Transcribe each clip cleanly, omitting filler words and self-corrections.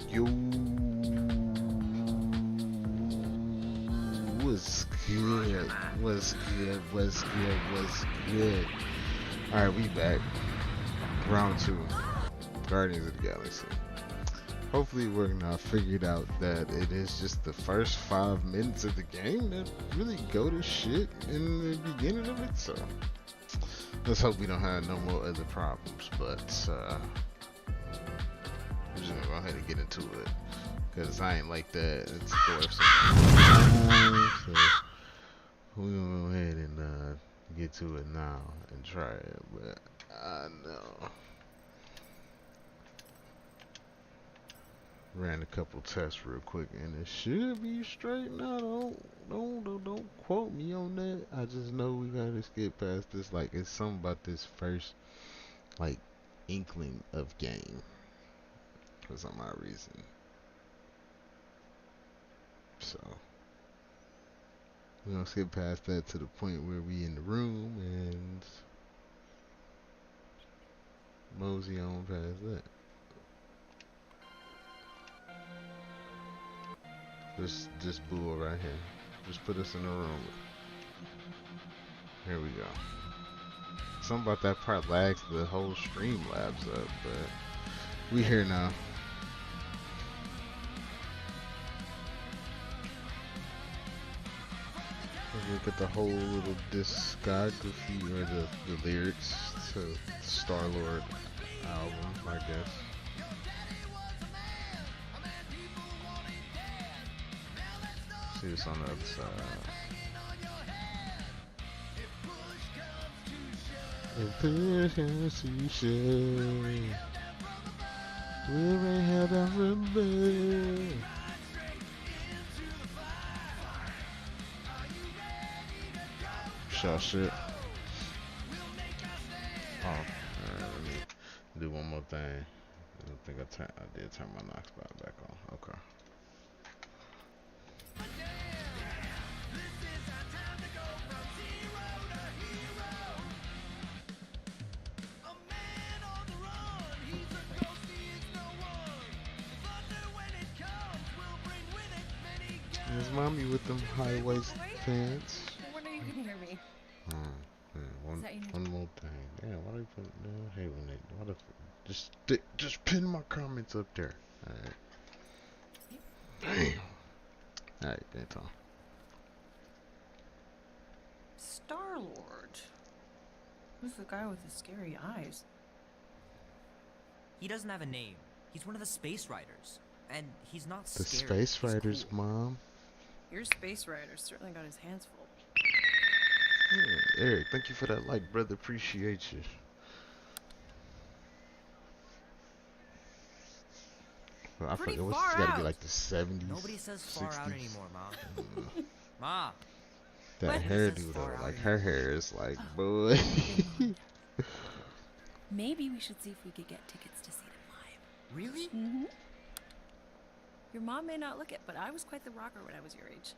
Yo, what's good? What's good? What's good? What's good? Alright, we back. Round 2. Guardians of the Galaxy. Hopefully we're now figured out that it is just the first 5 minutes of the game that really go to shit in the beginning of it, so let's hope we don't have no more other problems, but we're just gonna go ahead and get into it, cause I ain't like that. It's for some so we're gonna go ahead and get to it now and try it. But I know ran a couple tests real quick, and it should be straight now. Don't quote me on that. I just know we gotta skip past this. Like, it's something about this first like inkling of game for some odd reason. So we're gonna skip past that to the point where we in the room and mosey on past that. This bull right here. Just put us in the room. Here we go. Something about that part lags the whole stream labs up, but we here now. Look at the whole little discography or the lyrics to the Star-Lord album, I guess. See what's on the other side. We ain't had that remember. Shit. Oh, let me do one more thing. I think I did turn my knock spot back on. Okay. There's mommy with them high waist pants. When are you gonna hear me? One more thing. Yeah, why do you put no? Hey, when they why the just pin my comments up there. Alright. Damn. Alright, that's all. Star-Lord. Who's the guy with the scary eyes? He doesn't have a name. He's one of the Space Riders. And he's not The scary. Space Riders, cool. Mom. Your Space Rider's certainly got his hands full. Yeah, Eric, thank you for that like, brother. Appreciate you. Well, I forget what's gotta be like the 70s. Nobody says far 60s. out anymore, Mom. Ma. That What? hairdo though, like her hair is like, boy. Maybe we should see if we could get tickets to see them live. Really? Mm-hmm. Your mom may not look it, but I was quite the rocker when I was your age.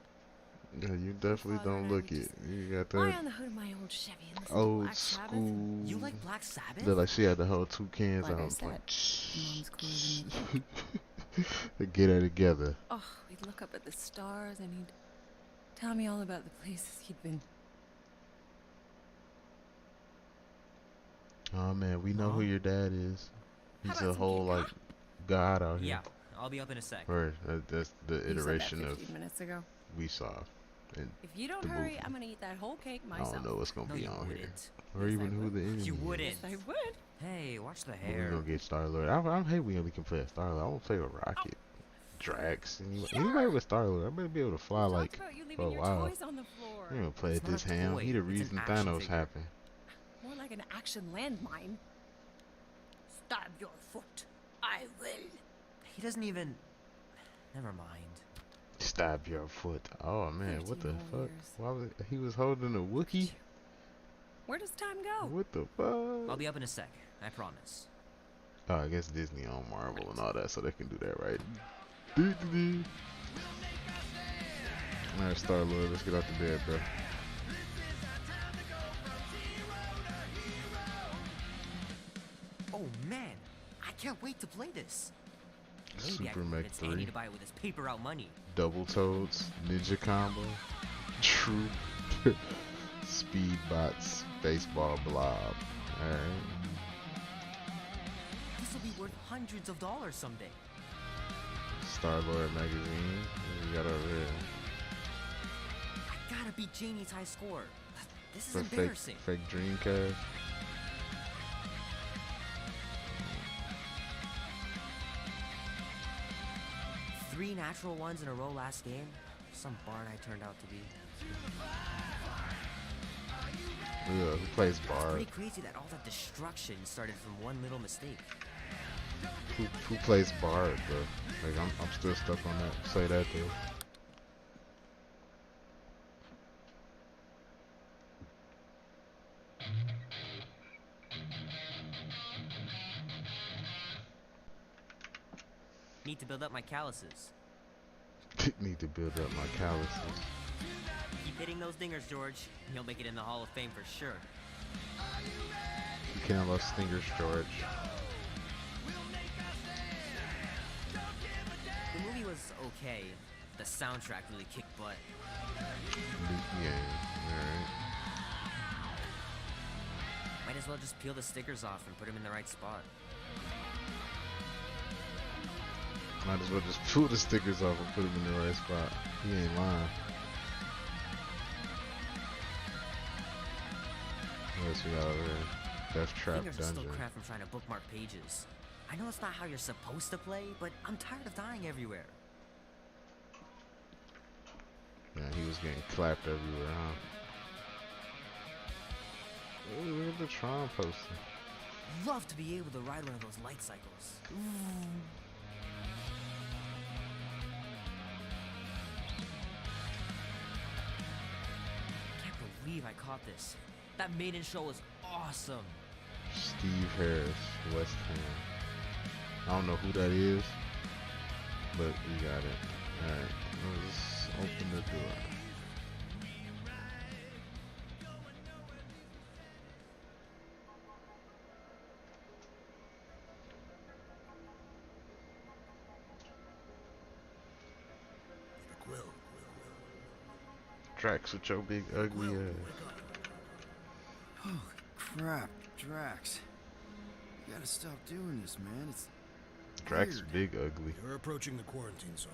Yeah, you definitely don't look it. You got Lie that on the hood of my old Chevy and listen to old Black Sabbath. school. You like Black Sabbath? Look like she had the whole 2 cans Like I out. said, mom's cooler than you think. Get her together. Oh, we'd look up at the stars and he'd tell me all about the places he'd been. Oh man, we know who your dad is. How He's about a some whole cake, like huh? god out Yeah, here. I'll be up in a sec. Or that's the You said that iteration of 15 minutes ago. we saw in If you don't the hurry, movie. I'm gonna eat that whole cake I myself. don't know what's gonna No, be you on here, wouldn't. or Yes, even I who would. the enemy You is. wouldn't. Yes, I would. Hey, watch the But we're hair. gonna get Star Lord. I hate we only can play as Star Lord. I want to play with Rocket, Drax, anybody with Star Lord. I better be able to fly You talked like about you for a leaving your while. toys on the floor. We gonna play It's at not this a ham. toy, He the it's an reason action Thanos figure. happened. More like an action landmine. Stab your foot. I will. He doesn't even. Never mind. Stab your foot. Oh man, what 13 the whole fuck? years. Why was he was holding a Wookiee? Where does time go? What the I'll fuck? be up in a sec. I promise. Oh, I guess Disney on Marvel and all that, so they can do that, right? Disney. Alright, Star Lord, let's get out the bed, bro. Oh man, I can't wait to play this. Maybe I Super can Mech convince Andy 3, to buy it with his paper out money. Double Toads, Ninja Combo, True, Speed Bots, Baseball Blob. Alright. This will be worth hundreds of dollars someday. Star Lord magazine. What we got over here? I gotta beat Janie's high score. This is For fake, embarrassing. fake Dreamcast. Three natural ones in a row last game. Some barn I turned out to be. Yeah, who plays It's Bard? pretty crazy that all that destruction started from one little mistake. Who plays Bard, bro? Like I'm still stuck on that. Say that though. Need to build up my calluses. Need to build up my calluses. Keep hitting those dingers, George. You'll make it in the Hall of Fame for sure. You can't love Stingers, George. The movie was okay. The soundtrack really kicked butt. Yeah, alright. Might as well just peel the stickers off and put them in the right spot. Might as well just pull the stickers off and put them in the right spot. He ain't lying. What else we got over here? Death Trap Fingers are still Dungeon. cramped from trying to bookmark pages. I know it's not how you're supposed to play, but I'm tired of dying everywhere. Yeah, he was getting clapped everywhere, huh? Oh, look at the Tron poster. Love to be able to ride one of those light cycles. Can't believe I caught this. That maiden show was awesome. Steve Harris, West Ham. I don't know who that is, but we got it. Alright, let's open the door. Drax with your big ugly ass. Holy crap, Drax. You gotta stop doing this, man. It's Drax weird. big ugly. You're approaching the quarantine zone.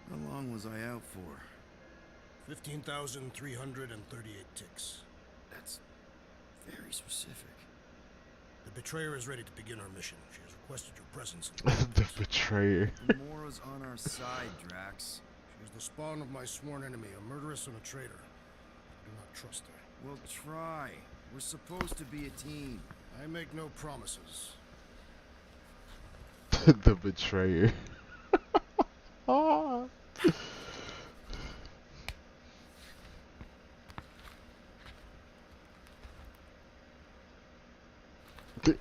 How long was I out for? 15,338 ticks. That's very specific. The betrayer is ready to begin her mission. She has requested your presence. The betrayer. Gamora's on our side, Drax. She is the spawn of my sworn enemy, a murderess and a traitor. I do not trust her. We'll try. We're supposed to be a team. I make no promises. The betrayer. Ah.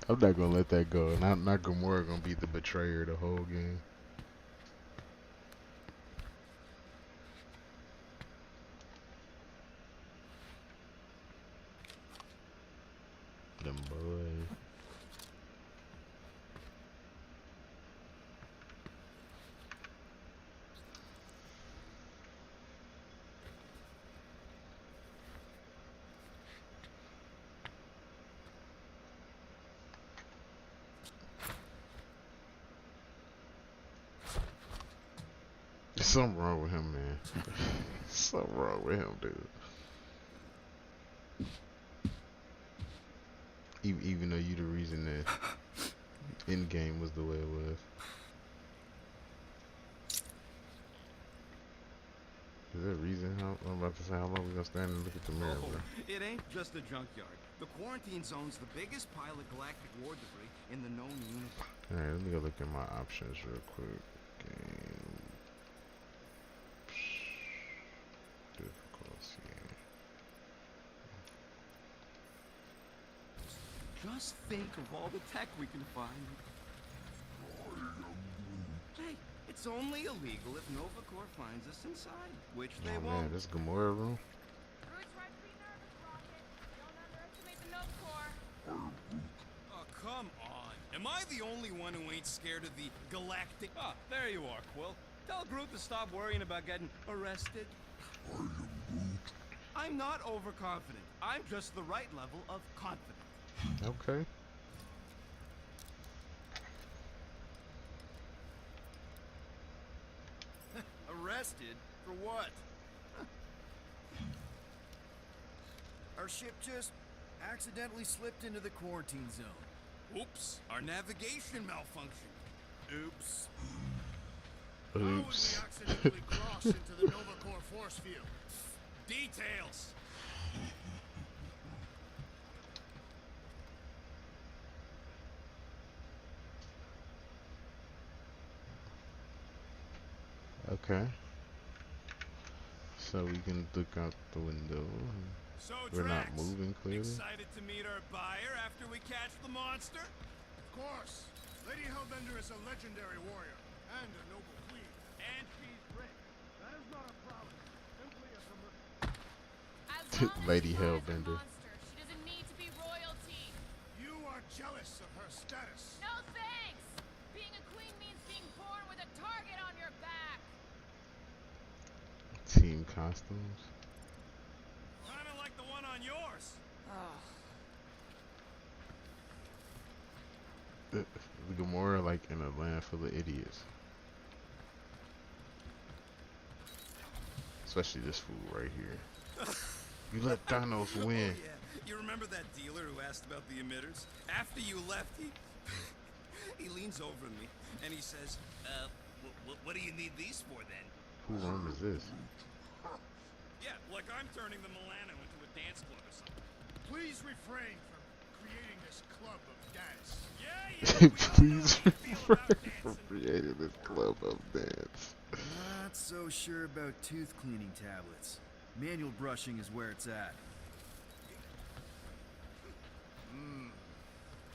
I'm not gonna let that go. Not Gamora gonna be the betrayer the whole game. Them boys. Something wrong with him, man. Something wrong with him, dude. Even though you the reason that in game was the way it was. Is there a reason how I'm about to say how long we gonna stand and look at the mirror, bro? It ain't just a junkyard. The quarantine zone's the biggest pile of galactic war debris in the known universe. Alright, let me go look at my options real quick. Game. Difficulty. Just think of all the tech we can find. Hey, it's only illegal if Nova Corps finds us inside, which they Oh won't. man, this Gamora room. Groot's right to be nervous, Rocket. Don't underestimate the Nova Corps. Oh, come on. Am I the only one who ain't scared of the galactic... Ah, there you are, Quill. Tell Groot to stop worrying about getting arrested. I'm not overconfident. I'm just the right level of confident. Okay. Arrested? For what? Our ship just accidentally slipped into the quarantine zone. Oops, our navigation malfunctioned. Oops. How would we Oops. accidentally cross into the Nova Corps force field? Details. Okay. So we can look out the window. So, We're not Drax, moving clearly. excited to meet our buyer after we catch the monster? Of course. Lady Hellbender is a legendary warrior and a noble queen. And she's rich. That is not a problem. Simply a commercial. As long as Lady she's not a Hellbender. monster, she doesn't need to be royalty. You are jealous of her status. No thanks. Being a queen means being born with a target on your back. Team costumes. Kinda like the one on yours. The Gamora like in a land full of idiots. Especially this fool right here. You let Thanos win. Oh, yeah. You remember that dealer who asked about the emitters? After you left, he leans over to me and he says, what do you need these for then? Who room is this? Yeah, like I'm turning the Milano into a dance club or something. Please refrain from creating this club of dance. Yeah, Please we all know how you feel about refrain dancing. from creating this club of dance. Not so sure about tooth cleaning tablets. Manual brushing is where it's at.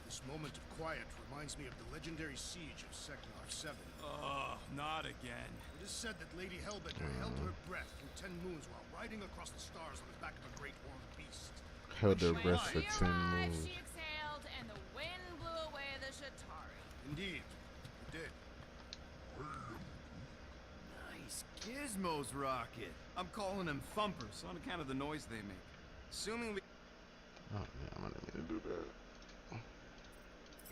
This moment of quiet reminds me of the legendary siege of Seknarf 7. Oh, not again. It is said that Lady Hellbender held her breath through 10 moons while riding across the stars on the back of a great horned beast. Held their When breath for She 10 arrived, moons. she exhaled, and the wind blew away the Shatari. Indeed, it did. Nice gizmos, Rocket. I'm calling them thumpers on account of the noise they make. Assuming we Oh man, I'm not gonna do that.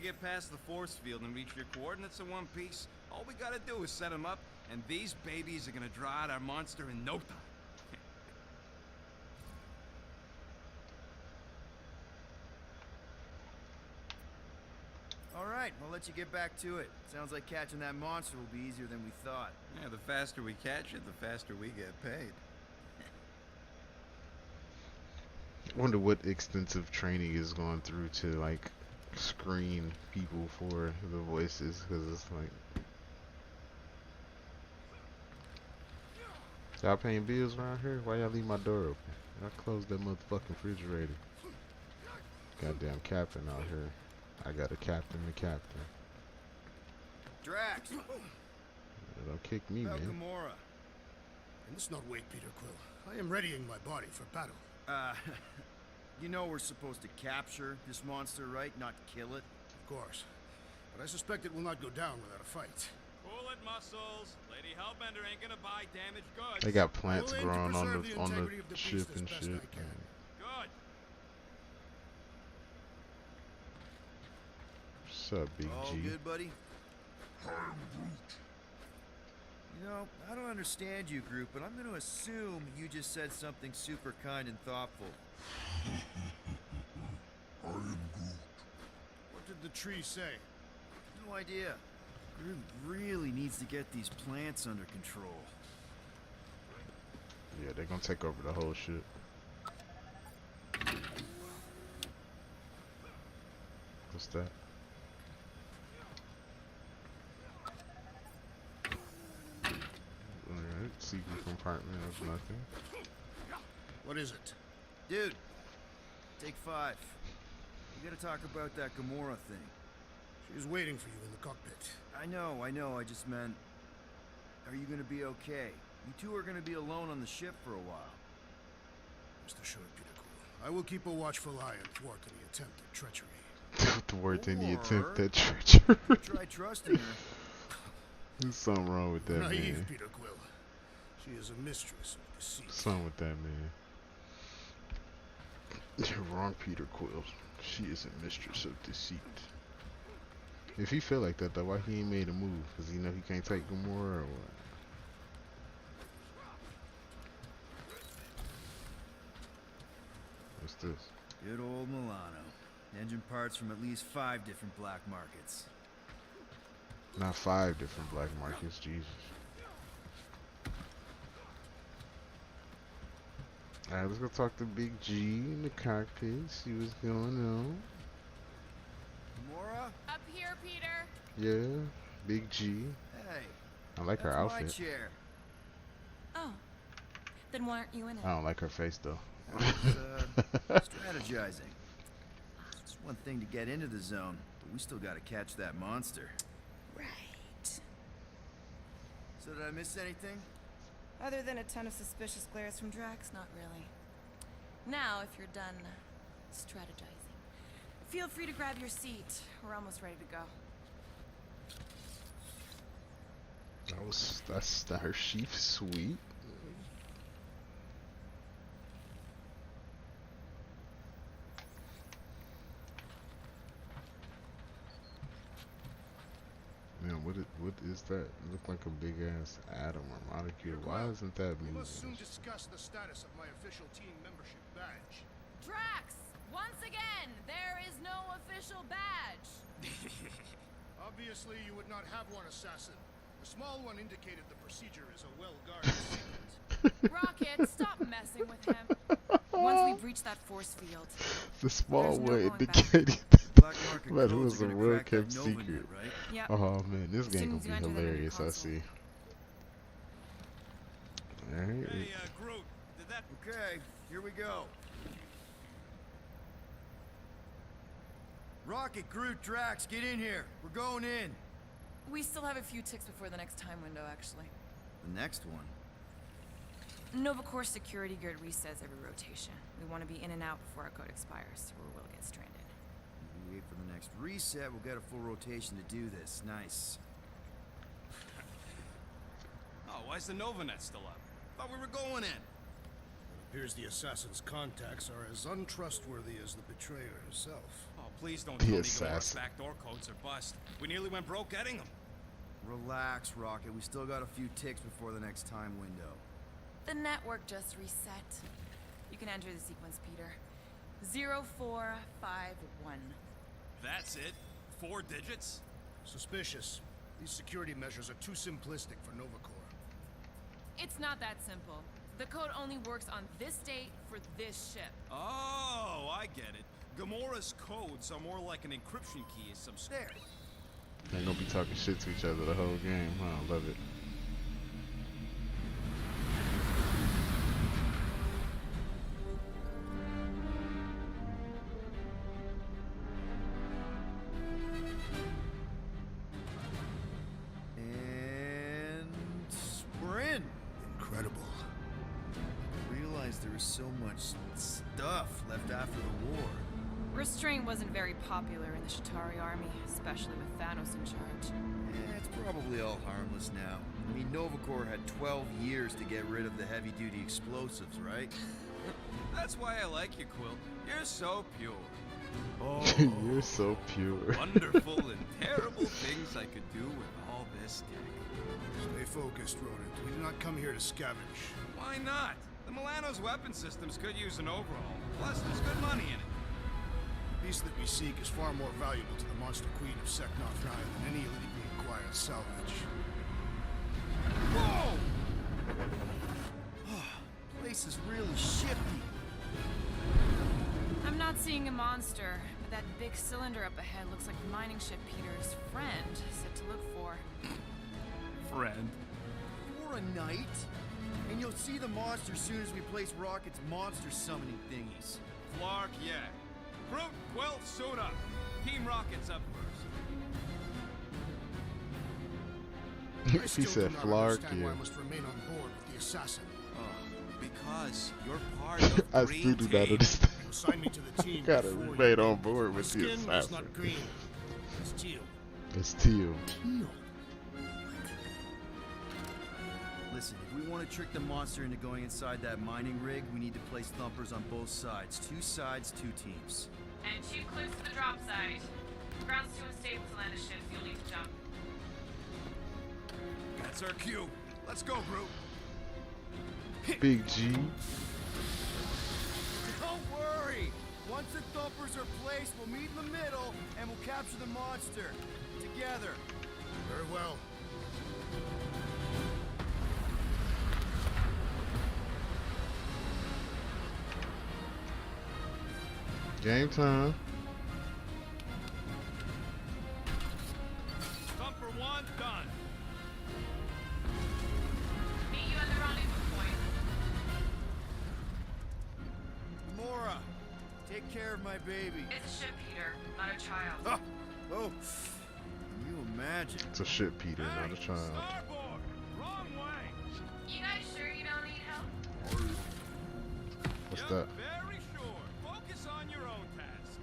get past the force field and reach your coordinates in one piece, all we gotta do is set them up, and these babies are gonna draw out our monster in no time. All right, we'll let you get back to it. Sounds like catching that monster will be easier than we thought. Yeah, the faster we catch it, the faster we get paid. I wonder what extensive training is going through to like screen people for the voices, because it's like y'all paying bills around here? Why y'all leave my door open? I closed that motherfucking refrigerator. Goddamn captain out here. I got a captain, the captain. Drax, Don't kick me, about man. Gamora. In this not wait, Peter Quill. I am readying my body for battle. You know we're supposed to capture this monster, right? Not kill it. Of course. But I suspect it will not go down without a fight. Pull it, muscles. Lady Hellbender ain't gonna buy damaged goods. They got plants I will aim to growing on preserve the the integrity of the ship beast as and best shit. I can. Good. What's up, Big All G? good, buddy? You know, I don't understand you, Groot, but I'm gonna assume you just said something super kind and thoughtful. I am Groot. What did the tree say? No idea. Groot really needs to get these plants under control. Yeah, they're gonna take over the whole shit. What's that? Alright, secret compartment of nothing. What is it? Dude, take 5. We gotta talk about that Gamora thing. She was waiting for you in the cockpit. I know, I just meant... Are you gonna be okay? You two are gonna be alone on the ship for a while. Rest assured, Peter Quill. I will keep a watchful eye and thwart any attempt at treachery. Thwart any Or- attempt at treachery. Try trusting her. There's something wrong with that, Naive, man. Peter Quill. She is a mistress of deceit. Something with that, man. You're wrong, Peter Quill. She is a mistress of deceit. If he feel like that, though, why he ain't made a move? Cause he know he can't take Gamora or what? What's this? Good old Milano. Engine parts from at least 5 different black markets. Not 5 different black markets, Jesus. Alright, let's go talk to Big G in the cockpit, see what's going on. Gamora? Up here, Peter. Yeah, Big G. Hey. I like her That's my outfit. chair. Oh. Then why aren't you in it? I don't like her face though. I was, strategizing. It's one thing to get into the zone, but we still gotta catch that monster. Right. So did I miss anything? Other than a ton of suspicious glares from Drax, not really. Now, if you're done strategizing, feel free to grab your seat. We're almost ready to go. That's her sheath sweet. Man, what is that? It look like a big ass atom or molecule. Why isn't that We moving? must soon discuss the status of my official team membership badge. Drax! Once again, there is no official badge. Obviously, you would not have one, assassin. The small one indicated the procedure is a well-guarded secret. Rocket, stop messing with him. Once we breach that force field, The small There's no one going back. indicated Black market that it codes was are a gonna well crack that kept Nova net, secret. right? yep. Oh man, this As game soon as you gonna enter be that in your hilarious. I console. see. Alright. Hey, Groot, did that... Okay, here we go. Rocket, Groot, Drax, get in here. We're going in. We still have a few ticks before the next time window, actually. The next one. Nova Corps security grid resets every rotation. We want to be in and out before our code expires, or we'll get stranded. If we wait for the next reset, we'll get a full rotation to do this. Nice. Oh, why's the Novanet still up? Thought we were going in. It appears the assassin's contacts are as untrustworthy as the betrayer herself. Oh, please don't The tell me Gamora's assassin. backdoor codes are bust. We nearly went broke getting them. Relax, Rocket. We still got a few ticks before the next time window. The network just reset. You can enter the sequence, Peter. 0451. That's it? 4 digits? Suspicious. These security measures are too simplistic for Nova Corps. It's not that simple. The code only works on this date for this ship. Oh, I get it. Gamora's codes are more like an encryption key of some sort. There. They're gonna be talking shit to each other the whole game. I love it. And we're in. Incredible. I realized there was so much stuff left after the war. Restraint wasn't very popular in the Shatari army, especially with Thanos in charge. It's probably all harmless now. I mean, Nova Corps had 12 years to get rid of the heavy-duty explosives, right? That's why I like you, Quill. You're so pure. Oh, You're so pure. wonderful and terrible things I could do with all this tech. Stay focused, Rodent. We did not come here to scavenge. Why not? The Milano's weapon systems could use an overhaul. Plus, there's good money in it. The piece that we seek is far more valuable to the monster queen of Seknoth Ryan than any illegally acquired salvage. Whoa! Place is really shifty. I'm not seeing a monster, but that big cylinder up ahead looks like the mining ship Peter's friend said to look for. Friend. For a night, and you'll see the monster soon as we place Rocket's monster summoning thingies. Flark, yeah. Brute, Quill, suit up. Team Rocket's up first. I He still said do not Flark, understand why yeah. I must remain on board with the assassin. Because you're part of I Green still do not Team. understand. You assigned me to the team. Gotta before remain you on did. board My with the skin is assassin. not green. It's teal. It's teal. Teal. Listen, if we want to trick the monster into going inside that mining rig, we need to place thumpers on both sides. 2 sides, 2 teams. And 2 clips to the drop site. Ground's too unstable to land a ship, so you'll need to jump. That's our cue. Let's go, Brute. Big G. Don't worry! Once the thumpers are placed, we'll meet in the middle, and we'll capture the monster. Together. Very well. Game time. Thumper 1, done. Meet you at the rendezvous point. Mora, take care of my baby. It's a ship, Peter, not a child. Ah, oh, can you imagine? It's a shit, Peter, not a child. Starboard! Wrong way! You guys sure you don't need help? What's Yep, that? very sure. Focus on your own task.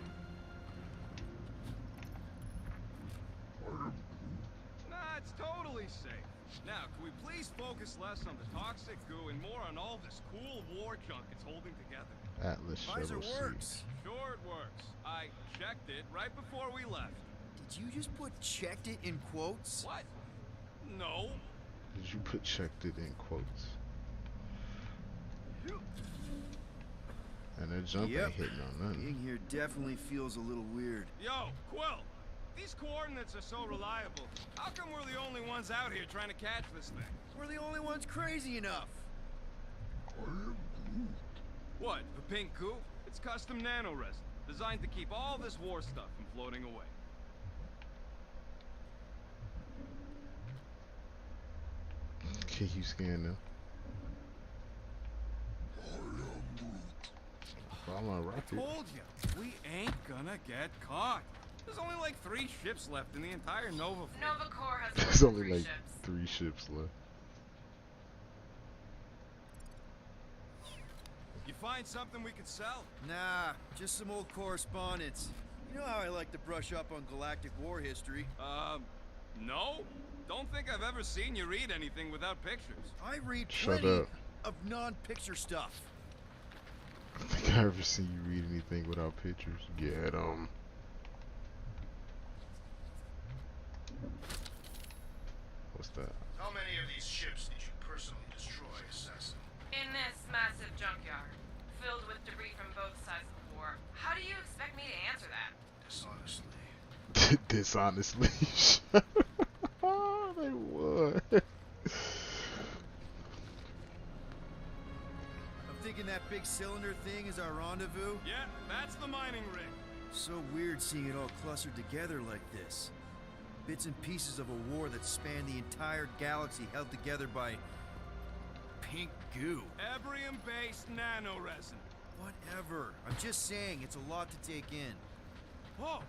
Nah, it's totally safe. Now, can we please focus less on the toxic goo and more on all this cool war junk it's holding together? Atlas Visor Shuttle C. works. Sure it works. I checked it right before we left. Did you just put checked it in quotes? What? No. Did you put checked it in quotes? And that jump Yep. ain't hitting on nothing. Being here definitely feels a little weird. Yo, Quill. These coordinates are so reliable. How come we're the only ones out here trying to catch this thing? We're the only ones crazy enough. What, the pink goo? It's custom nano resin, designed to keep all this war stuff from floating away. Okay, you scan now. Follow my I rocket. told you, we ain't gonna get caught. There's only like 3 ships left in the entire Nova fleet. Nova Corps has There's only 3 like ships. 3 ships left. You find something we could sell? Nah, just some old correspondence. You know how I like to brush up on galactic war history. No. Don't think I've ever seen you read anything without pictures. I read Shut plenty up. of non-picture stuff. I don't think I ever seen you read anything without pictures. Get What's that? How many of these ships did you personally destroy, Assassin? In this massive junkyard, filled with debris from both sides of the war. How do you expect me to answer that? Dishonestly. Dishonestly. They would. I'm thinking that big cylinder thing is our rendezvous. Yeah, that's the mining rig. So weird seeing it all clustered together like this. Bits and pieces of a war that spanned the entire galaxy held together by pink goo. Ebrium-based nano resin. Whatever. I'm just saying, it's a lot to take in. Oh,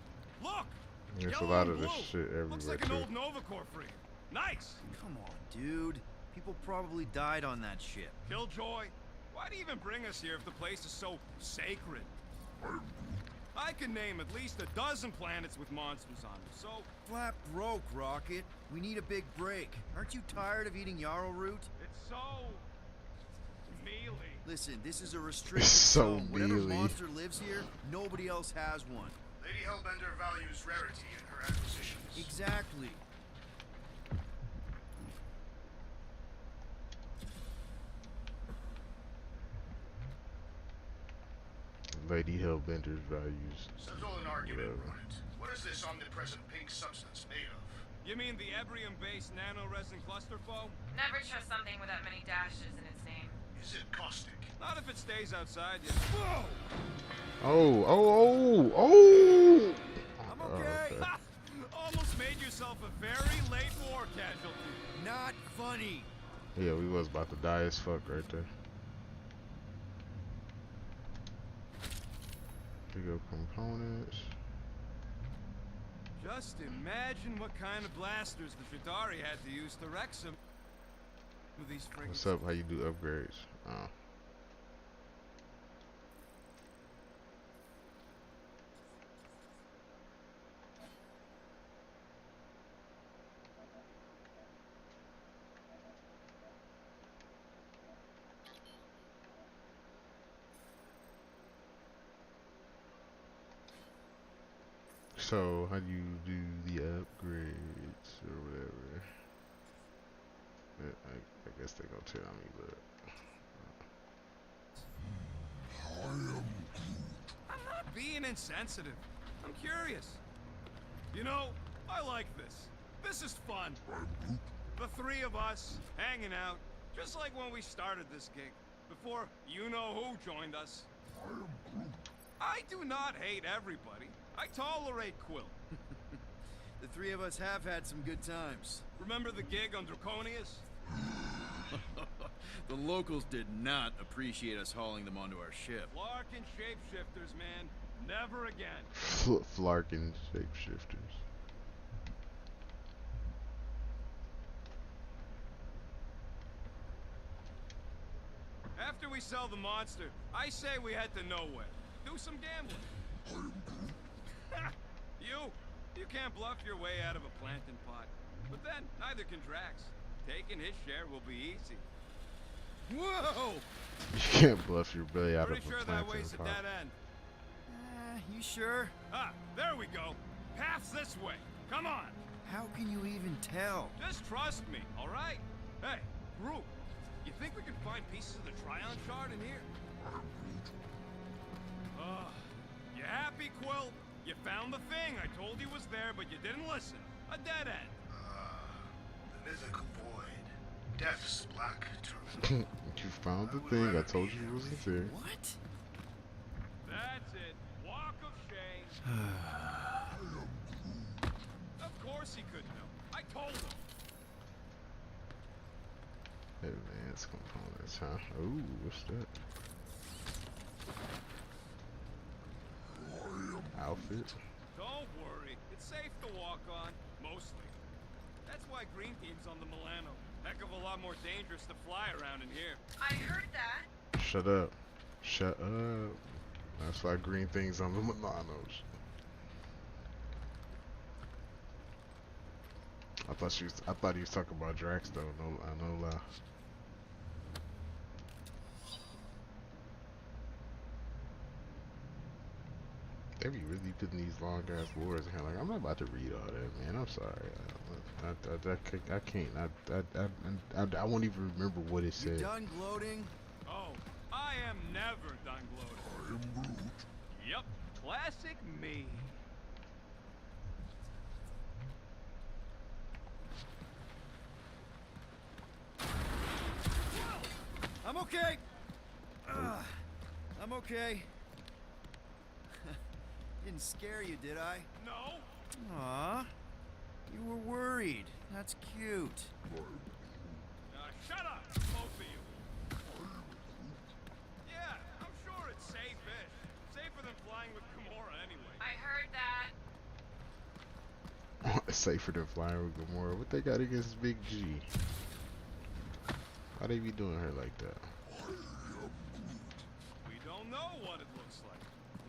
look! There's a Yellow lot and of this blue. shit everywhere Looks like an too. old Nova Corps frigate. Nice! Come on, dude. People probably died on that ship. Killjoy, why do you even bring us here if the place is so sacred? I can name at least a dozen planets with monsters on them, so... Flat broke, Rocket. We need a big break. Aren't you tired of eating yarrow root? It's so... mealy. Listen, this is a restricted So zone. Whatever mealy. monster lives here, nobody else has one. Lady Hellbender values rarity in her acquisitions. Exactly. Lady Hellbender's values. Settle an argument, Whatever. Bright. What is this omnipresent pink substance made of? You mean the Ebrium-based nano-resin cluster foam? Never trust something with that many dashes in its name. Is it caustic? Not if it stays outside you. Whoa! Oh! I'm Oh, okay. Ha! Almost made yourself a very late war casualty. Not funny. Yeah, we was about to die as fuck right there. Pick up components. Just imagine what kind of blasters the Jadari had to use to wreck some of these frigates. What's up? How you do upgrades? Oh. So, how do you do the upgrades or whatever? I guess they gonna tell me, but I'm not being insensitive. I'm curious. You know, I like this. This is fun. The three of us hanging out, just like when we started this gig, before you-know-who joined us. I do not hate everybody. I tolerate Quill. The three of us have had some good times. Remember the gig on Draconius? The locals did not appreciate us hauling them onto our ship. Larkin shapeshifters, man. Never again. Flarkin shapeshifters. After we sell the monster, I say we head to nowhere. Do some gambling. You can't bluff your way out of a plantain pot. But then, neither can Drax. Taking his share will be easy. Whoa! You can't bluff your belly out Pretty of a sure that plantain way's a pot. dead end. You sure? Ah, there we go. Path's this way. Come on. How can you even tell? Just trust me, all right? Hey, Groot, you think we can find pieces of the Tryon shard in here? You happy, Quill? You found the thing. I told you was there, but you didn't listen. A dead end. The mythical void. Death's black terminal. You found the thing I told you wasn't there. What? That's it. Walk of shame. Of course he couldn't know. I told him. Advanced components, huh? Ooh, what's that? Outfit. Don't worry. It's safe to walk on. Mostly. That's why Green Team's on the Milano. Heck of a lot more dangerous to fly around in here. I heard that. Shut up. Shut up. That's why green things on the Milanos. I thought he was talking about Drax though. No lie. They be really putting these long ass words in here. Like, I'm not about to read all that, man. I'm sorry. I can't. I won't even remember what it You said. done gloating? Oh, I am never done gloating. I am Groot. Yep, classic me. I'm okay. I'm okay. Didn't scare you, did I? No. Aw. You were worried. That's cute. Shut up, both of you. Yeah, I'm sure it's safe-ish. Safer than flying with Gamora anyway. I heard that. Safer than flying with Gamora. What they got against Big G? Why they be doing her like that? We don't know what it looks like.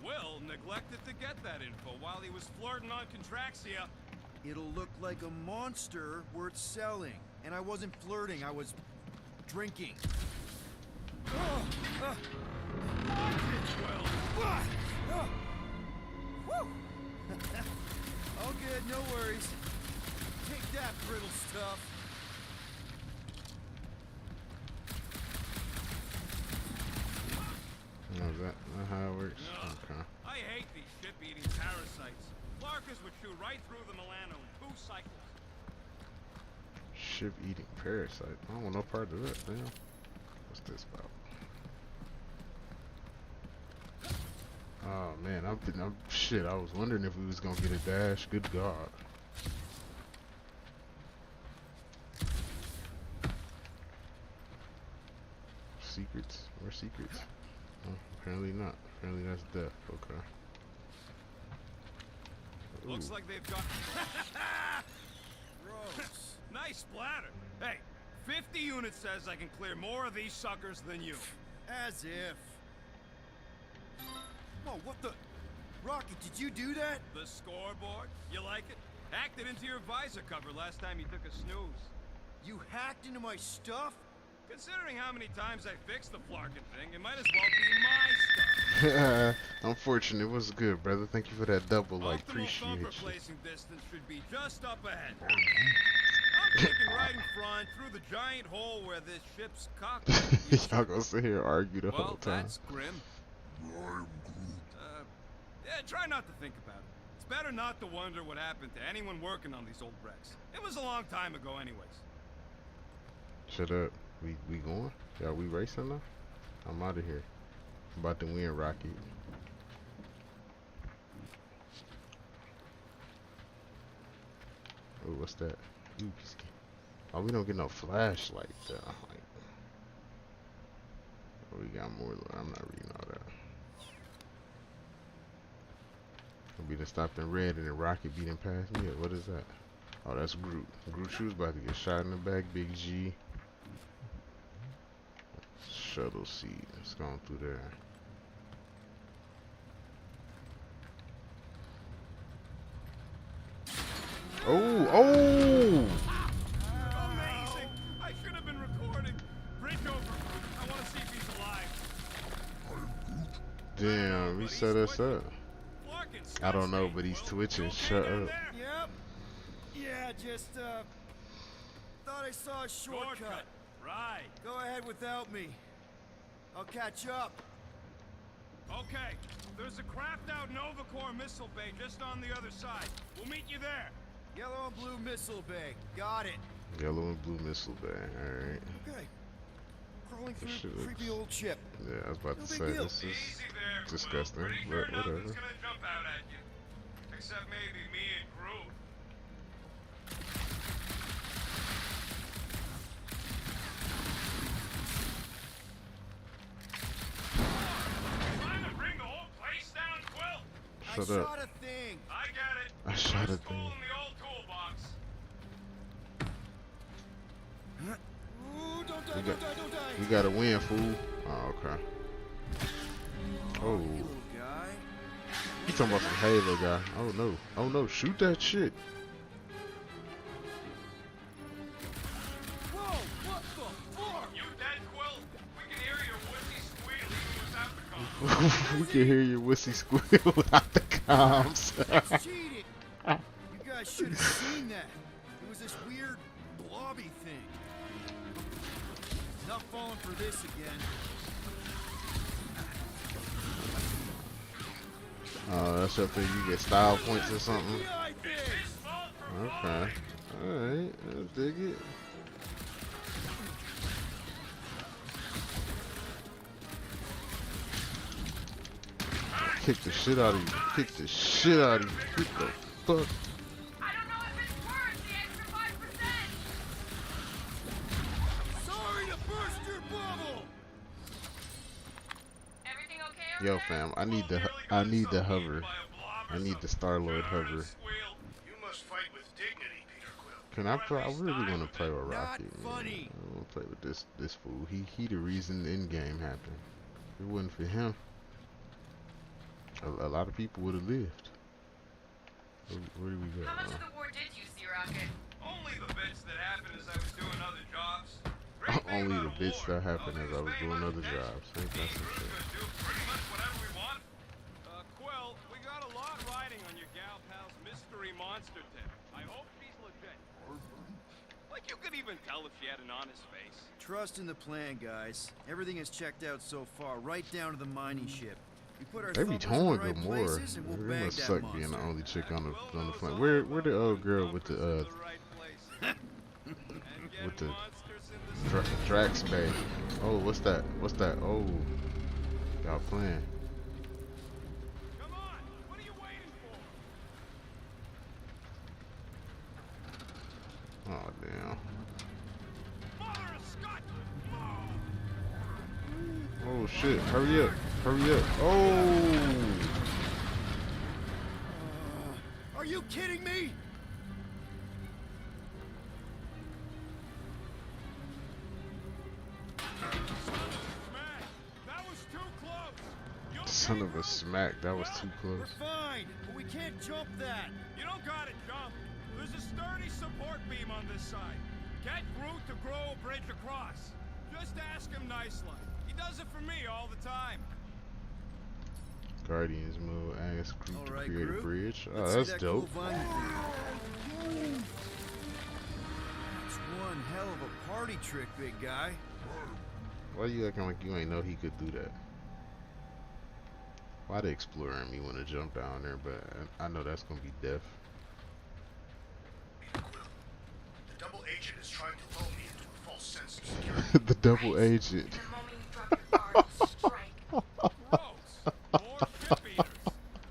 Will neglected to get that info while he was flirting on Contraxia. It'll look like a monster worth selling. And I wasn't flirting, I was drinking. All good, no worries. Take that, brittle stuff. No, is that not how it works? Okay. I hate these ship-eating parasites. Larkers would chew right through the Milano in 2 cycles. Ship eating parasite. I don't want no part of that. Damn. What's this about? Oh man, I'm shit. I was wondering if we was gonna get a dash. Good God. Secrets? More secrets? Oh, apparently not. Apparently that's death. Okay. Looks Ooh. like they've got... Gross. Nice splatter. Hey, 50 units says I can clear more of these suckers than you. As if. Whoa, what the? Rocky, did you do that? The scoreboard? You like it? Hacked it into your visor cover last time you took a snooze. You hacked into my stuff? Considering how many times I fixed the flarkin' thing, it might as well be my stuff. Unfortunate. It was good, brother. Thank you for that double. Like, Optimal appreciate thumb you. replacing distance should be just up ahead. I'm thinking right in front, through the giant hole where this ship's cockpit. Y'all gonna sit here and argue the whole Well, time. that's grim. Yeah, try not to think about it. It's better not to wonder what happened to anyone working on these old wrecks. It was a long time ago anyways. Shut up. We going? Yeah, we racing now? I'm out of here. I'm about to win, Rocky. Oh, what's that? Ooh, oh, we don't get no flashlight though. Like, oh, we got more. I'm not reading all that. We done stopped in red and then Rocket beating past me. What is that? Oh, that's Groot. Groot shoes about to get shot in the back. Big G. Shuttle seat. It's going through there. Oh, oh! Amazing! I should have been recording. Bridge over. I want to see if he's alive. Damn, he set us up. I don't know, but he's twitching. Shut up. Yep. Yeah, just, thought I saw a shortcut. Right. Go ahead without me. I'll catch up. Okay. There's a craft out Nova Corps missile bay just on the other side. We'll meet you there. Yellow and blue missile bay. Got it. Yellow and blue missile bay. Alright. Okay. Crawling This through shit creepy looks- old ship. Yeah, I was about No to big say, deal. this is Easy there, disgusting, Quill. Pretty but sure nothing's whatever. gonna jump out at you. Except maybe me and Groot. Trying to bring the whole place down, Quill? Shut I up. shot a thing. I get it. I shot a First tool thing. in the old toolbox. Ooh, don't die, We don't got- die, don't die. We gotta win, fool. Oh, okay. Oh. Little guy. You talking about some Halo guy. Oh no. Oh no, shoot that shit. Whoa, what the fuck? You dead, Quill? We can hear your wussy squeal even without the comms. We can hear your wussy squeal without the comms. That's cheating. You guys should have seen that. It was this weird blobby thing. Not falling for this again. Oh, that's up there. You get style points or something. FBI thing. His fault for Okay. Alright. I'll dig it. Kick the shit out of you. Kick the shit out of you. What the fuck? I don't know if it's worth the extra 5%. Sorry to burst your bubble. Everything okay over Yo, there? fam, I need the hover. I need the Star-Lord hover. You must fight with dignity, Peter Quill. Can I play? I really want to play with Not Rocky. Man. funny. I want to play with this fool. He the reason the end game happened. If it wasn't for him, a lot of people would have lived. Where do we go? How much of the war did you see, Rocket? Only the bits that happened as I was doing other jobs. only about the a bits war. that happened as I was doing other Manutention. jobs. Ain't that some We're shit? gonna do pretty much whatever we want. Quill, we got a lot riding on your gal pal's mystery monster tip. I hope she's legit. Like you could even tell if she had an honest face. Trust in the plan, guys. Everything is checked out so far, right down to the mining ship. We put our They be thumbs in towing the right good more. places and we'll It bag must that suck monster. being the only chick on the Quill knows flank. all Where about the old putting girl with thumpers the in the right places. And with getting the monsters in the Drax Bay? Oh, what's that? What's that? Oh, y'all playing? Come on! What are you waiting for? Oh damn. Mother of Scott! Oh shit! Hurry up! Hurry up! Oh! Are you kidding me? Man, that was too close! You okay, Son of a Groot? smack! That was too We're close. fine, but we can't jump that. You don't gotta jump. There's a sturdy support beam on this side. Get Groot to grow a bridge across. Just ask him nicely. He does it for me all the time. Guardians mode. Ask Groot to All right, create a Groot. bridge. Oh, Let's see that's that dope. cool vine thing. That's one hell of a party trick, big guy. Why you acting like you ain't know he could do that? Why the explorer in me want to jump down there, but I know that's gonna be death. The double agent is trying to lull me into a false sense of security. The double agent. The moment you drop your guard, you'll strike. Gross. More ship eaters.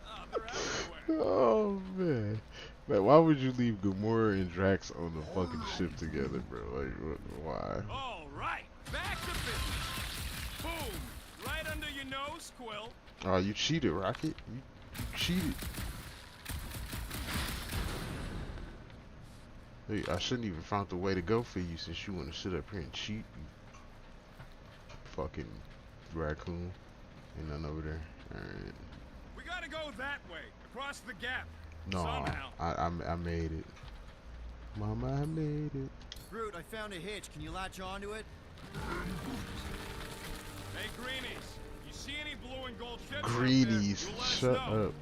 Oh, they're everywhere. Oh man. Like, why would you leave Gamora and Drax on the fucking ship together, bro? Like, why? All right, back to business. Boom. Right under your nose, Quill. Oh, you cheated, Rocket. You cheated. Hey, I shouldn't even found the way to go for you since you want to sit up here and cheat. You fucking raccoon. Ain't nothing over there. Alright. We gotta go that way, across the gap. No, Somehow. I made it. Mama, I made it. Groot, I found a hitch. Can you latch onto it? Hey, Greenies. You see any blue and gold ships? Greenies, out there, you let us shut know. up.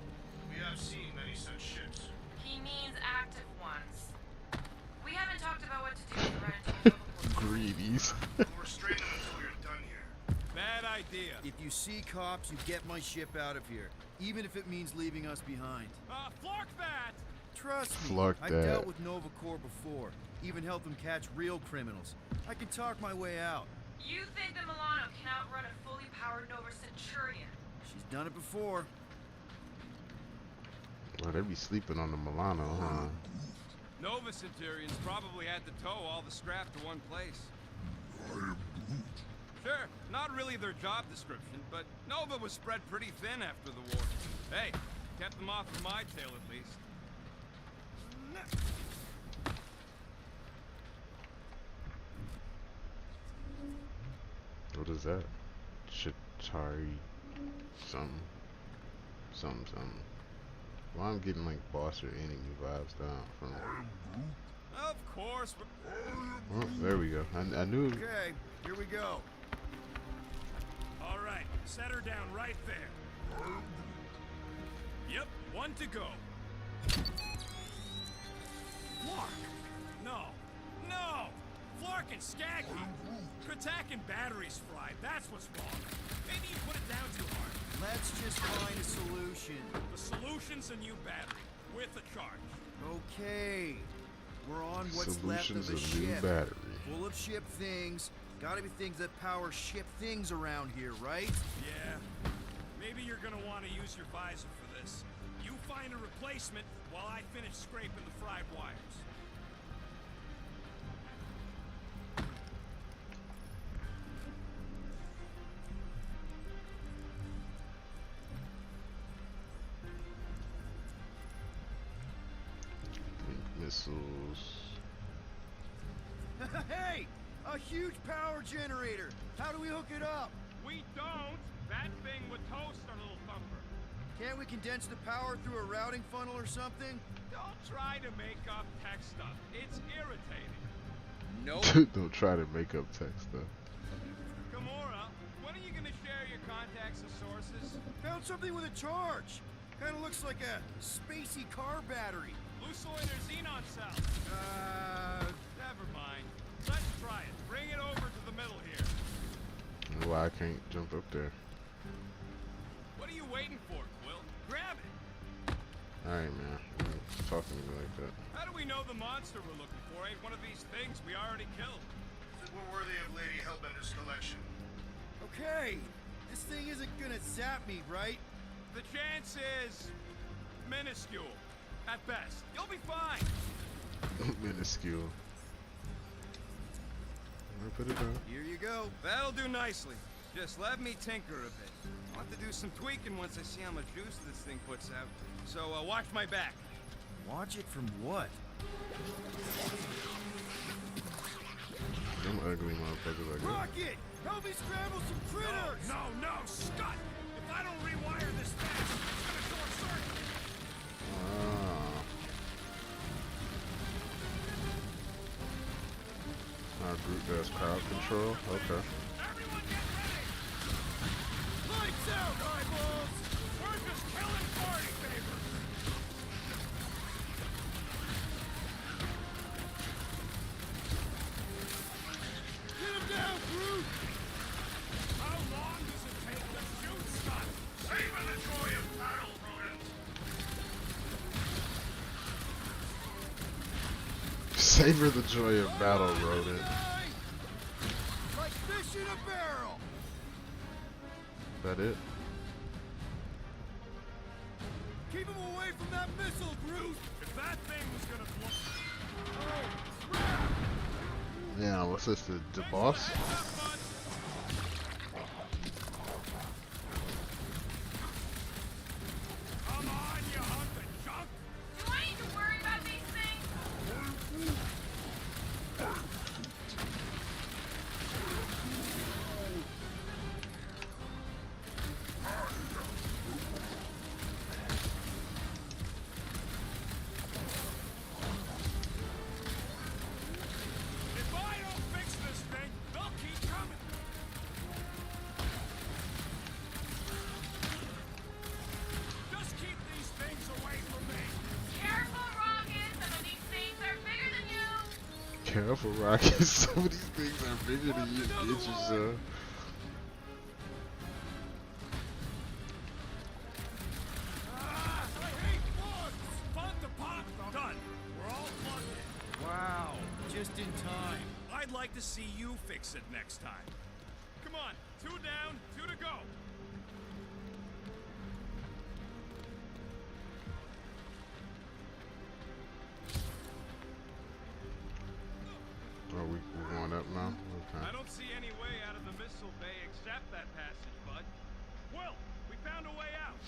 We have seen many such ships. He means active ones. We haven't talked about what to do if we run into a Greenies. We'll restrain them until we are done here. Bad idea. If you see cops, you get my ship out of here, even if it means leaving us behind. Flark that! Trust me, Flark I that. dealt with Nova Corps before, even helped them catch real criminals. I can talk my way out. You think the Milano can outrun a fully powered Nova Centurion? She's done it before. Oh, they be sleeping on the Milano, huh? Nova Centurions probably had to tow all the scrap to one place. Sure, not really their job description, but Nova was spread pretty thin after the war. Hey, kept them off of my tail at least. What is that? Chitari something. Something. Well, I'm getting like boss or enemy vibes down from Of course. Oh, there we go. I knew it. Okay, here we go. All right, set her down right there. Yep, one to go. Flark! No, no! Flark and Skaggy! Kratak and batteries fried, that's what's wrong. Maybe you put it down too hard. Let's just find a solution. The solution's a new battery, with a charge. Okay, we're on what's Solution's left of a a new ship. battery. Full of ship things. Gotta be things that power ship things around here, right? Yeah, maybe you're gonna want to use your visor for this. You find a replacement while I finish scraping the fried wires. Missiles. Hey! A huge power generator! How do we hook it up? We don't! That thing would toast our little thumper. Can't we condense the power through a routing funnel or something? Don't try to make up tech stuff. It's irritating. Nope. Don't try to make up text though. Gamora, when are you gonna share your contacts and sources? Found something with a charge. Kind of looks like a spacey car battery. Luciloid or xenon cell? Never mind. Let's try it. Bring it over to the middle here. Why I can't jump up there? What are you waiting for, Quill? Grab it. Alright, man. Don't talk to me like that. How do we know the monster we're looking for ain't one of these things we already killed? We're worthy of Lady Hellbender's collection. Okay, this thing isn't gonna zap me, right? The chance is minuscule. At best. You'll be fine. Minuscule. I'll put it down. Here you go. That'll do nicely. Just let me tinker a bit. I'll have to do some tweaking once I see how much juice this thing puts out. So watch my back. Watch it from what? Them ugly motherfuckers like that. Rocket! Help me scramble some critters! No, Scott! If I don't rewire this thing, it's gonna short circuit. Our group does crowd control. Okay. Everyone get ready! Lights out, eyeballs! We're just killing party favors! Get him down, Groot! How long does it take to shoot, Scott? Savor the joy of battle, rodent! Savor the joy of battle, rodent. Like fish in a barrel! That it? Keep him away from that missile, Groot! If that thing was gonna blow... Oh, crap! Yeah, what's this? The boss? Heads up, bud. Come on, you hunk of junk! Do I need to worry about these things? If I don't fix this thing, they'll keep coming. Just keep these things away from me. Careful, Rocket. Some of these things are bigger than you. Careful, Rocket. Some of these things are bigger than you, bitches. I hate bugs. Fun to pop them. Done. We're all plugged in. Wow, just in time. I'd like to see you fix it next time. Come on, 2 down, 2 to go. Oh, we're going up now? Okay. I don't see any way out of the missile bay except that passage, bud. Will, we found a way out.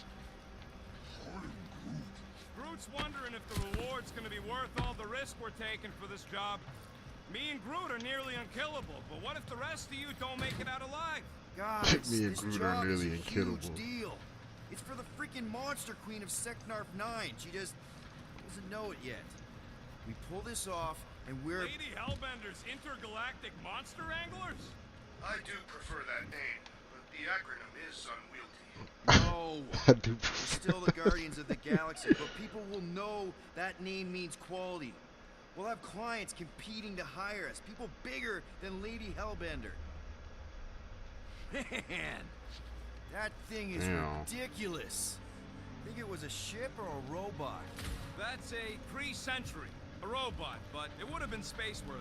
Groot's wondering if the reward's gonna be worth all the risk we're taking for this job. Me and Groot are nearly unkillable, but what if the rest of you don't make it out alive? Guys, Me and this Groot are job is a nearly unkillable. huge deal. It's for the freaking monster queen of Seknarf 9. She just doesn't know it yet. We pull this off, and we're... Lady Hellbender's intergalactic monster anglers? I do prefer that name, but the acronym is unwieldy. No, I do. we're still the Guardians of the Galaxy, but people will know that name means quality. We'll have clients competing to hire us, people bigger than Lady Hellbender. Man, that thing is Damn. ridiculous. Think it was a ship or a robot? That's a Kree-Sentry, a robot, but it would have been space-worthy.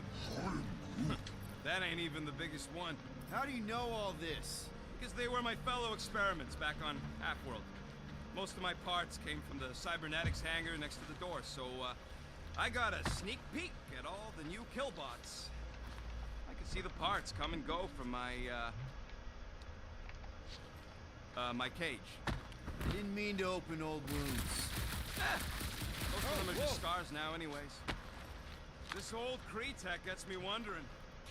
That ain't even the biggest one. How do you know all this? Because they were my fellow experiments back on Half-World. Most of my parts came from the cybernetics hangar next to the door, so I got a sneak peek at all the new killbots. I could see the parts come and go from my my cage. Didn't mean to open old wounds. Most of them are just scars now anyways. This old Kree tech gets me wondering,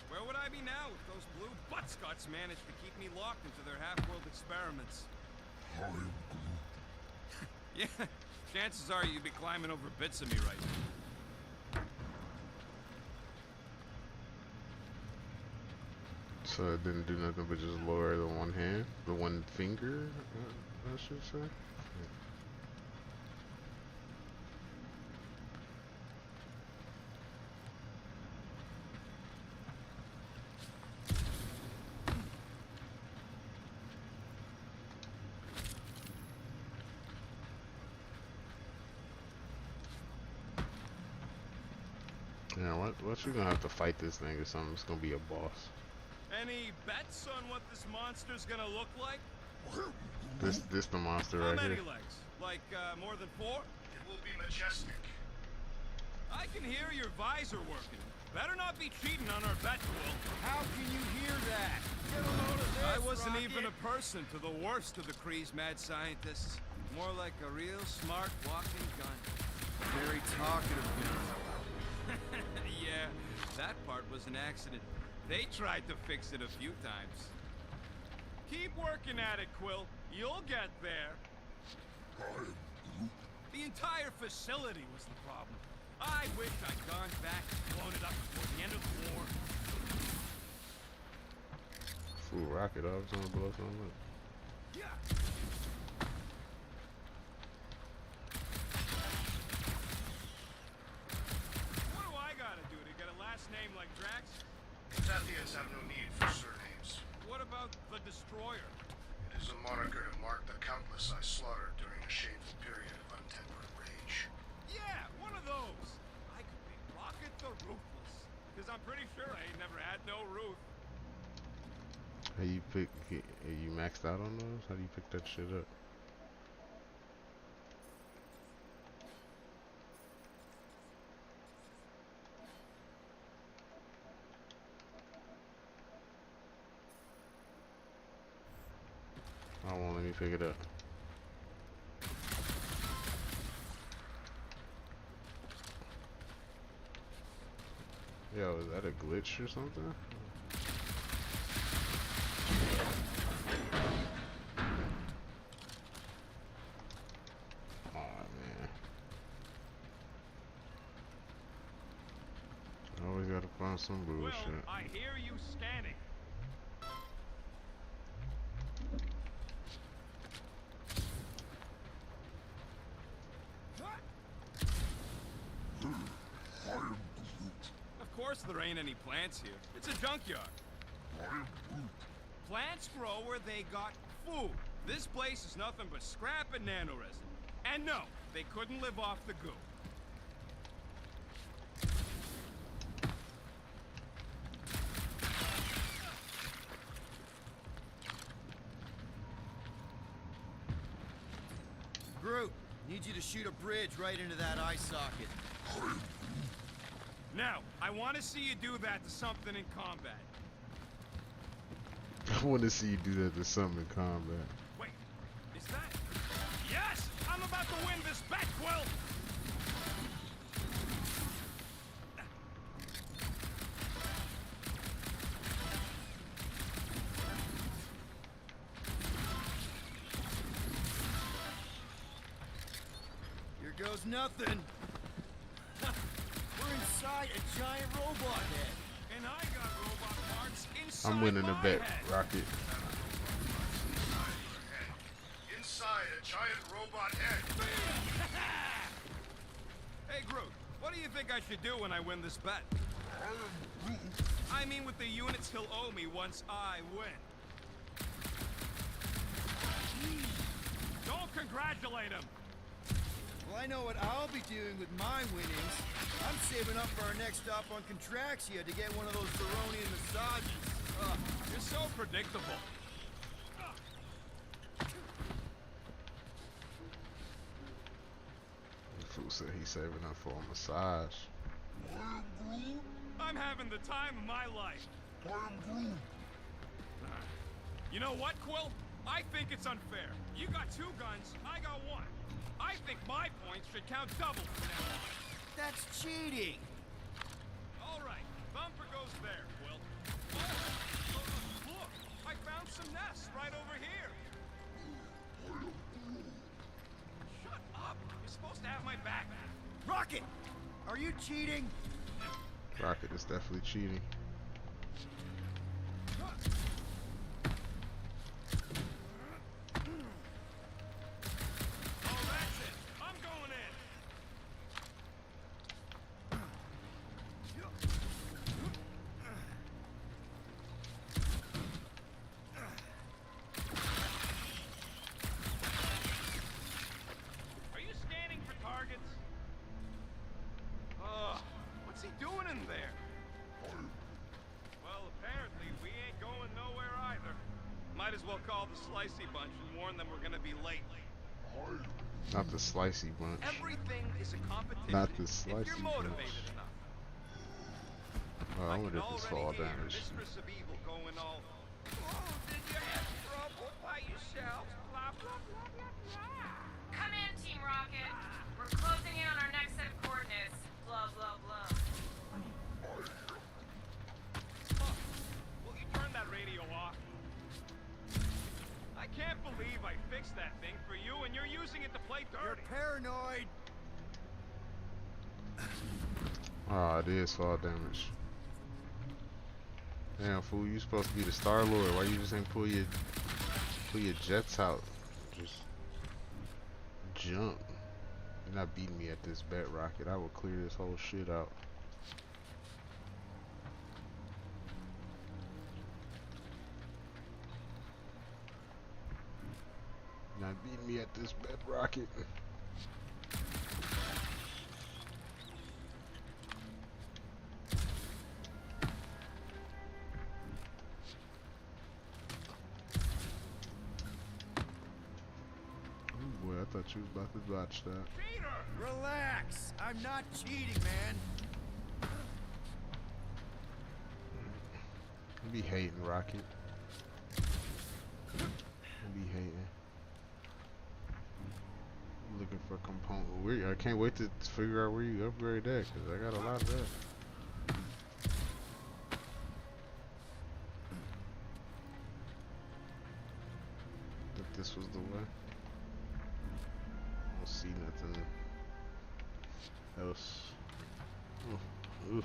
where would I be now if those blue buttscots managed to keep me locked into their half-world experiments? Yeah, chances are you'd be climbing over bits of me right now. So it didn't do nothing but just lower the one hand, the one finger, I should say. Yeah, what you gonna have to fight this thing or something? It's gonna be a boss. Any bets on what this monster's gonna look like? This the monster How right many here. legs? Like, more than 4? It will be majestic. I can hear your visor working. Better not be cheating on our bet, Quill. How can you hear that? Get a load of this, I wasn't Rocket. even a person to the worst of the Kree's mad scientists. More like a real smart walking gun. Very talkative gun. Yeah, that part was an accident. They tried to fix it a few times. Keep working at it, Quill. You'll get there. The entire facility was the problem. I wish I'd gone back and blown it up before the end of the war. Fool, rocket up, it's gonna blow something up. Yeah. What do I gotta do to get a last name like Drax? Tathians have no need for surnames. What about the Destroyer? It is a moniker to mark the countless I slaughtered during a shameful period of untempered rage. Yeah, one of those. I could be Rocket the Ruthless. Because I'm pretty sure I ain't never had no Ruth. How you pick? Are you maxed out on those? How do you pick that shit up? I won't let me pick it up. Yo, is that a glitch or something? Aw, man. I always gotta find some bullshit. Well, I hear you scanning. Of course there ain't any plants here. It's a junkyard. Plants grow where they got food. This place is nothing but scrap and nanoresin. And no, they couldn't live off the goo. Groot, need you to shoot a bridge right into that eye socket. Now, I want to see you do that to something in combat. I want to see you do that to something in combat. Wait, is that... Yes! I'm about to win this bet, Quill! Here goes nothing. We're inside a giant robot head. And I got robot parts inside I'm winning the my bet, head. Rocket. Inside a giant robot head. Hey, Groot, what do you think I should do when I win this bet? I mean with the units he'll owe me once I win. Don't congratulate him! Well, I know what I'll be doing with my winnings. I'm saving up for our next stop on Contraxia to get one of those Baronian massages. You're so predictable. The fool said he's saving up for a massage. I'm having the time of my life. You know what, Quill? I think it's unfair. You got 2 guns, I got 1. I think my points should count double from now on. That's cheating. All right, bumper goes there, Quill. Oh, look, I found some nests right over here. Shut up! You're supposed to have my back. Rocket, are you cheating? Rocket is definitely cheating. Might as well call the Slicey bunch and warn them we're gonna be late. Not the slicey bunch. Everything is a competition Not the if you're slicey motivated bunch. enough. Oh, I I wonder can if it's already fall hear damage. Mistress of Evil going all, "Oh, did you have trouble by yourself? Blah, blah, blah, blah, blah." Come in, Team Rocket. We're closing in on our next set of coordinates. Blah, blah, blah. Huh. Will you turn that radio off? I can't believe I fixed that thing for you and you're using it to play You're dirty. paranoid. Oh, it is fall damage. Damn, fool, you supposed to be the Star Lord. Why you just ain't pull your jets out? Just jump. You're not beating me at this bet rocket. I will clear this whole shit out. You're not beating me at this bet rocket. Boy, I thought you was about to dodge that. Relax. I'm not cheating, man. You be hating, Rocket. You be hating. I'm looking for component. I can't wait to figure out where you upgrade that, because I got a lot of that. Thought this was the way. I don't see nothing else. Ooh. Ooh.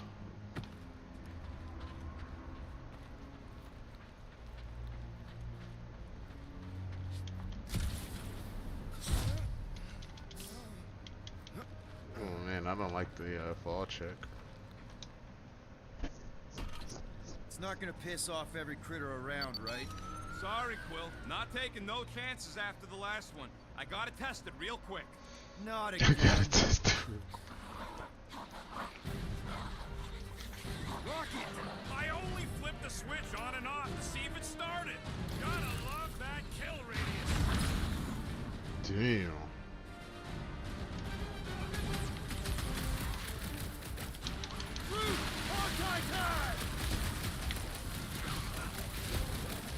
Oh man, I don't like the fall check. It's not gonna piss off every critter around, right? Sorry, Quill. Not taking no chances after the last one. I gotta test it real quick. Not I again. gotta test it. Rocket! I only flipped the switch on and off to see if it started. Gotta love that kill radius. Damn. Time!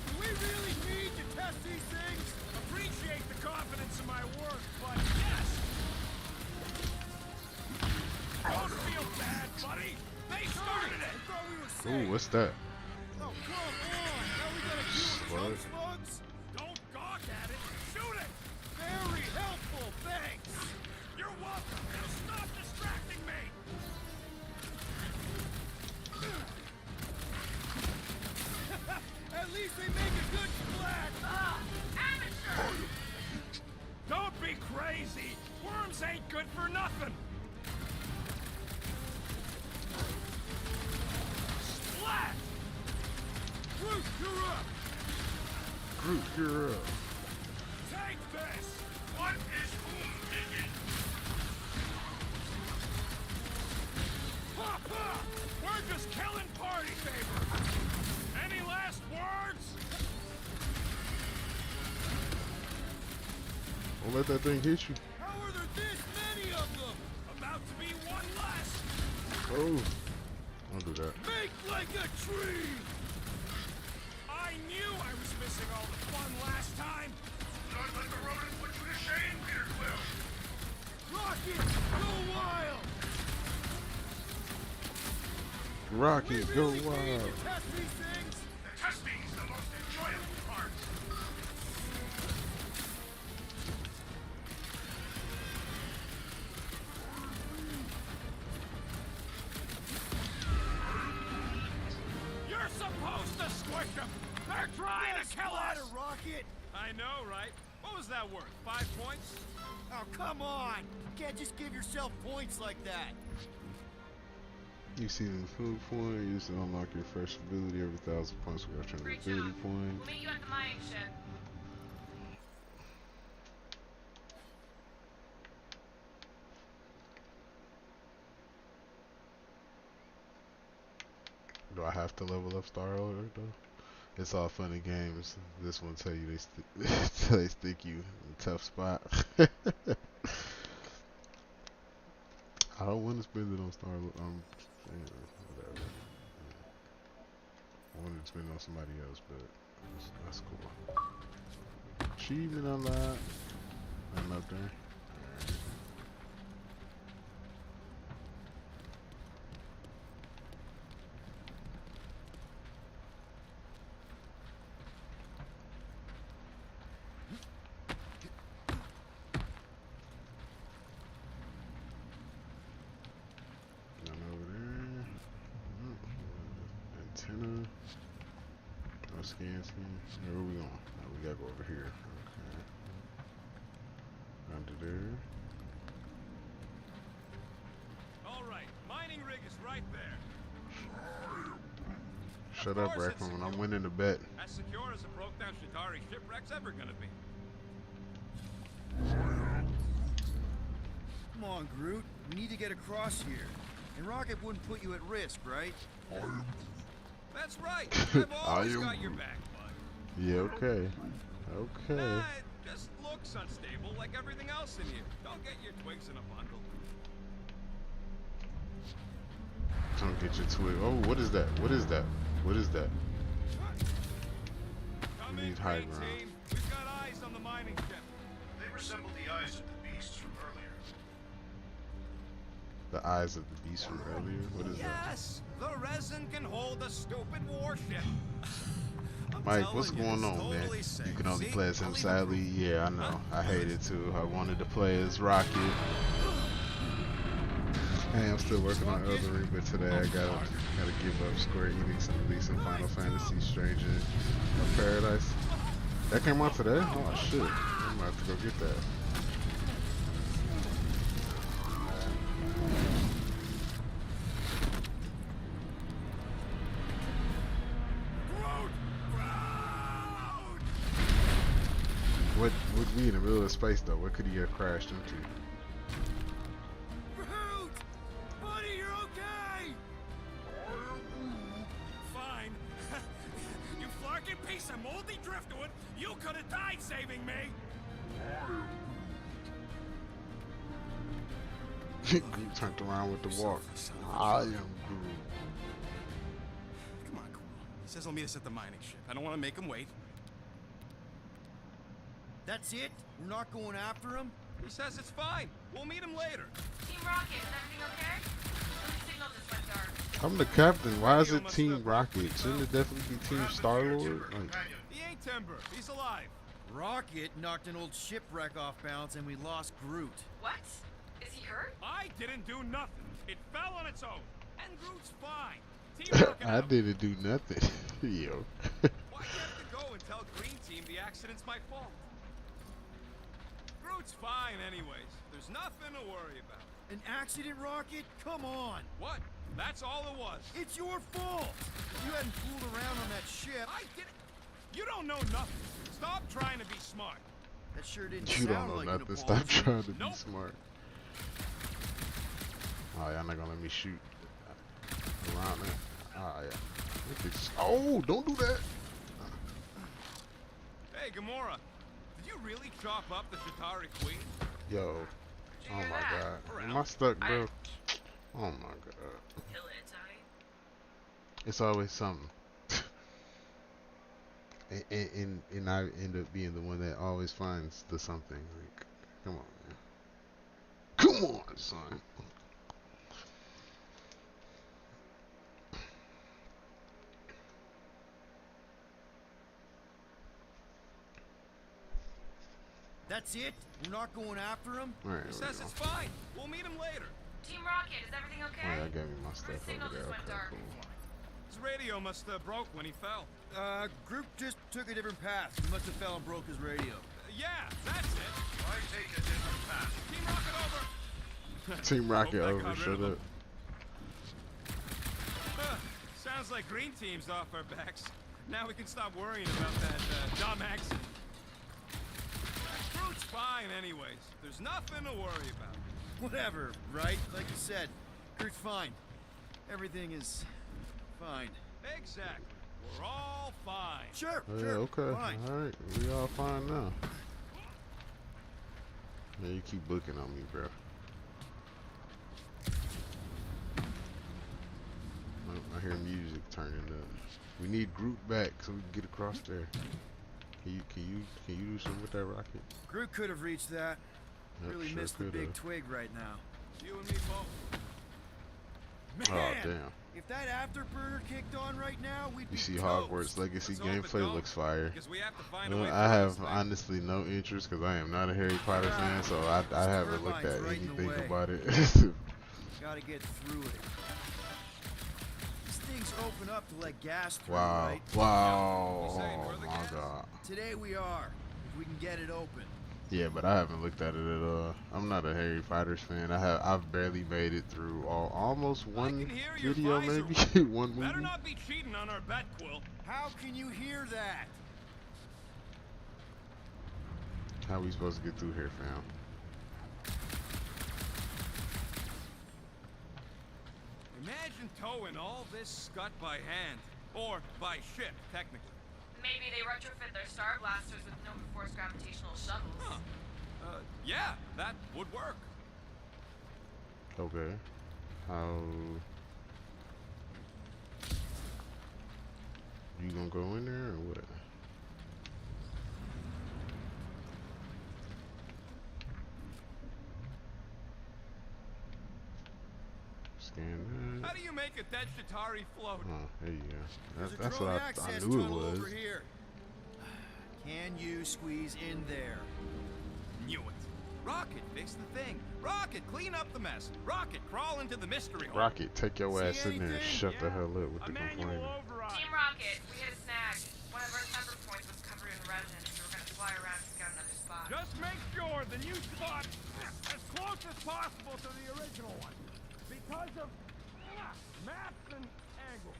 Do we really need to test these things? Appreciate the confidence in my work, but yes! Don't feel bad, buddy! They started it! I thought we were safe. Ooh, what's that? Oh, come on! Now we gotta deal with Slug. jump slugs? Don't gawk at it! Shoot it! Very helpful, thanks! You're welcome! Now stop distracting me! At least they make a good splash! Amateur! Don't be crazy! Worms ain't good for nothing! Splat! Groot, you're up! Groot, you're up. Take this! What is digging? Papa! We're just killing party favors! Any last words? Don't let that thing hit you. How are there this many of them? About to be one less! Oh. Don't do that. Make like a tree! I knew I was missing all the fun last time! Don't let the rodent put you to shame, Peter Quill. Rocket, go wild! Rocket, go Really need wild. to test these things? The testing is the most enjoyable part. You're supposed to squish them! They're trying Nice to kill us! splatter, Rocket! I know, right? What was that worth? 5 points? Oh, come on! You can't just give yourself points like that. You see the food point, use to unlock your fresh ability every 1,000 points. We are trying to Great 30 job. points. We'll meet you at the mining shed. Do I have to level up Star Lord though? It's all fun and games. This one tell you they stick you in a tough spot. I don't want to spend it on Star. Whatever. I wanted to spend it on somebody else, but that's cool. Achievement unlocked. I'm up there. Where we going? Oh, we gotta go over here. Okay. Under there. Alright, mining rig is right there. Shut up, Raccoon. I'm winning the bet. As secure as a broke down Shatari shipwreck's ever gonna be. Come on, Groot. We need to get across here. And Rocket wouldn't put you at risk, right? That's right. I've always got your back, bud. Yeah, okay. Okay. Nah, it just looks unstable like everything else in here. Don't get your twigs in a bundle. Don't get your twig. Oh, what is that? What is that? What is that? Come We in, need high green ground. team. We've got eyes on the mining ship. They resemble the eyes of the beasts from earlier. The eyes of the beast from earlier? What is that? Yes, the resin can hold a stupid warship. I'm Mike, telling what's you, going it's on, man? totally You safe. can only See? play as him, I'll leave it sadly. proof. Yeah, I know. I hate it too. I wanted to play as Rocket. Hey, I'm still working on Elden Ring, but today I gotta give up Square Enix and release some Final Fantasy Stranger of Paradise. That came out today? Oh shit. I'm about to go get that. What would be in the middle of space though? What could he have crashed into? Groot! Buddy, you're okay! Fine. You flarking piece of moldy driftwood. You could have died saving me. Groot turned around with the walk. I am Groot. Come on, cool. He says he'll meet us at the mining ship. I don't want to make him wait. That's it? We're not going after him? He says it's fine. We'll meet him later. Team Rocket, is everything okay? The signal just went dark. I'm the captain. Why is it Team Rocket? Shouldn't it definitely be Team Star-Lord? Like, He ain't Timber. He's alive. Rocket knocked an old shipwreck off balance and we lost Groot. What? Is he hurt? I didn't do nothing. It fell on its own. And Groot's fine. Team Rocket I out. didn't do nothing. Yo. Why do you have to go and tell Green Team the accident's my fault? Groot's fine anyways. There's nothing to worry about. An accident, Rocket? Come on! What? That's all it was. It's your fault! You hadn't fooled around on that ship. I didn't. You don't know nothing. Stop trying to be smart. That sure didn't You don't sound know like nothing. an Stop apology. trying to be Nope. smart. Oh, y'all not gonna let me shoot around that. Oh, yeah. Look at- Oh, don't do that. Hey, Gamora. Did you really chop up the Shatari Queen? Yo. Oh my god. Am I stuck, bro? Oh my god. It's always something. and I end up being the one that always finds the something. Like, come on, man. Come on, son. That's it? We're not going after him? Alright, He here we says go. it's fine. We'll meet him later. Team Rocket, is everything Oh, okay? yeah, I gave me my stuff signal over there. just went Okay, dark. cool. His radio must have broke when he fell. Groot just took a different path. He must have fell and broke his radio. Yeah, that's it. I take a different path. Team Rocket over. Team Rocket Hope I over, got rid shut of him. up. Sounds like Green Team's off our backs. Now we can stop worrying about that dumb accident. Groot's fine anyways. There's nothing to worry about. Whatever, right? Like you said, Groot's fine. Everything is fine. Exactly. we're all fine. Sure, Yeah, sure. okay. Fine. Alright, we all fine now. Yeah, you keep booking on me, bro. I hear music turning up. We need Groot back so we can get across there. Can you do something with that rocket? Groot could have reached that. Yep, Really sure missed the coulda. big twig right now. You and me both. Man, Oh damn. if that afterburner kicked on right now, we'd You be see toast. Hogwarts Legacy Let's hope it gameplay don't, looks fire. Because we have to find a way I through have this thing. honestly no interest because I am not a Harry Potter fan, so I haven't looked at turbine's right in the anything way. about it. Gotta get through it. These things open up to let gas through, Wow. right? Wow. You saying we're Oh the my gas? god. Today we are. If we can get it open. Yeah, but I haven't looked at it at all. I'm not a Harry Potter fan. I've barely made it through almost I one can hear your video, visor maybe one Better movie. not be cheating on our bet, Quill. How can you hear that? How we supposed to get through here, fam? Imagine towing all this scut by hand. Or by ship, technically. Maybe they retrofit their Star Blasters with no force gravitational shuttles. Huh. Yeah, that would work. Okay. How? You gonna go in there or what? Scan that. How do you make a dead Chitauri float? Oh, there you go. There's a That's drone what I access knew it tunnel was. over here. Can you squeeze in there? Knew it. Rocket, fix the thing. Rocket, clean up the mess. Rocket, crawl into the mystery hole. Rocket, take your ass in there and anything? shut the hell up with the manual complaining. override. Team Rocket, we hit a snag. One of our temper points was covered in resin, so we're gonna fly around to scout another spot. Just make sure the new spot as close as possible to the original one. Because of maps and angles.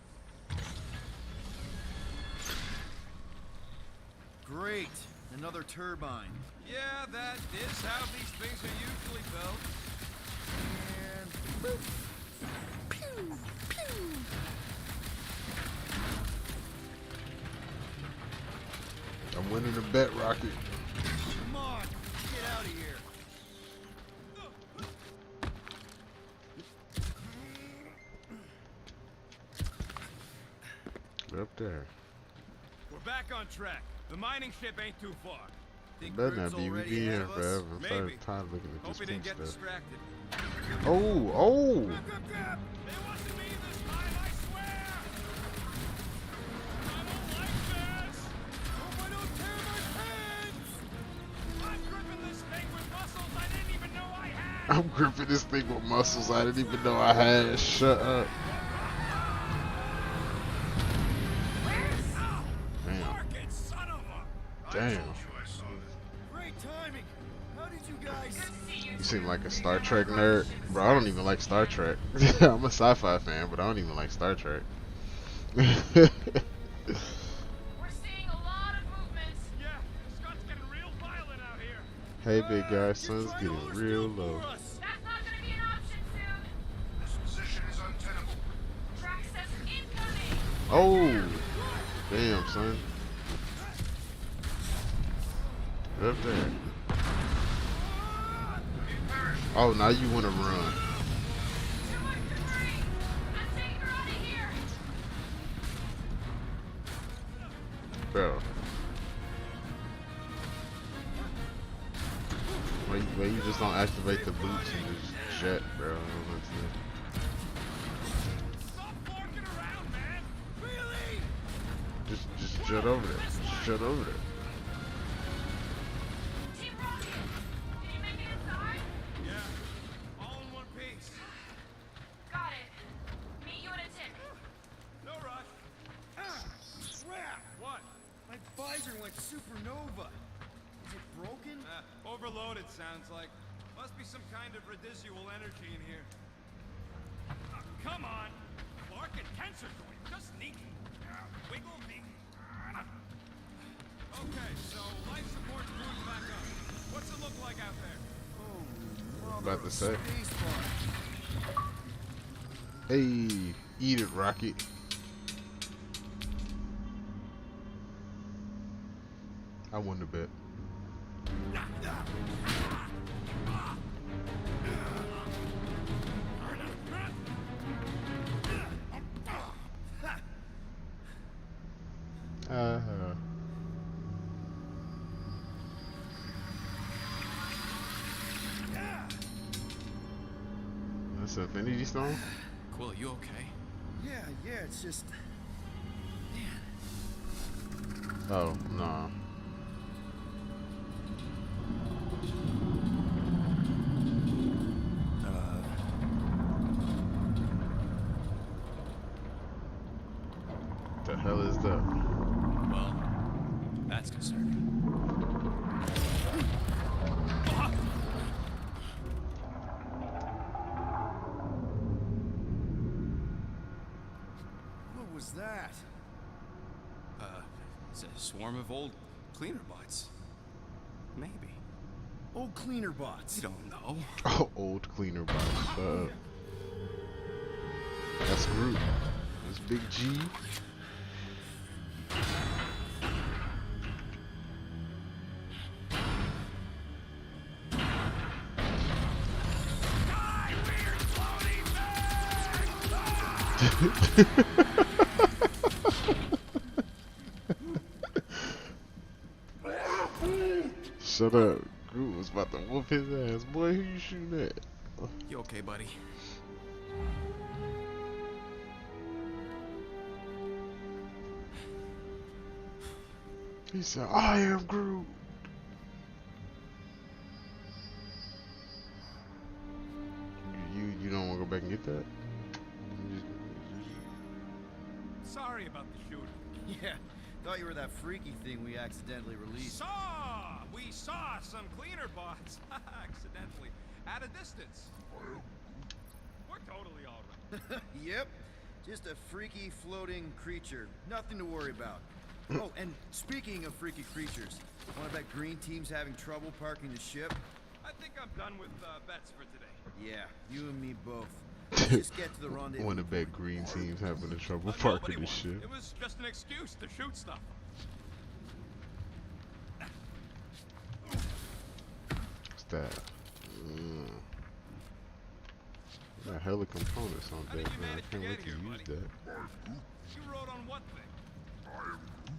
Great. Another turbine. Yeah, that is how these things are usually built. And boop. Pew, pew. I'm winning the bet, Rocket. Come on, get out of here. Up there. We're back on track. The mining ship ain't too far. Think Better Groot's not be. We already be ahead here of us? forever. I'm Maybe. tired of looking at Hope this he didn't pink get stuff. distracted. Oh, oh! It wasn't me this time, I swear! I don't like this! Hope I don't tear my pants! I'm gripping this thing with muscles I didn't even know I had! I'm gripping this thing with muscles I didn't even know I had. Shut up. Ow! Damn. Market, son of a... Damn. Great timing. How did you guys? You seem like a Star Trek nerd. Bro, I don't even like Star Trek. I'm a sci-fi fan, but I don't even like Star Trek. We're seeing a lot of movement. Yeah, Scott's getting real violent out here. Hey, big guy, sun's Trying to getting hold us real still low. for us. That's not gonna be an option soon. This position is untenable. Track says incoming. Oh! Damn, son. Up there. Oh, now you want to run. 213. I'm taking her out of here. Bro. Why you just don't activate the boots and just jet, bro? I don't understand. Stop barking around, man! Really? Just jet over there. Just jet over there. Team Rocket, did you make it inside? Yeah, all in one piece. Got it. Meet you in a tick. No rush. Ah, crap! What? My visor went supernova. Is it broken? Overloaded sounds like. Must be some kind of residual energy in here. Come on! Clark and Tensor joint, just sneaky. Wiggle me. Okay, so life support screws back up. What's it look like out there? Oh, About to say. Space bar. Hey, eat it, Rocket. I won the bet. That's an Infinity Stone? Quill, you okay? Yeah, it's just... Oh, no. The hell is that? Well, that's concerning. What was that? It's a swarm of old cleaner bots. Maybe. Old cleaner bots. You don't know. Oh, old cleaner box. Shut up. That's Groot. That's Big G. Shut up. Groot was about to whoop his ass. Boy, who you shooting at? You okay, buddy? He said, I am Groot. You don't want to go back and get that? Sorry about the shooting. Yeah, thought you were that freaky thing we accidentally released. We saw some cleaner bots accidentally at a distance. We're totally all right. Yep, just a freaky floating creature. Nothing to worry about. Oh, and speaking of freaky creatures, wanna bet Green Team's having trouble parking the ship? I think I'm done with bets for today. Yeah, you and me both. Let's just get to the rendezvous. Want to bet Green Team's having a trouble Nobody parking the won. ship. It was just an excuse to shoot stuff. What's that? Got hella components on How did that, you man. I manage to can't get wait to here, use buddy? that. You rode on what thing?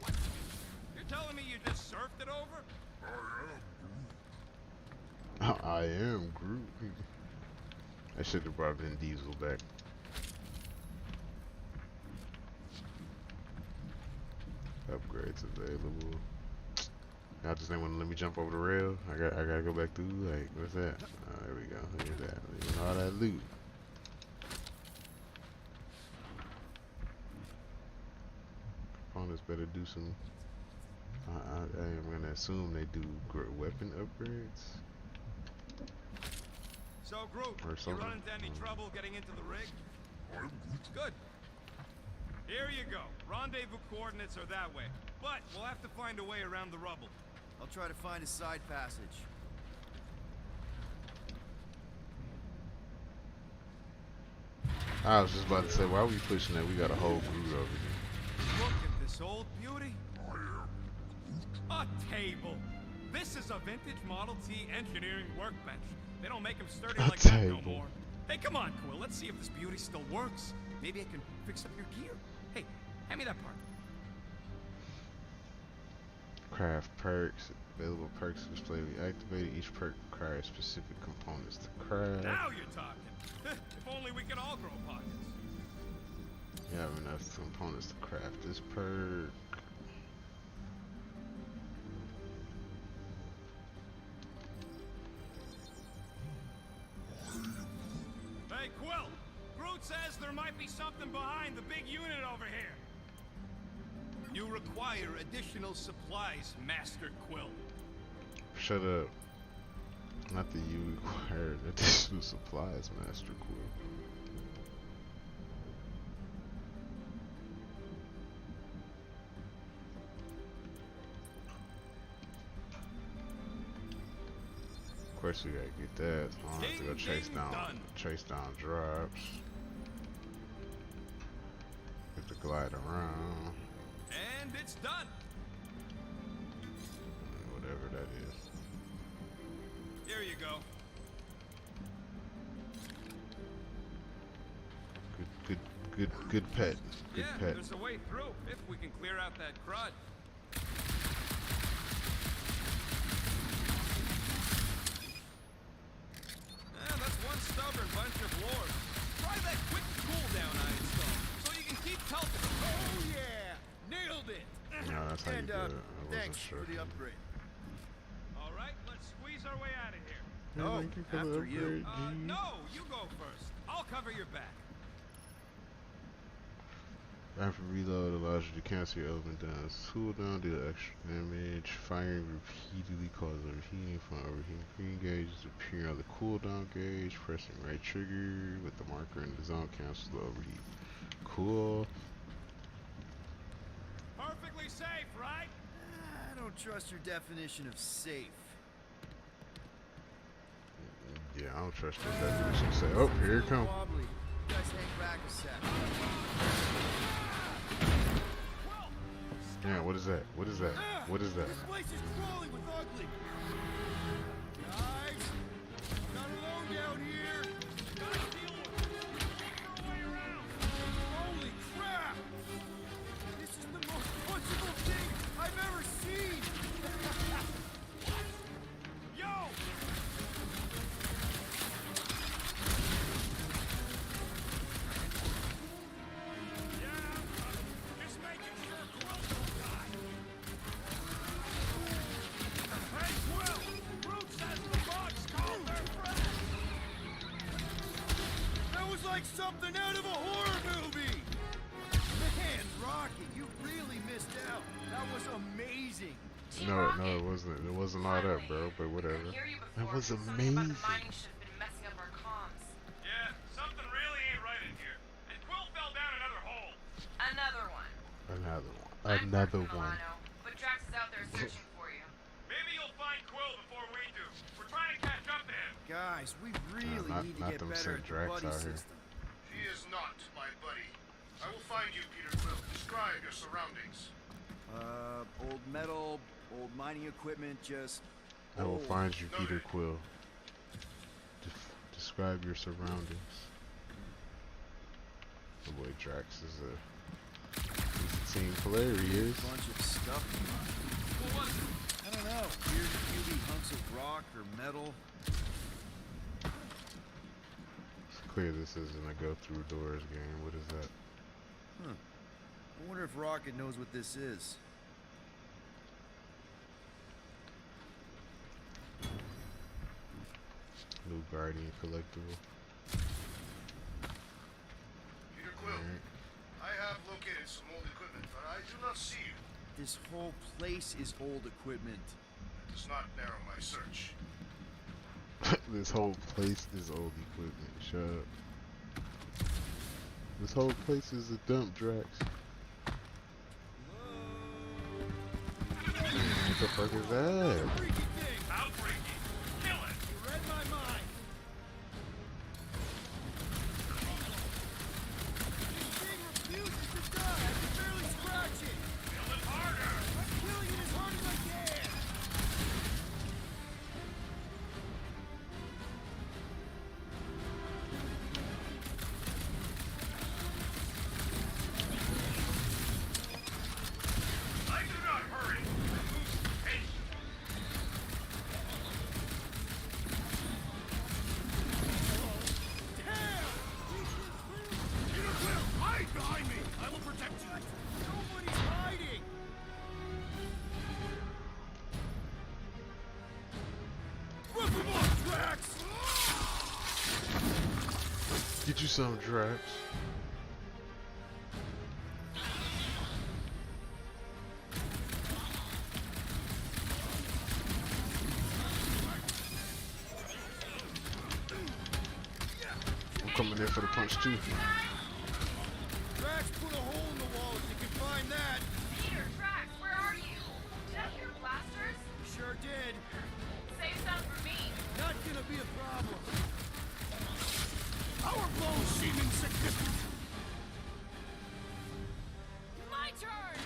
What? You're telling me you just surfed it over? I am Groot. I should have brought Vin Diesel back. Upgrades available. Y'all just didn't want to let me jump over the rail. I gotta go back through. Like, what's that? Oh, there we go. Look at that. Look at all that loot. Opponents better do some. I am gonna assume they do weapon upgrades. So, Groot, Or you something. run into any trouble getting into the rig? Good. Here you go. Rendezvous coordinates are that way. But we'll have to find a way around the rubble. I'll try to find a side passage. I was just about to say, why are we pushing that? We got a whole Groot over here. Look at this old beauty. A table. This is a vintage Model T engineering workbench. They don't make them sturdy like that no table. more. Hey, come on, Quill. Let's see if this beauty still works. Maybe I can fix up your gear. Hey, hand me that part. Craft perks. Available perks display. We activated. Each perk requires specific components to craft. Now you're talking. If only we could all grow pockets. You have enough components to craft this perk. Hey, Quill! Groot says there might be something behind the big unit over here. You require additional supplies, Master Quill. Shut up. Not that you require additional supplies, Master Quill. Of course we gotta get that. So I don't have to go Ding, chase ding, down done. drops. Get to glide around. And it's done. whatever that is. Here you go. Good pet. Good Yeah, pet. there's a way through if we can clear out that crud. That's one stubborn bunch of lords. Try that quick cooldown I installed, so you can keep pelting. Oh yeah! Nailed it! No, that's how you And do it. I wasn't thanks sure. for the upgrade. All right, let's squeeze our way out of here. Hey, Oh, thank you for the after you. upgrade, G. No, you go first. I'll cover your back. After reload allows you to cancel your element down. Cooldown deal extra damage. Firing repeatedly causes overheating from overheating green gauge to appear on the cooldown gauge. Pressing right trigger with the marker in the zone cancels the overheat. Cool. Perfectly safe, right? I don't trust your definition of safe. Yeah, I don't trust your definition. Say, oh, here it comes. Wobbly. You guys hang back a sec. Damn, what is that? What is that? What is that? This place is crawling with ugly. Guys, I'm not alone down here. Holy crap! This is the most punchable thing I've ever seen. Yo! Just making sure Quill don't die. Hey, Quill! Brute says the bugs called their friend. That was like something out of a horror movie. Man, Rocky, you really missed out. That was amazing. No, it wasn't. It wasn't all that, bro. But whatever. It was amazing. Yeah, something really ain't right in here. And Quill fell down another hole. Another one. Another one. I'm Another working, one. Milano, but Drax is out there searching for you. Maybe you'll find Quill before we do. We're trying to catch up to him. Guys, we really not- need to not get them better at the Drax buddy out here. system. He is not my buddy. I will find you, Peter Quill. Describe your surroundings. Old metal, old mining equipment, just I will old. find you, Peter Noted. Quill. Describe your surroundings. The boy Drax is he's a team player. He is. Bunch of stuff. What was it? I don't know. Weird cubey hunks of rock or metal. It's clear this isn't a go through doors game. What is that? I wonder if Rocket knows what this is. New Guardian collectible. Peter Quill, Alright. I have located some old equipment, but I do not see you. This whole place is old equipment. That does not narrow my search. This whole place is old equipment. Shut up. This whole place is a dump, Drax. What the fuck is that? Freaky thing! Outbreaking. Kill it. You read my mind. This thing refuses to die. I can barely scratch it. Kill it harder. I'm killing it as hard as I can. I do not hurry. Patience. Peter Quill, hide behind me! I will protect you! Nobody's hiding. Rip him off, Drax! Get you some, Drax. I'm coming in for the punch too. Drax put a hole in the wall if you can find that. Peter, Drax, where are you? Did I hear blasters? Sure did. Save some for me. Not gonna be a problem. Our blows seem insignificant. My turn!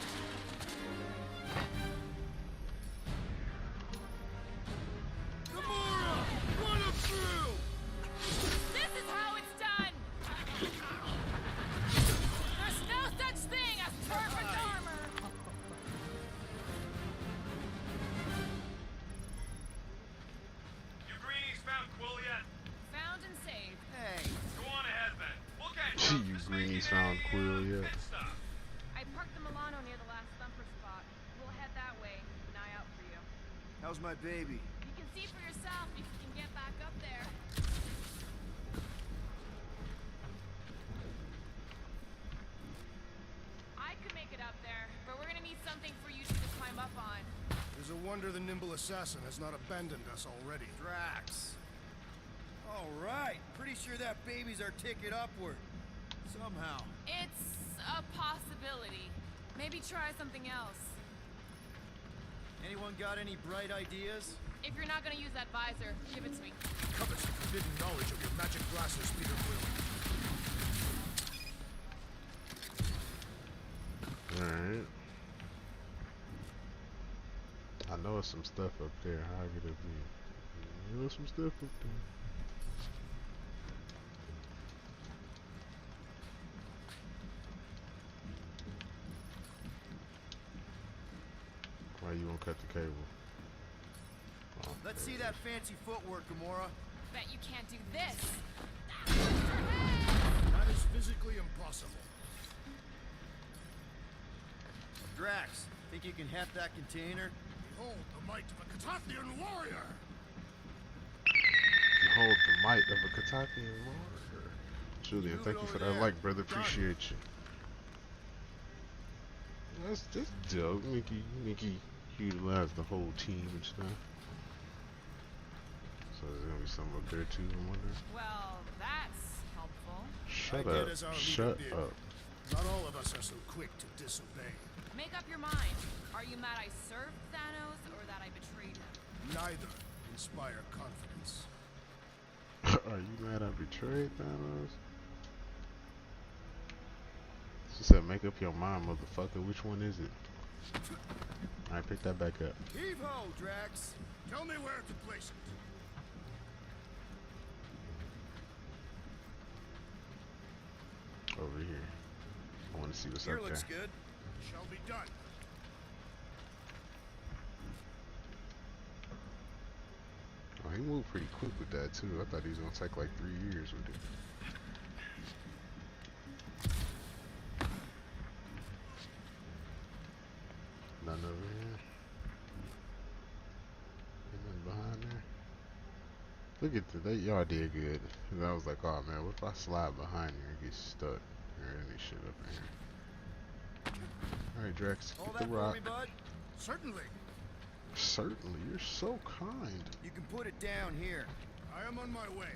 found Quill yet. I parked the Milano near the last thumper spot. We'll head that way. Keep an eye out for you. How's my baby? You can see for yourself if you can get back up there. I could make it up there, but we're gonna need something for you to climb up on. There's a wonder the nimble assassin has not abandoned us already. Drax. All right. Pretty sure that baby's our ticket upward. Somehow. It's a possibility. Maybe try something else. Anyone got any bright ideas? If you're not gonna use that visor, give it to me. Covets the forbidden knowledge of your magic glasses, Peter Quill. Alright. I know there's some stuff up there. How could it be? I know some stuff up there. Why you won't cut the cable? Oh, Let's see that fancy footwork, Gamora. Bet you can't do this. That is physically impossible. Drax, think you can heft that container? Behold the might of a Catathian warrior! Behold the might of a Catathian warrior. Julian, thank you for that like, brother. Appreciate you. That's dope. Mickey utilized the whole team and stuff. So there's gonna be some up there too, I wonder. Well, that's helpful. Shut I did up. as our Shut leader did. up. Not all of us are so quick to disobey. Make up your mind. Are you mad I served Thanos or that I betrayed him? Neither inspire confidence. Are you mad I betrayed Thanos? She said, make up your mind, motherfucker. Which one is it? Alright, pick that back up. Heave-ho, Drax! Tell me where to place it. Over here. I want to see what's Here up there. looks good. Shall be done. Oh, he moved pretty quick with that too. I thought he was gonna take like 3 years with it. Nothing over here. Ain't nothing behind there. Look at that. Y'all did good. And I was like, oh man, what if I slide behind here and get stuck? Or any shit up in here. Alright, Drax, All get that the for rock. me, bud? Certainly. Certainly, you're so kind. You can put it down here. I am on my way.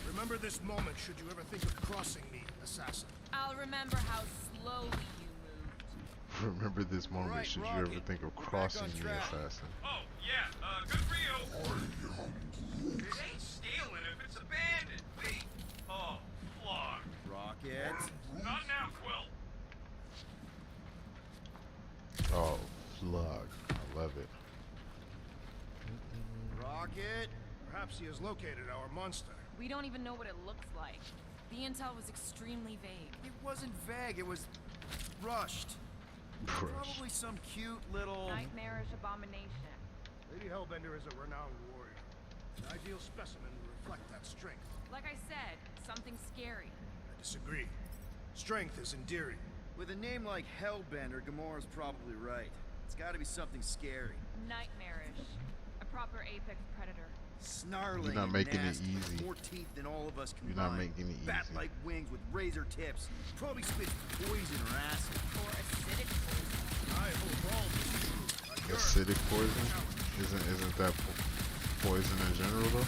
Remember this moment should you ever think of crossing me, assassin. I'll remember how slowly you moved. Remember this moment Right, should you Rocket. ever think of We're back crossing on me, track. assassin. Oh, yeah, good for you. It ain't stealing if it's abandoned. Wait. Oh, flog. Rocket. Not now, Quill. Oh, flug. I love it. Rocket. Perhaps he has located our monster. We don't even know what it looks like. The intel was extremely vague. It wasn't vague, it was rushed. Brush. Probably some cute little... Nightmarish abomination. Lady Hellbender is a renowned warrior. An ideal specimen to reflect that strength. Like I said, something scary. I disagree. Strength is endearing. With a name like Hellbender, Gamora's probably right. It's gotta be something scary. Nightmarish. A proper apex predator. Snarling You're not and making it nasty. easy. More teeth than all of us You're combined. not making it easy. Bat-like wings with razor tips. Probably spits poison or acid. Or acidic poison. I hope all this is true. Like yours. Acidic poison? Isn't that poison in general though?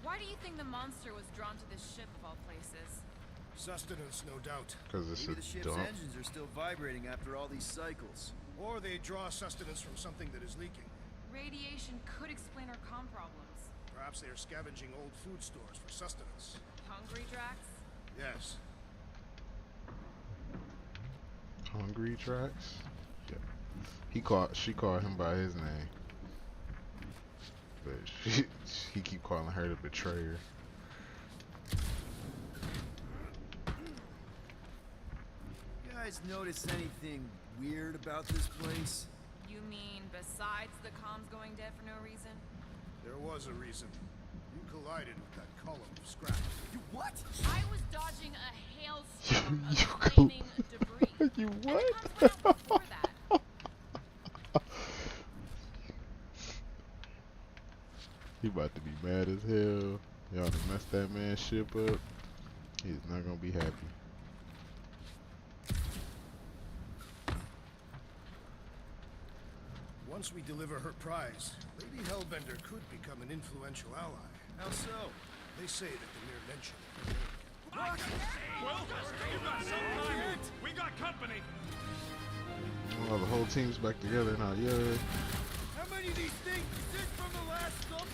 Why do you think the monster was drawn to this ship of all places? Sustenance, no doubt. Because it's Maybe the a ship's dump. engines are still vibrating after all these cycles. Or they draw sustenance from something that is leaking. Radiation could explain our comm problems. Perhaps they are scavenging old food stores for sustenance. Hungry, Drax? Yes. Hungry Drax? Yeah. She called him by his name. But he keep calling her the betrayer. You guys notice anything weird about this place? You mean besides the comms going dead for no reason? There was a reason. You collided with that column of scrap. You what? I was dodging a hailstorm You of flaming debris. You And what? the comms went out before that. He about to be mad as hell. Y'all done messed that man's ship up. He's not gonna be happy. Once we deliver her prize, Lady Hellbender could become an influential ally. How so? They say that the mere mention of her name. Well, you got some time. We got company. Oh, the whole team's back together now. Yeah. How many of these things is this from the Last Supper?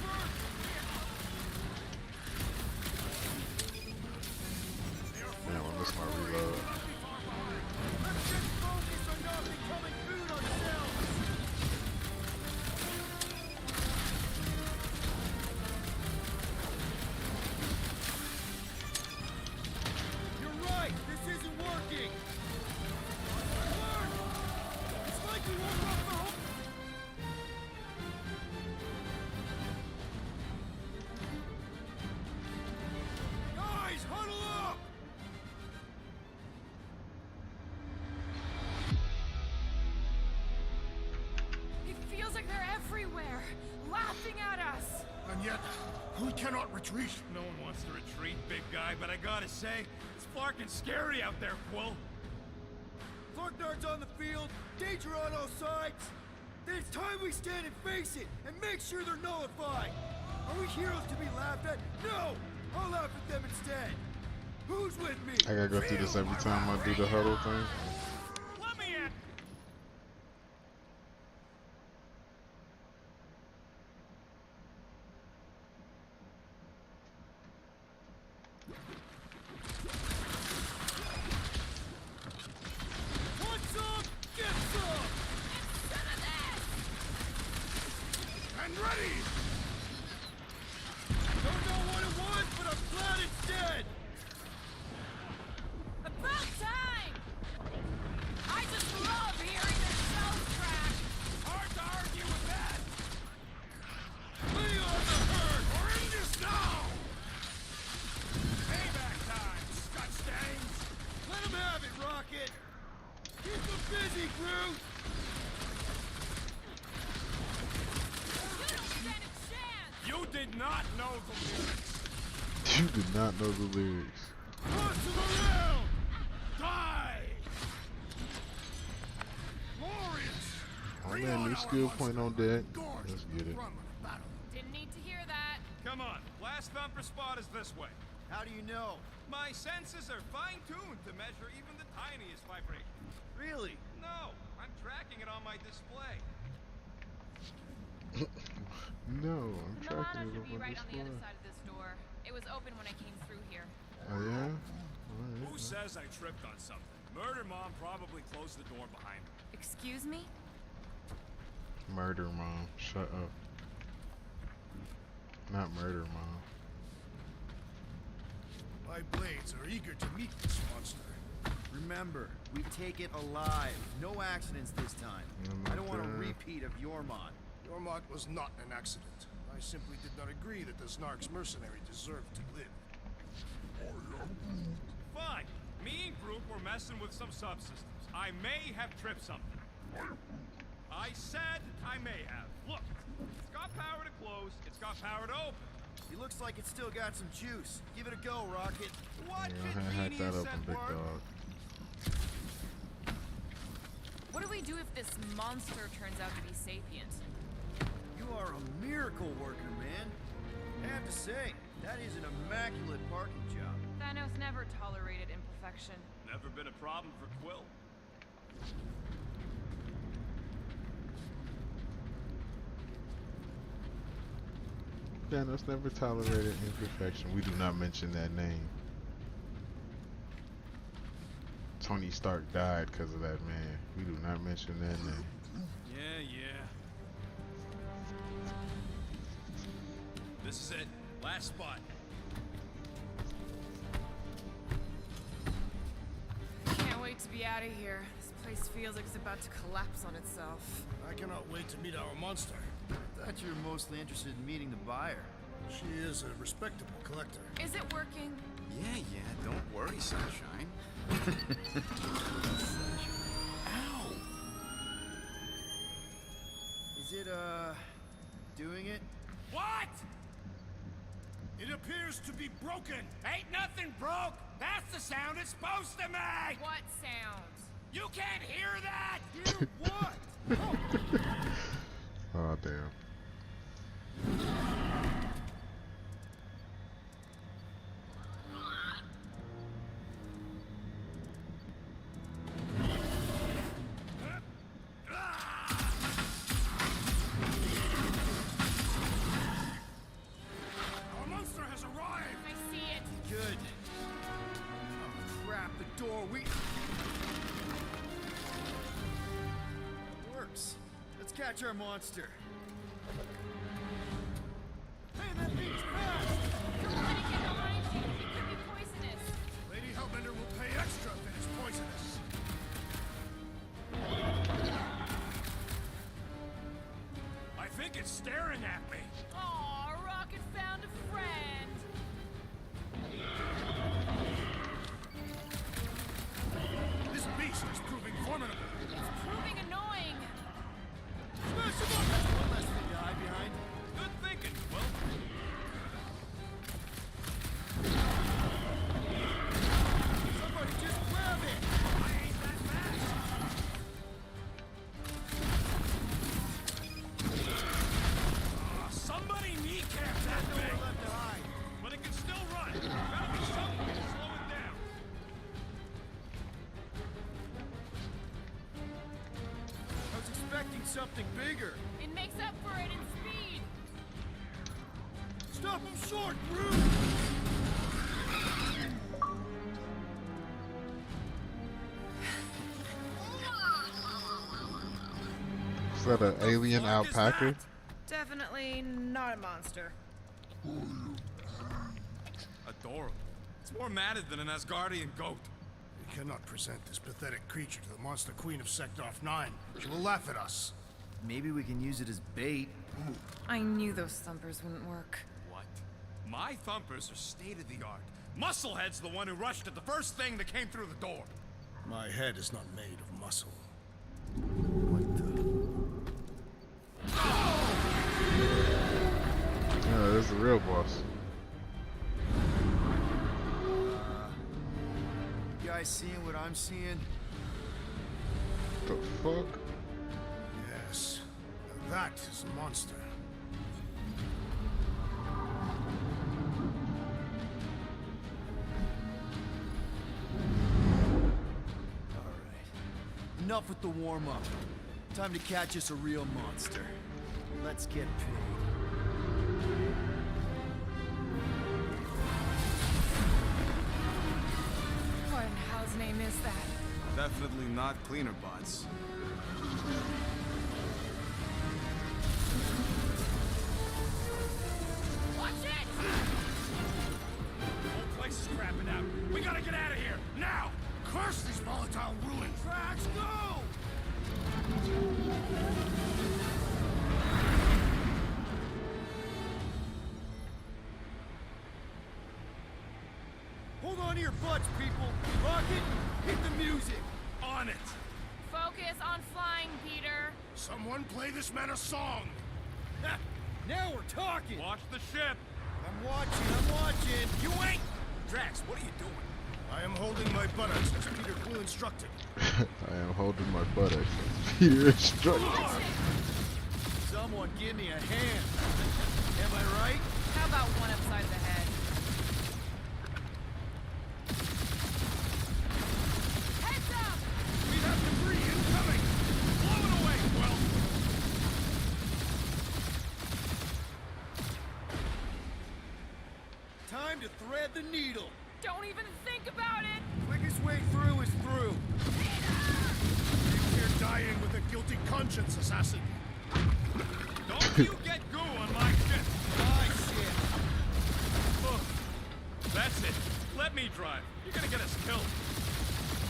Damn, I missed my reload. Let's just focus on not becoming food ourselves. You're right. This isn't working. It's like we woke up the whole. Guys, huddle up! It feels like they're everywhere, laughing at us. And yet, we cannot retreat. No one wants to retreat, big guy, but I gotta say, it's fucking scary out there, Quill. Thorgnard's on the field, danger on all sides. Then it's time we stand and face it, and make sure they're nullified. Are we heroes to be laughed at? No! I'll laugh at them instead. Who's with me? I gotta go through this every time I do the huddle thing. Let me in. Want some? Get some! And ready! Don't know what it was, but I'm glad it's dead! About time! I just love hearing their shells crack. Hard to argue with that. Lay on the herd! We're in this now. Payback time, scut stains. Let him have it, Rocket! Keep them busy, Groot! You don't stand a chance. You did not know the lyrics. You did not know the lyrics. Toss him around! Die. Glorious! Oh Bring man, on new our skill point on deck. Gorge Let's with get the it. drum of battle. Didn't need to hear that. Come on, last thumper spot is this way. How do you know? My senses are fine-tuned to measure even the tiniest vibration. Really? No, I'm tracking it on my display. No, I'm Milana tracking it should up be on right this on the other floor. side of this door. It was open when I came through here. Oh yeah? Who Alright. says I tripped on something? Murder Mom probably closed the door behind me. Excuse me? Murder mom. Shut up. Not murder mom. My blades are eager to meet this monster. Remember, we take it alive. No accidents this time. I don't want a repeat of Yormont. Yormont was not an accident. I simply did not agree that the Snark's mercenary deserved to live. Fine. Me and Group were messing with some subsystems. I may have tripped something. I said I may have. Look, it's got power to close, it's got power to open. He looks like it's still got some juice. Give it a go, Rocket. Watch Yeah, it, hack that genius open, at big work. dog. What do we do if this monster turns out to be sapient? You are a miracle worker, man. I have to say, that is an immaculate parking job. Thanos never tolerated imperfection. Never been a problem for Quill. Thanos never tolerated imperfection. We do not mention that name. Tony Stark died because of that man. We do not mention that name. Yeah. This is it. Last spot. Can't wait to be out of here. This Place feels like it's about to collapse on itself. I cannot wait to meet our monster. I thought you were mostly interested in meeting the buyer. She is a respectable collector. Is it working? Yeah, don't worry, Sunshine. Ow! Is it, doing it? What? It appears to be broken. Ain't nothing broke. That's the sound it's supposed to make. What sound? You can't hear that. Hear what? Oh damn. Our monster has arrived. I see it. Good. Oh, crap, the door, Works. Let's catch our monster. Hey, that thing's fast! Don't let it get behind you. It could be poisonous. Lady Hellbender will pay extra if it is poisonous. I think it's staring at me. Aw, Rocket found a friend. This beast is proving formidable. It's proving annoying. Smash him up! That's one less thing to hide behind. Good thinking, Will. Somebody just grab it! I ain't that fast. Somebody kneecap that Nowhere thing. left to hide. But it can still run. Gotta be something to slow it down. I was expecting something bigger. It makes up for it in speed. Stop him short, Brute! Is that an alien fuck is alpaca? that? Definitely not a monster. Adorable. It's more matted than an Asgardian goat. We cannot present this pathetic creature to the monster queen of Sector 9. She will laugh at us. Maybe we can use it as bait. I knew those thumpers wouldn't work. What? My thumpers are state-of-the-art. Musclehead's the one who rushed at the first thing that came through the door. My head is not made of muscle. What the? Yeah, this is the real boss. You guys seeing what I'm seeing? The fuck? Yes. Now that is a monster. Alright. Enough with the warm-up. Time to catch us a real monster. Let's get paid. What in hell's name is that? Definitely not cleaner bots. Watch it! The whole place is crapping out. We gotta get out of here, now! Curse these volatile ruins! Tracks, go! Hold on to your butts, people! Rocket, hit the music! On it! Focus on flying, Peter. Someone play this man a song! Ha! Now we're talking! Watch the ship! I'm watching! You ain't! Drax, what are you doing? I am holding my buttocks as Peter Quill instructed. I am holding my buttocks. Peter instructed. Someone give me a hand! Am I right? How about one upside the head? Heads up! We have debris incoming! Blow it away, Quill! Time to thread the needle! Don't even think about it! Quickest way through is through. You here dying with a guilty conscience, assassin. Don't you get goo on my ship! My shit! Ugh. That's it. Let me drive. You're gonna get us killed.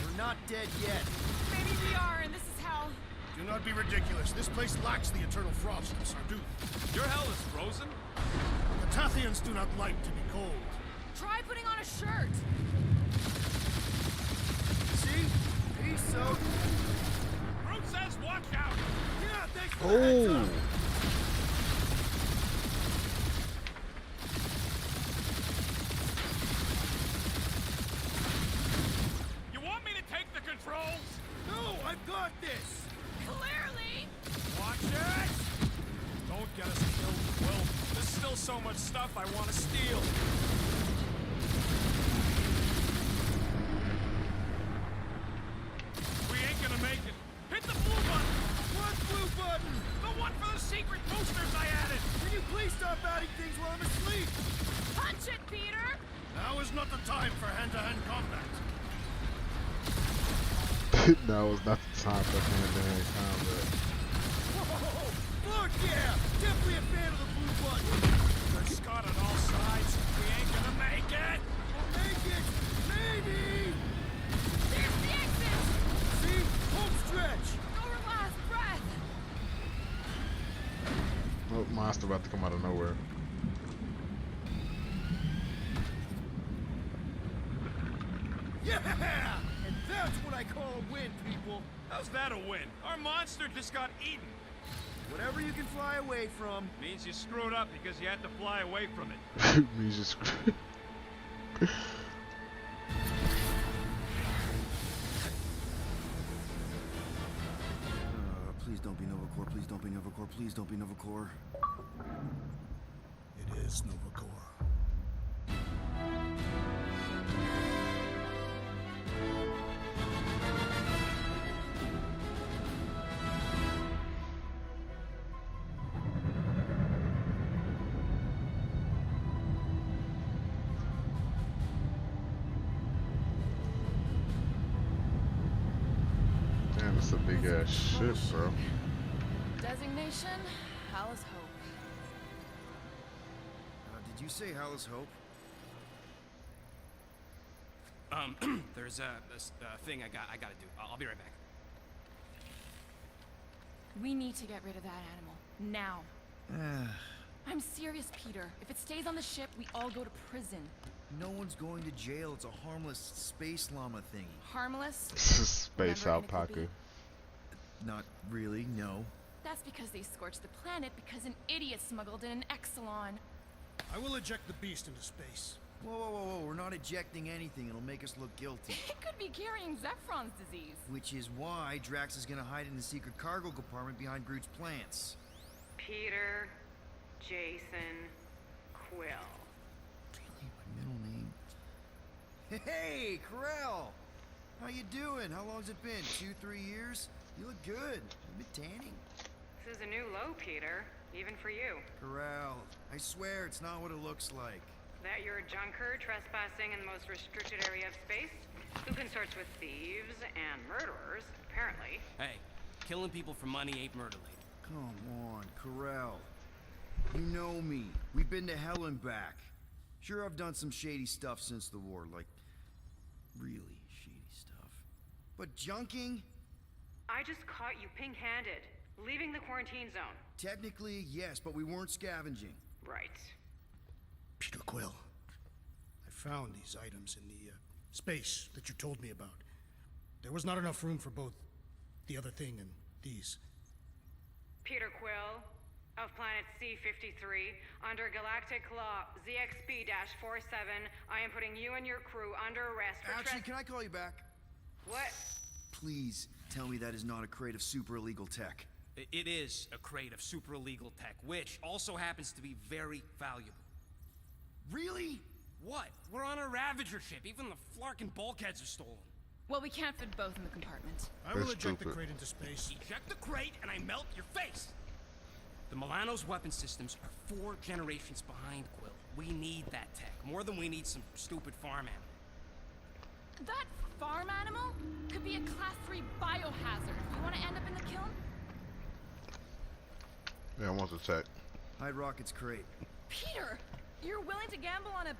We're not dead yet. maybe we are, and this is hell. Do not be ridiculous. This place lacks the eternal frost of Sardu. Your hell is frozen? The Tathians do not like to be cold. Try putting on a shirt. See? Peace out. Brute says watch out! Yeah, thanks for the heads Oh. up. You want me to take the controls? No, I've got this. Clearly. Watch it! Don't get us killed, Will. There's still so much stuff I want to steal. We ain't gonna make it. Hit the blue button! What blue button? The one for the secret boosters I added! Can you please stop adding things while I'm asleep? Punch it, Peter. Now is not the time for hand-to-hand combat. Now is not the time for hand-to-hand combat. Whoa! Fuck yeah! Definitely a fan of the blue button. There's Scott on all sides. We ain't gonna make it! We'll make it! Maybe! There's the exit. See? Home stretch! Our last breath. Oh, monster about to come out of nowhere. Yeah! And that's what I call a win, people. How's that a win? Our monster just got eaten. Whatever you can fly away from. Means you screwed up because you had to fly away from it. Music. Please don't be Novacore. Please don't be Novacore. Please don't be Novacore. It is Novacore. Damn, it's a big ass ship, bro. Designation, Hala's Hope. Did you say Hala's Hope? There's a thing I gotta do. I'll be right back. We need to get rid of that animal. Now. I'm serious, Peter. If it stays on the ship, we all go to prison. No one's going to jail. It's a harmless space llama thingy. Harmless? Space Remember in alpaca. Italy? Not really, no. That's because they scorched the planet because an idiot smuggled in an Exelon. I will eject the beast into space. Whoa, whoa, whoa, whoa. We're not ejecting anything. It'll make us look guilty. It could be carrying Zephron's disease. Which is why Drax is gonna hide in the secret cargo compartment behind Groot's plants. Peter, Jason, Quill. Really? My middle name? Hey, Corell! How you doing? How long's it been? 2-3 years? You look good. You've been tanning. This is a new low, Peter. Even for you. Corell, I swear it's not what it looks like. That you're a junker trespassing in the most restricted area of space? Who consorts with thieves and murderers, apparently. Hey, killing people for money ain't murder, lady. Come on, Corell. You know me. We've been to hell and back. Sure, I've done some shady stuff since the war, like really shady stuff. But junking? I just caught you pink-handed, leaving the quarantine zone. Technically, yes, but we weren't scavenging. Right. Peter Quill. I found these items in the space that you told me about. There was not enough room for both the other thing and these. Peter Quill, of planet C-53, under Galactic Law ZXB-47, I am putting you and your crew under arrest for Actually, can I call you back? What? Please tell me that is not a crate of super illegal tech. It is a crate of super illegal tech, which also happens to be very valuable. Really? What? We're on a Ravager ship. Even the flarkin' bulkheads are stolen. Well, we can't fit both in the compartment. I will That's eject the stupid. crate into space. Eject the crate and I melt your face! The Milano's weapon systems are 4 generations behind, Quill. We need that tech, more than we need some stupid farm animal. That farm animal could be a Class 3 biohazard. You want to end up in the kiln? Yeah, I want the tech. Hide Rocket's crate. Peter, you're willing to gamble on a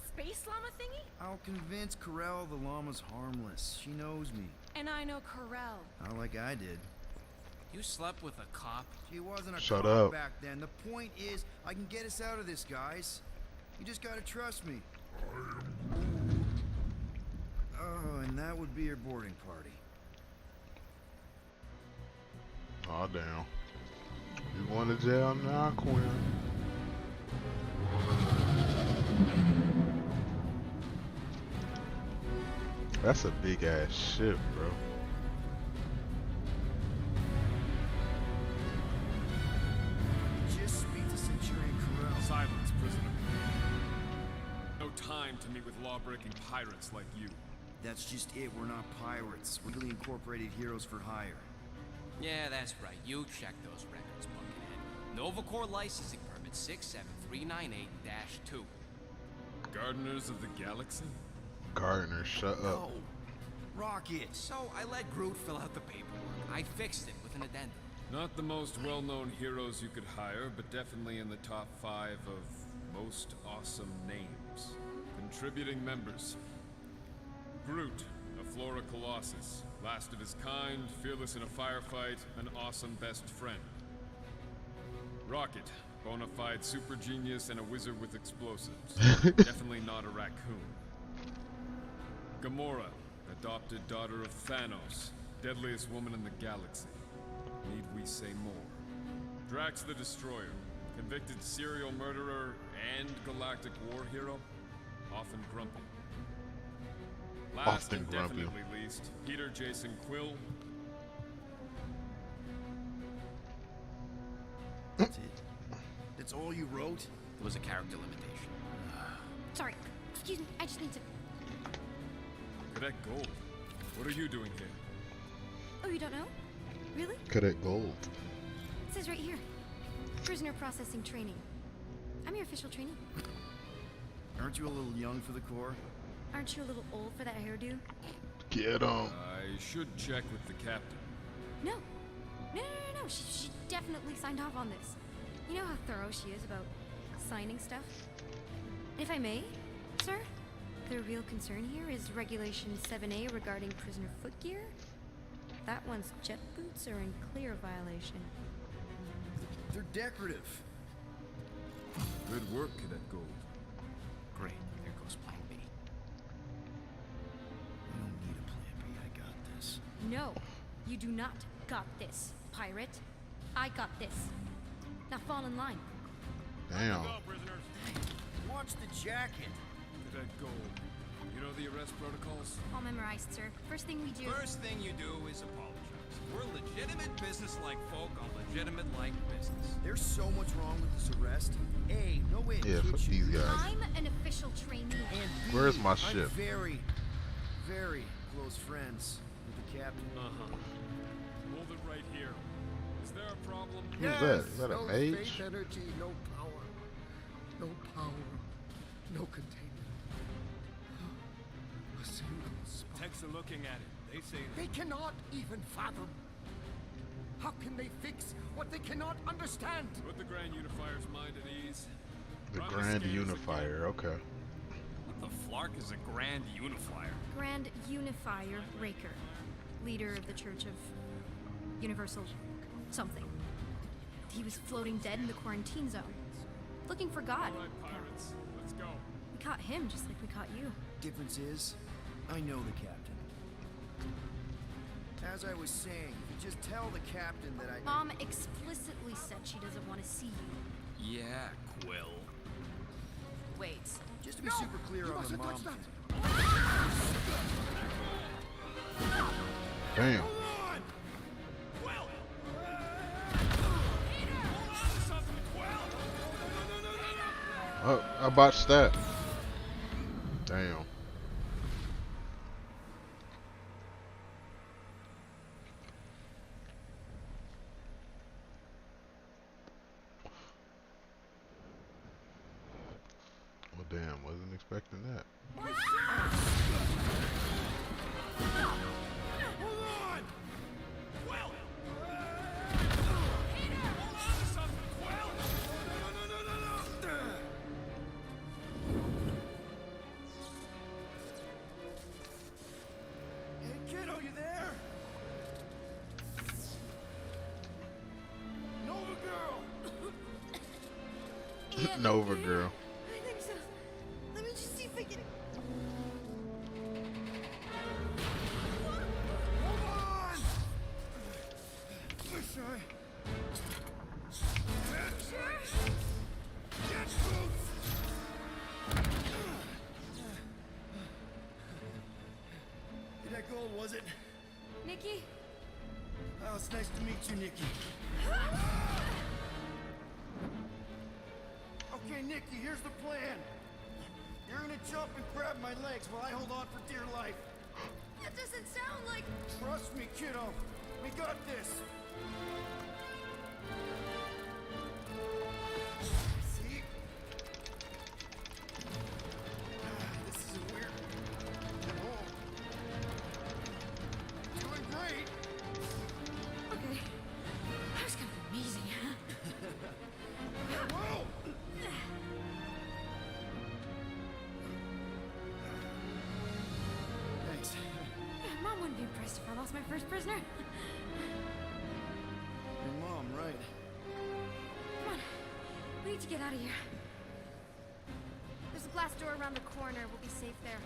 space llama thingy? I'll convince Corell the llama's harmless. She knows me. And I know Corel. Not like I did. You slept with a cop? He wasn't a Shut cop up. back then. The point is, I can get us out of this, guys. You just gotta trust me. Oh, and that would be your boarding party. Oh damn. You going to jail now, Quinn? That's a big ass ship, bro. Just speak to Centurion Corel. Silence, prisoner. No time to meet with law-breaking pirates like you. That's just it. We're not pirates. We're legally incorporated heroes for hire. Yeah, that's right. You check those records, Buckethead. Novacore licensing permit 67398-2. Gardeners of the Galaxy? Gardner, shut up. No. Rocket. So I let Groot fill out the paperwork. I fixed it with an addendum. Not the most well-known heroes you could hire, but definitely in the top 5 of most awesome names. Contributing members. Groot, a Flora Colossus. Last of his kind, fearless in a firefight, an awesome best friend. Rocket, bona fide super genius and a wizard with explosives. Definitely not a raccoon. Gamora, adopted daughter of Thanos, deadliest woman in the galaxy. Need we say more? Drax the Destroyer, convicted serial murderer and galactic war hero, often grumpy. Last Often and grumpy. definitely least, Peter Jason Quill. That's it. That's all you wrote? It was a character limitation. Sorry. Excuse me. I just need to. Cadet Gold, what are you doing here? Oh, you don't know? Really? Cadet Gold. It says right here. Prisoner processing training. I'm your official trainee. Aren't you a little young for the Corps? Aren't you a little old for that hairdo? Get him. I should check with the captain. No. No. She definitely signed off on this. You know how thorough she is about signing stuff? And if I may, sir, the real concern here is Regulation 7A regarding prisoner footgear. That one's jet boots are in clear violation. They're decorative. Good work, Cadet Gold. Great. There goes Plan B. I don't need a plan B. I got this. No, you do not got this, pirate. I got this. Now fall in line. Damn. Go, prisoners. Watch the jacket. Cadet Gold, you know the arrest protocols? All memorized, sir. First thing we do. First thing you do is apologize. We're legitimate business-like folk on legitimate-like business. There's so much wrong with this arrest. A, no way a Yeah, kid fuck should these do guys. this. I'm an official trainee. And B, Where's my I'm ship? very, very close friends with the captain. Hold it right here. Is there a problem? Who's that? Is that a no mage? faith energy, no power. No power. No containment. A single spark. Techs are looking at it. They say They cannot even fathom. How can they fix what they cannot understand? put the Grand Unifier's mind at ease. The Run Grand scans Unifier. Okay. What the flark is a Grand Unifier? Grand Unifier Raker, leader of the Church of Universal something. He was floating dead in the quarantine zone, looking for God. All right, pirates. Let's go. We caught him just like we caught you. Difference is, I know the captain. As I was saying, you just tell the captain that I... Mom explicitly said she doesn't want to see you. Yeah, Quill. Wait. Just to be super clear You on the mustn't mom touch that. thing. Damn. Hold on! Quill! Hold on to something, Quill! No. Oh, I botched that. Damn. Well, damn, wasn't expecting that. Hold on! Quill! Hold on to something, Quill! No. Hey, kiddo, you there? Yeah. Nova girl. I think so. Let me just see if I can. Hold on! Sorry. Get boots! That gold, was it? Nikki? Oh, it's nice to meet you, Nikki. Okay, Nikki, here's the plan. You're gonna jump and grab my legs while I hold on for dear life. That doesn't sound like... Trust me, kiddo. We got this. See? This is weird. Oh. Doing great. Okay. That was kind of amazing. Whoa! Thanks. Mom wouldn't be impressed if I lost my first prisoner. Your mom, right? Come on. We need to get out of here. There's a glass door around the corner. We'll be safe there.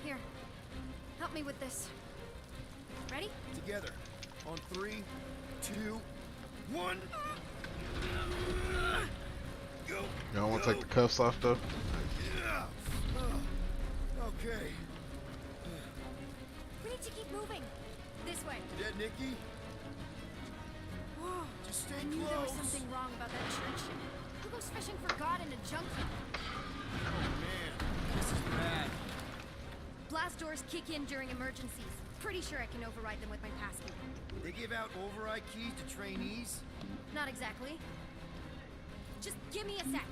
Here. Help me with this. Ready? Together. On 3, 2, 1. Go. Y'all want to take the cuffs off though? Yeah. Okay. We need to keep moving. This way. You dead, Nikki? Whoa. Just stay I knew close. there was something wrong about that church. Who goes fishing for God in a junkyard? Oh man, this is bad. Blast doors kick in during emergencies. Pretty sure I can override them with my passkey. They give out override keys to trainees? Not exactly. Just give me a sec.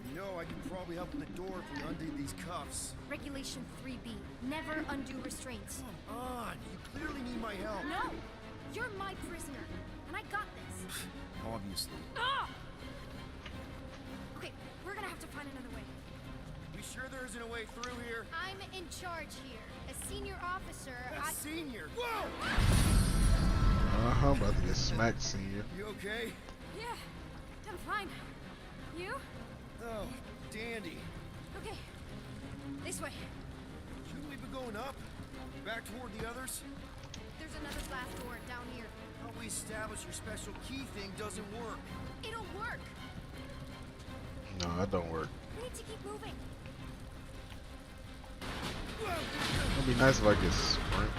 You know, I can probably help with the door if we undo these cuffs. Regulation 3B. Never undo restraints. Come on, you clearly need my help. No! You're my prisoner, and I got this. Obviously. Ah! Okay, we're gonna have to find another way. We sure there isn't a way through here? I'm in charge here. As senior officer, A senior? Whoa! I'm about to get smacked, senior. You okay? Yeah, I'm fine. You? Oh, dandy. Okay. This way. Shouldn't we be going up? Back toward the others? There's another glass door down here. How we establish your special key thing doesn't work. It'll work. No, that don't work. We need to keep moving. It'd be nice if I could sprint.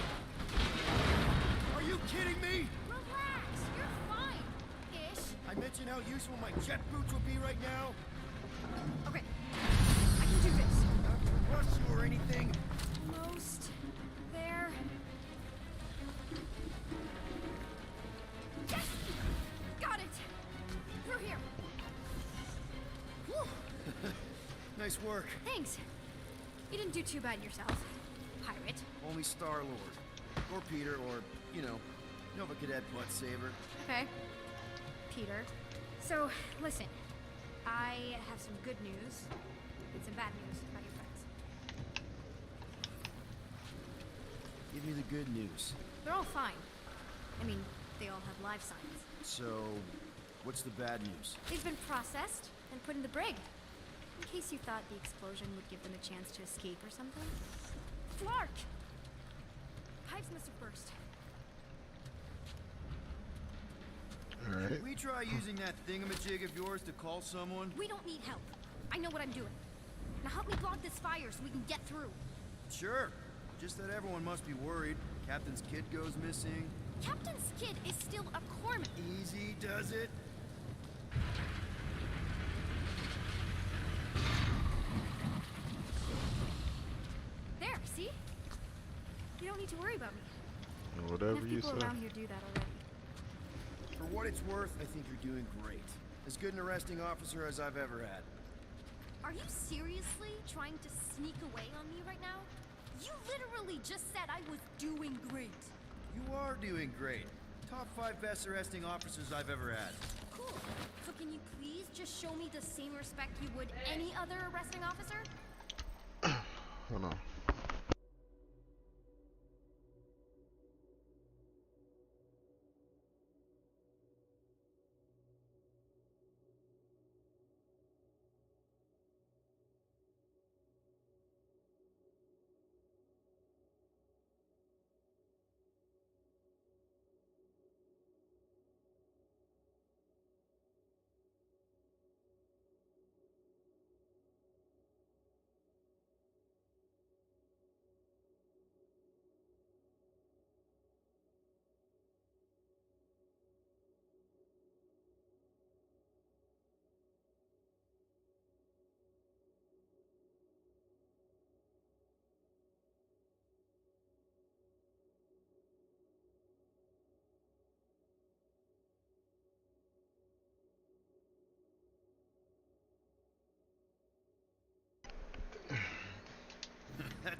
Are you kidding me? Relax. You're fine. Ish. I mentioned how useful my jet boots would be right now. Okay. I can do this. Not to rush you or anything. Almost there. Yes! Got it. Through here. Whew. Nice work. Thanks. You didn't do too bad yourself, pirate. Only Star-Lord. Or Peter, or, you know, Nova Cadet Butt Saver. Okay. Peter. So, listen. I have some good news and some bad news about your friends. Give me the good news. They're all fine. I mean, they all have life signs. So, what's the bad news? They've been processed and put in the brig. In case you thought the explosion would give them a chance to escape or something. Flark! Pipes must have burst. Alright. Should we try using that thingamajig of yours to call someone? We don't need help. I know what I'm doing. Now help me block this fire so we can get through. Sure. Just that everyone must be worried. Captain's kid goes missing. Captain's kid is still a corpsman. Easy does it. There, see? You don't need to worry about me. Whatever Enough you people say. around here do that already. For what it's worth, I think you're doing great. As good an arresting officer as I've ever had. Are you seriously trying to sneak away on me right now? You literally just said I was doing great. You are doing great. Top 5 best arresting officers I've ever had. Cool. So can you please just show me the same respect you would any other arresting officer? Hold on.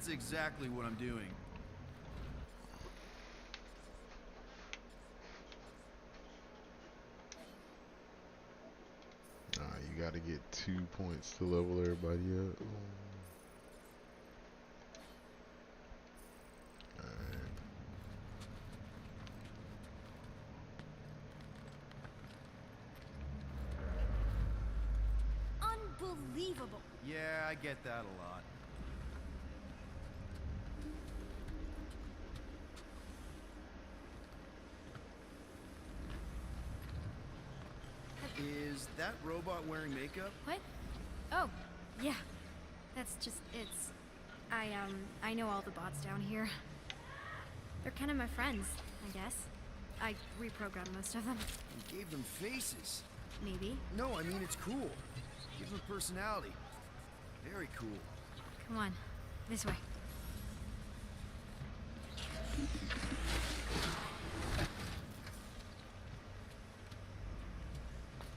That's exactly what I'm doing. You gotta get 2 points to level everybody up. Unbelievable. Yeah, I get that a lot. Is that robot wearing makeup? What? Oh, yeah. That's just, I know all the bots down here. They're kind of my friends, I guess. I reprogrammed most of them. You gave them faces. Maybe. No, I mean it's cool. Gives them personality. Very cool. Come on, this way.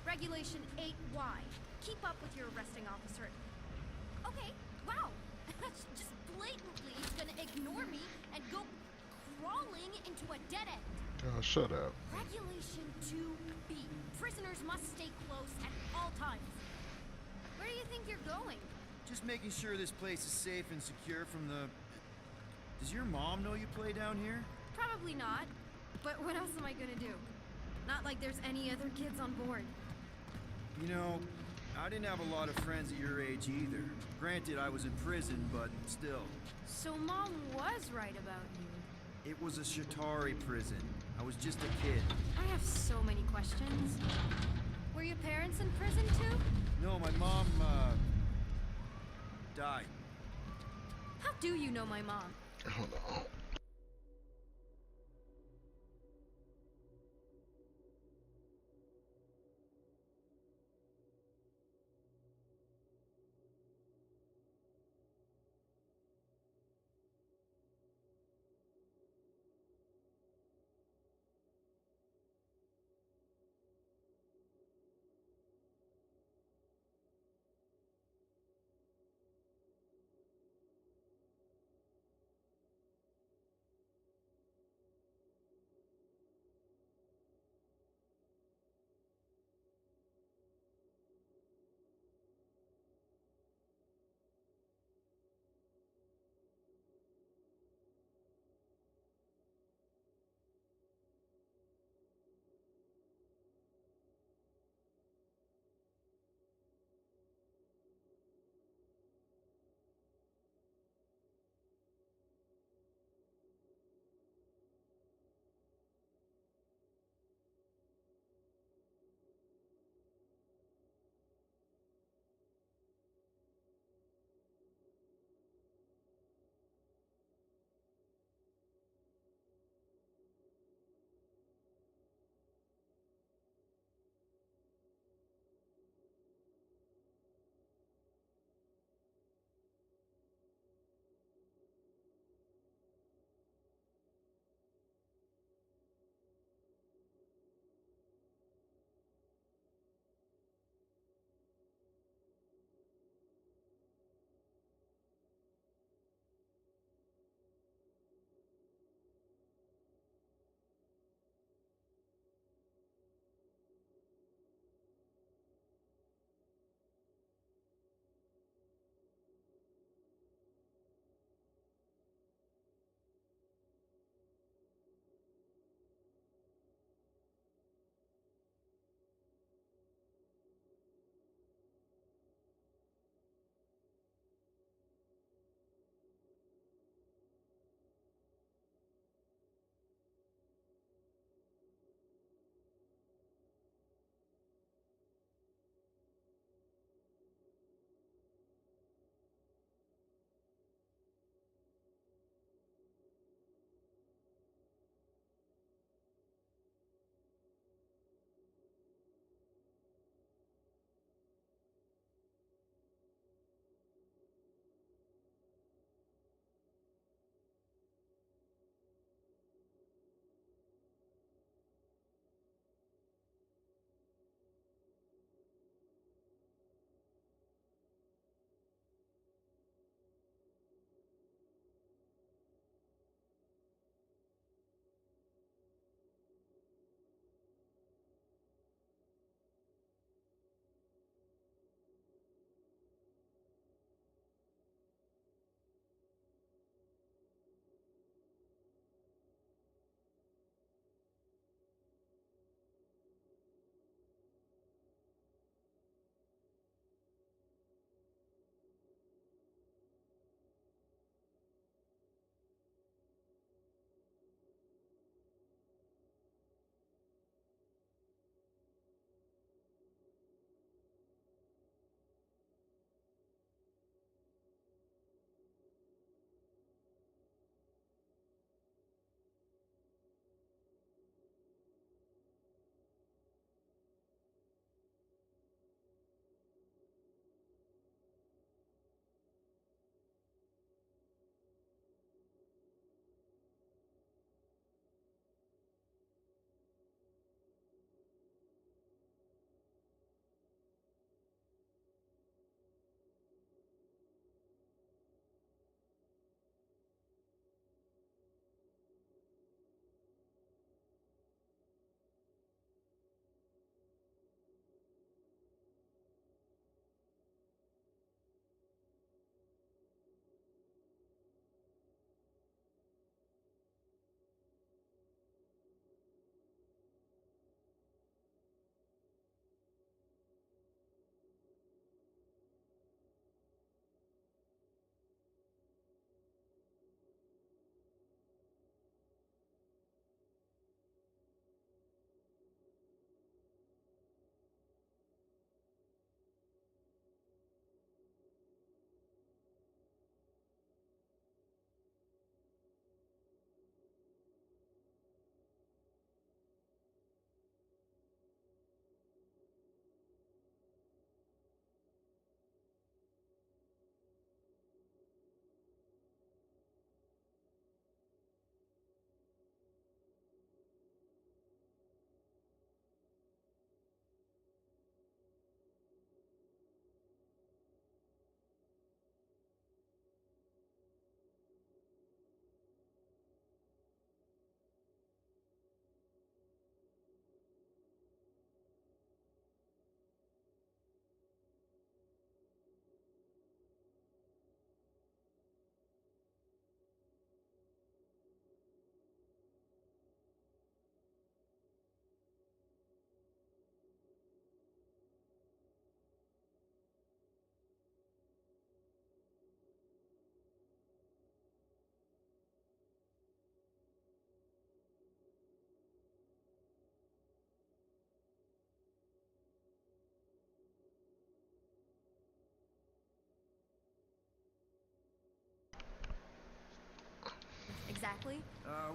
Regulation 8Y. Keep up with your arresting officer. Okay, wow. Just blatantly gonna ignore me and go crawling into a dead end. Oh, shut up. Regulation 2B. Prisoners must stay close at all times. Where do you think you're going? Just making sure this place is safe and secure from the... Does your mom know you play down here? Probably not. But what else am I gonna do? Not like there's any other kids on board. You know, I didn't have a lot of friends at your age either. Granted, I was in prison, but still. So Mom was right about you. It was a Shatari prison. I was just a kid. I have so many questions. Were your parents in prison too? No, my mom, died. How do you know my mom? Hold on.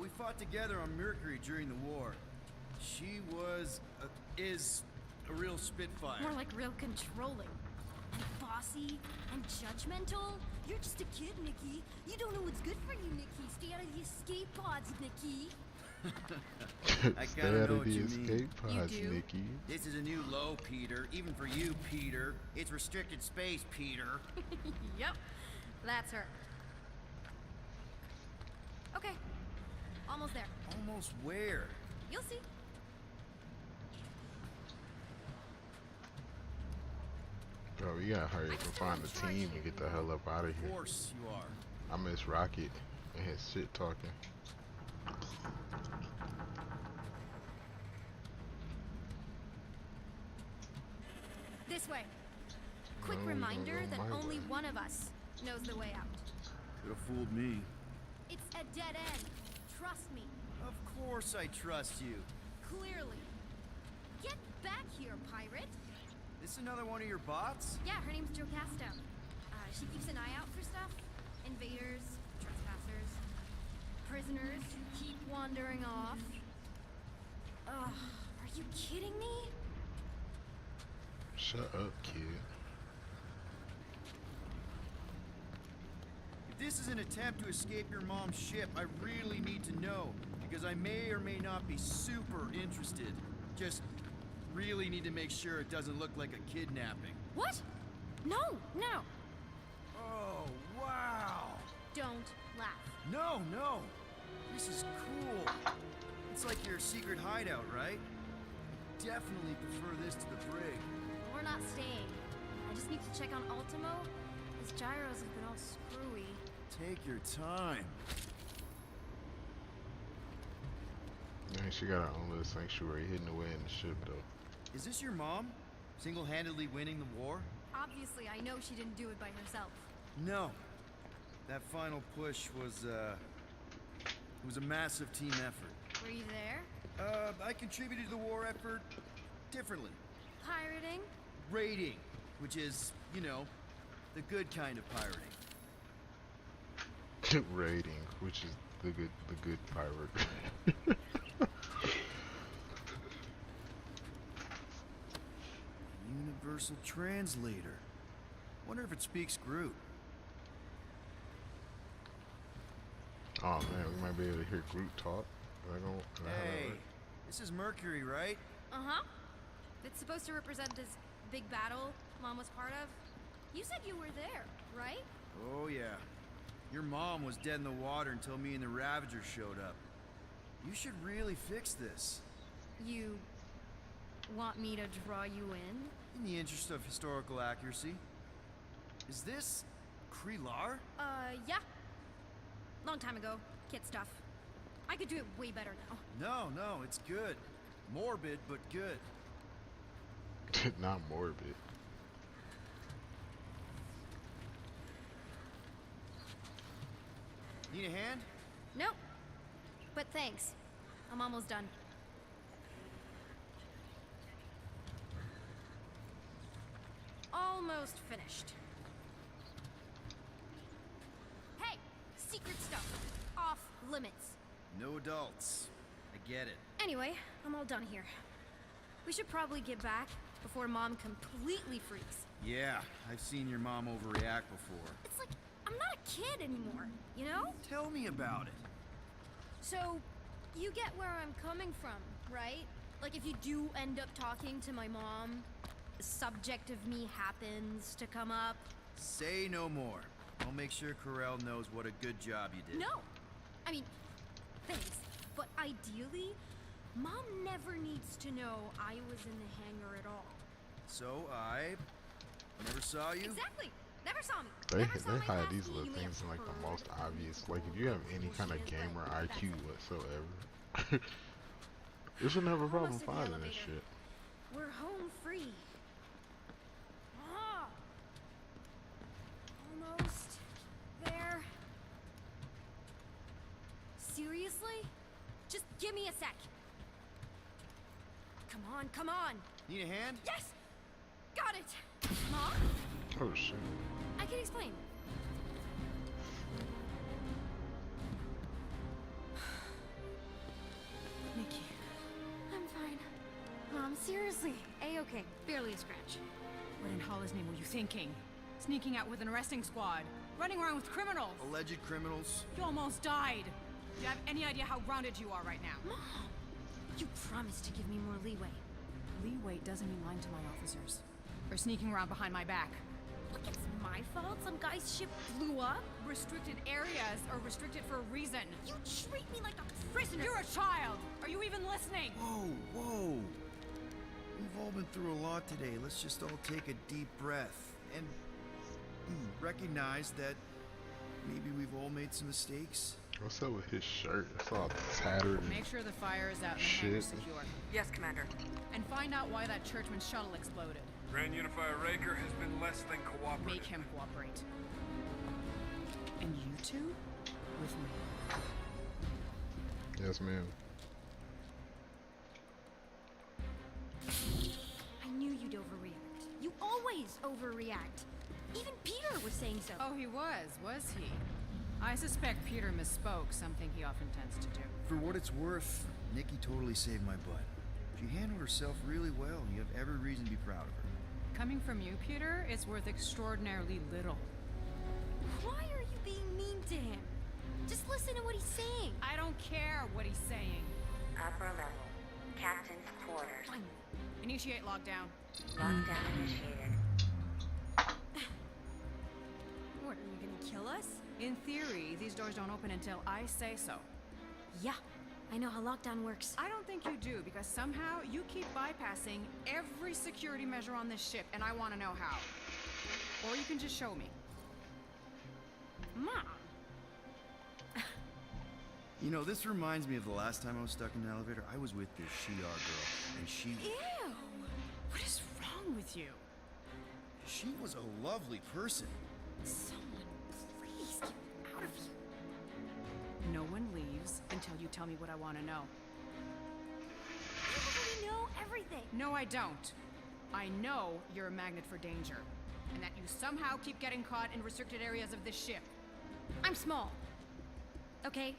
We fought together on Mercury during the war. She is a real spitfire. More like real controlling. And bossy and judgmental. You're just a kid, Nikki. You don't know what's good for you, Nikki. Stay out of the escape pods, Nikki. I Stay kinda out know of what the you mean. escape pods, do? Nikki. This is a new low, Peter. Even for you, Peter. It's restricted space, Peter. Yep, that's her. Okay, almost there. Almost where? You'll see. Bro, we gotta hurry up and find the team and get the hell up out of Of here. course you are. I miss Rocket and his shit talking. This way. Quick No, reminder no, that my only way. one of us knows the way out. Could have fooled me. It's a dead end. Trust me. Of course I trust you. Clearly. Get back here, pirate. This another one of your bots? Yeah, her name's Jocasta. She keeps an eye out for stuff. Invaders, trespassers, prisoners who keep wandering off. Ugh, are you kidding me? Shut up, kid. If this is an attempt to escape your mom's ship, I really need to know, because I may or may not be super interested. Just really need to make sure it doesn't look like a kidnapping. What? No, no. Oh, wow! Don't laugh. No, no! This is cool. It's like your secret hideout, right? I definitely prefer this to the brig. We're not staying. I just need to check on Ultimo. His gyros have been all screwy. Take your time. Man, she got her own little sanctuary hidden away in the ship, though. Is this your mom? Single-handedly winning the war? Obviously, I know she didn't do it by herself. No. That final push was a massive team effort. Were you there? I contributed to the war effort differently. Pirating? Raiding, which is, you know, the good kind of pirating. Raiding, which is the good pirate. Universal translator. Wonder if it speaks Groot. Oh man, we might be able to hear Groot talk. Hey, this is Mercury, right? Uh-huh. It's supposed to represent this big battle Mom was part of. You said you were there, right? Oh yeah. Your mom was dead in the water until me and the Ravagers showed up. You should really fix this. You want me to draw you in? In the interest of historical accuracy. Is this Krelar? Yeah. Long time ago. Kid stuff. I could do it way better now. No, it's good. Morbid, but good. Not morbid. Need a hand? Nope. But thanks. I'm almost done. Almost finished. Hey! Secret stuff. Off limits. No adults. I get it. Anyway, I'm all done here. We should probably get back before Mom completely freaks. Yeah, I've seen your mom overreact before. It's like, I'm not a kid anymore, you know? Tell me about it. So, you get where I'm coming from, right? Like if you do end up talking to my mom, the subject of me happens to come up. Say no more. I'll make sure Corell knows what a good job you did. No! I mean, thanks. But ideally, Mom never needs to know I was in the hangar at all. So I never saw you? Exactly! Never saw me. They Never saw my hide past these me. little You may things have in like the heard most obvious. Like if you have any kind of gamer IQ whatsoever, you shouldn't have a problem Almost at the finding this elevator. shit. We're home free. Ah! Almost there. Seriously? Just give me a sec. Come on, come on. Need a hand? Yes! Got it! Mom? Oh shit. I can explain. seriously. A-okay. Barely a scratch. What in Hollis' name were you thinking? Sneaking out with an arresting squad. Running around with criminals. Alleged criminals. You almost died. Do you have any idea how grounded you are right now? Mom! You promised to give me more leeway. Leeway doesn't mean lying to my officers. Or sneaking around behind my back. Look, it's my fault some guy's ship blew up. Restricted areas are restricted for a reason. You treat me like a prisoner. You're a child! Are you even listening? Whoa, whoa. We've all been through a lot today. Let's just all take a deep breath and recognize that maybe we've all made some mistakes. What's up with his shirt? It's all tattered. Make sure the fire is out and the Shit. hangar secure. Yes, Commander. And find out why that churchman's shuttle exploded. Grand Unifier Raker has been less than cooperative. Make him cooperate. And you two? With me. Yes, ma'am. I knew you'd overreact. You always overreact. Even Peter was saying so. Oh, he was he? I suspect Peter misspoke, something he often tends to do. For what it's worth, Nikki totally saved my butt. She handled herself really well. You have every reason to be proud of her. Coming from you, Peter, it's worth extraordinarily little. Why are you being mean to him? Just listen to what he's saying. I don't care what he's saying. Upper level. Captain's quarters. Fine. Initiate lockdown. Lockdown initiated. What, are you gonna kill us? In theory, these doors don't open until I say so. Yeah, I know how lockdown works. I don't think you do, because somehow you keep bypassing every security measure on this ship, and I want to know how. Or you can just show me. Mom! You know, this reminds me of the last time I was stuck in an elevator. I was with this Shi'ar girl, and she... Ew! What is wrong with you? She was a lovely person. Someone, please get me out of here. No one leaves until you tell me what I want to know. You already know everything. No, I don't. I know you're a magnet for danger, and that you somehow keep getting caught in restricted areas of this ship. I'm small. Okay?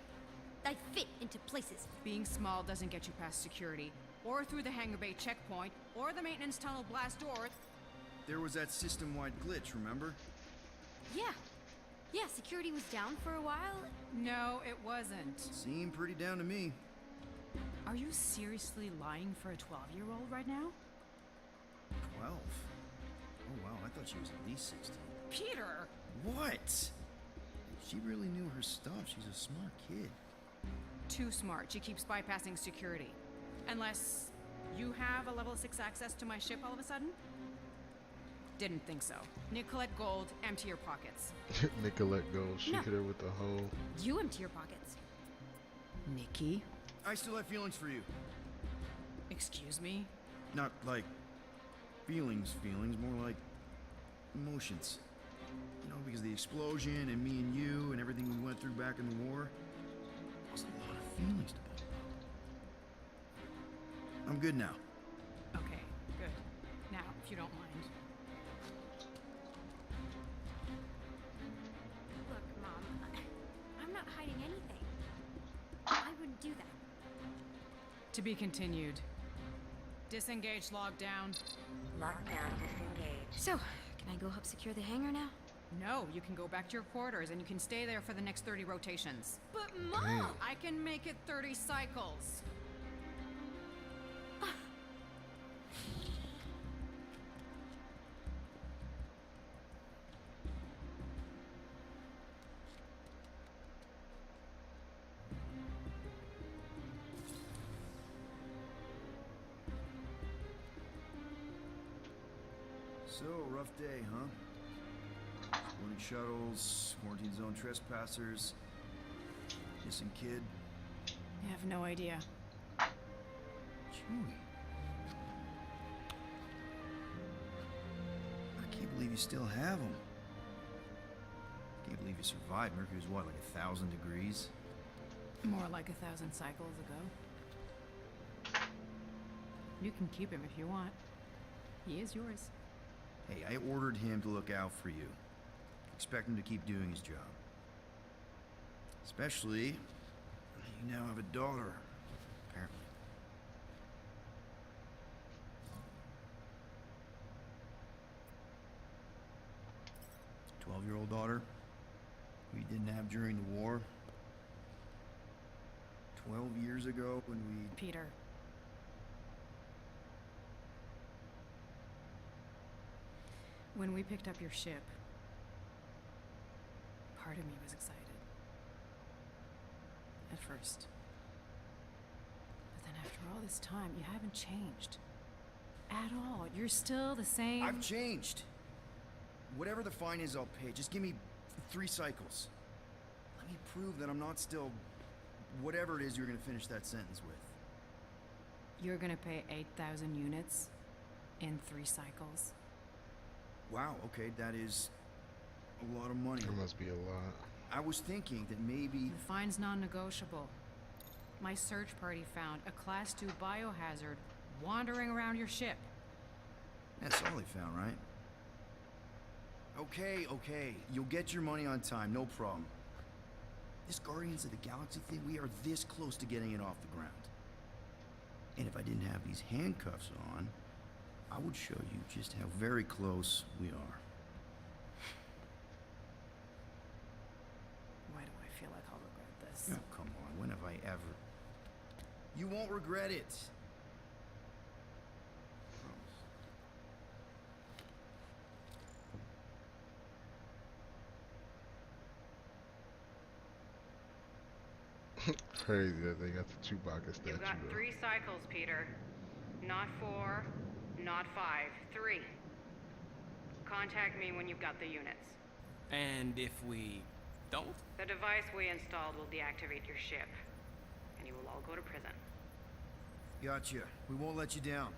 I fit into places. Being small doesn't get you past security, or through the hangar bay checkpoint, or the maintenance tunnel blast door. There was that system-wide glitch, remember? Yeah. Yeah, security was down for a while. No, it wasn't. Seemed pretty down to me. Are you seriously lying for a 12-year-old right now? 12? Oh wow, I thought she was at least 16. Peter! What? She really knew her stuff. She's a smart kid. Too smart. She keeps bypassing security. Unless you have a level 6 access to my ship all of a sudden? Didn't think so. Nicolette Gold, empty your pockets. Nicolette Gold, she No. hit her with the whole... You empty your pockets. Nikki? I still have feelings for you. Excuse me? Not like feelings, more like emotions. You know, because the explosion and me and you and everything we went through back in the war, there was a lot of feelings to build up. I'm good now. Okay, good. Now, if you don't mind. Look, Mom, I'm not hiding anything. I wouldn't do that. To be continued. Disengage lockdown. Lockdown disengaged. So, can I go help secure the hangar now? No, you can go back to your quarters and you can stay there for the next 30 rotations. But Mom! I can make it 30 cycles. So, rough day, huh? Morning shuttles, quarantine zone trespassers, missing kid. I have no idea. Chewie. I can't believe you still have him. Can't believe you survived. Mercury's what, like 1,000 degrees? More like 1,000 cycles ago. You can keep him if you want. He is yours. Hey, I ordered him to look out for you. Expect him to keep doing his job. Especially, you now have a daughter, apparently. 12-year-old daughter we didn't have during the war. 12 years ago when we... Peter. When we picked up your ship, part of me was excited. At first. But then after all this time, you haven't changed. At all. You're still the same... I've changed. Whatever the fine is, I'll pay. Just give me 3 cycles. Let me prove that I'm not still... whatever it is you're gonna finish that sentence with. You're gonna pay 8,000 units in 3 cycles? Wow, okay, that is a lot of money. It must be a lot. I was thinking that maybe... The fine's non-negotiable. My search party found a Class 2 biohazard wandering around your ship. That's all they found, right? Okay, okay. You'll get your money on time, no problem. This Guardians of the Galaxy thing, we are this close to getting it off the ground. And if I didn't have these handcuffs on, I would show you just how very close we are. Why do I feel like I'll regret this? Oh, come on, when have I ever... You won't regret it. Crazy that they got the Chewbacca statue. You've got 3 cycles, Peter. Not 4, not 5. 3. Contact me when you've got the units. And if we don't? The device we installed will deactivate your ship, and you will all go to prison. Gotcha. We won't let you down.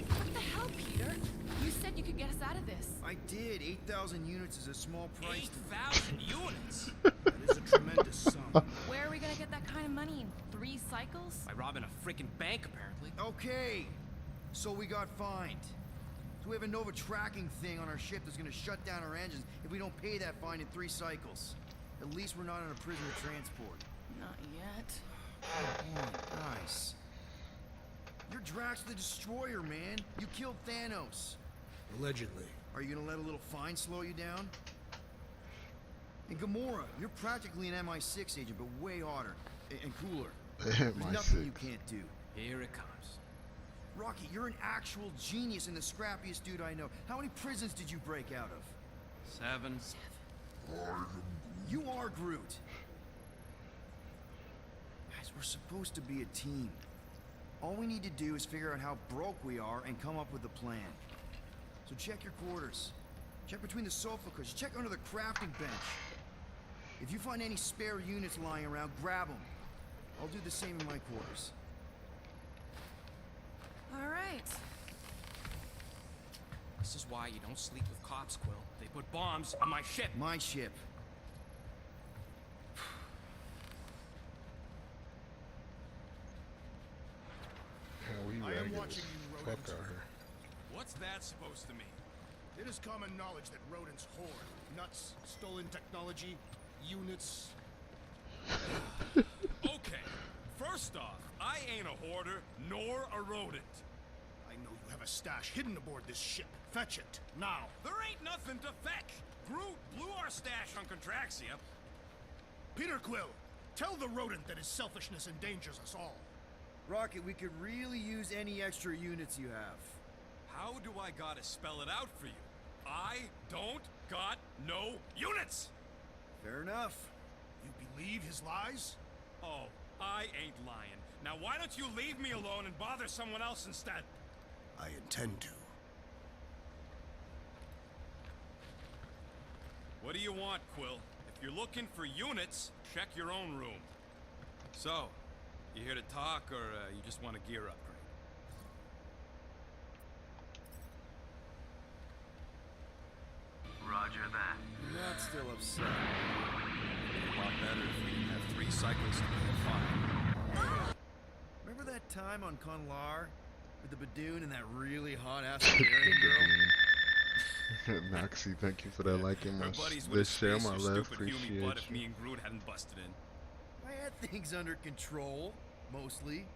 What the hell, Peter? You said you could get us out of this. I did. 8,000 units is a small price. 8,000 units? That is a tremendous sum. Where are we gonna get that kind of money in 3 cycles? By robbing a freaking bank, apparently. Okay. So we got fined. So we have a Nova tracking thing on our ship that's gonna shut down our engines if we don't pay that fine in 3 cycles. At least we're not on a prisoner transport. Not yet. Come on, guys. You're Drax the Destroyer, man. You killed Thanos. Allegedly. Are you gonna let a little fine slow you down? And Gamora, you're practically an MI6 agent, but way hotter and cooler. There's nothing you can't do. Here it comes. Rocky, you're an actual genius and the scrappiest dude I know. How many prisons did you break out of? 7. You are Groot. Guys, we're supposed to be a team. All we need to do is figure out how broke we are and come up with a plan. So check your quarters. Check between the sofa cushions. Check under the crafting bench. If you find any spare units lying around, grab them. I'll do the same in my quarters. All right. This is why you don't sleep with cops, Quill. They put bombs on my ship. My ship. I am watching you, rodent. Fuck out here. What's that supposed to mean? It is common knowledge that rodents hoard nuts, stolen technology, units. Okay, first off, I ain't a hoarder nor a rodent. I know you have a stash hidden aboard this ship. Fetch it, now. There ain't nothing to fetch. Groot blew our stash on Contraxia. Peter Quill, tell the rodent that his selfishness endangers us all. Rocket, we could really use any extra units you have. How do I gotta spell it out for you? I don't got no units! Fair enough. You believe his lies? Oh, I ain't lying. Now why don't you leave me alone and bother someone else instead? I intend to. What do you want, Quill? If you're looking for units, check your own room. So, you here to talk, or you just want a gear upgrade? Roger that. You're not still upset. A lot better if we didn't have 3 cycles to be fine. Remember that time on Conlar with the Badoon and that really hot-ass Hungarian girl? Noxy, thank you for that liking my buddies this share, my your love, stupid appreciate butt if you. me and Groot hadn't busted in. I had things under control, mostly.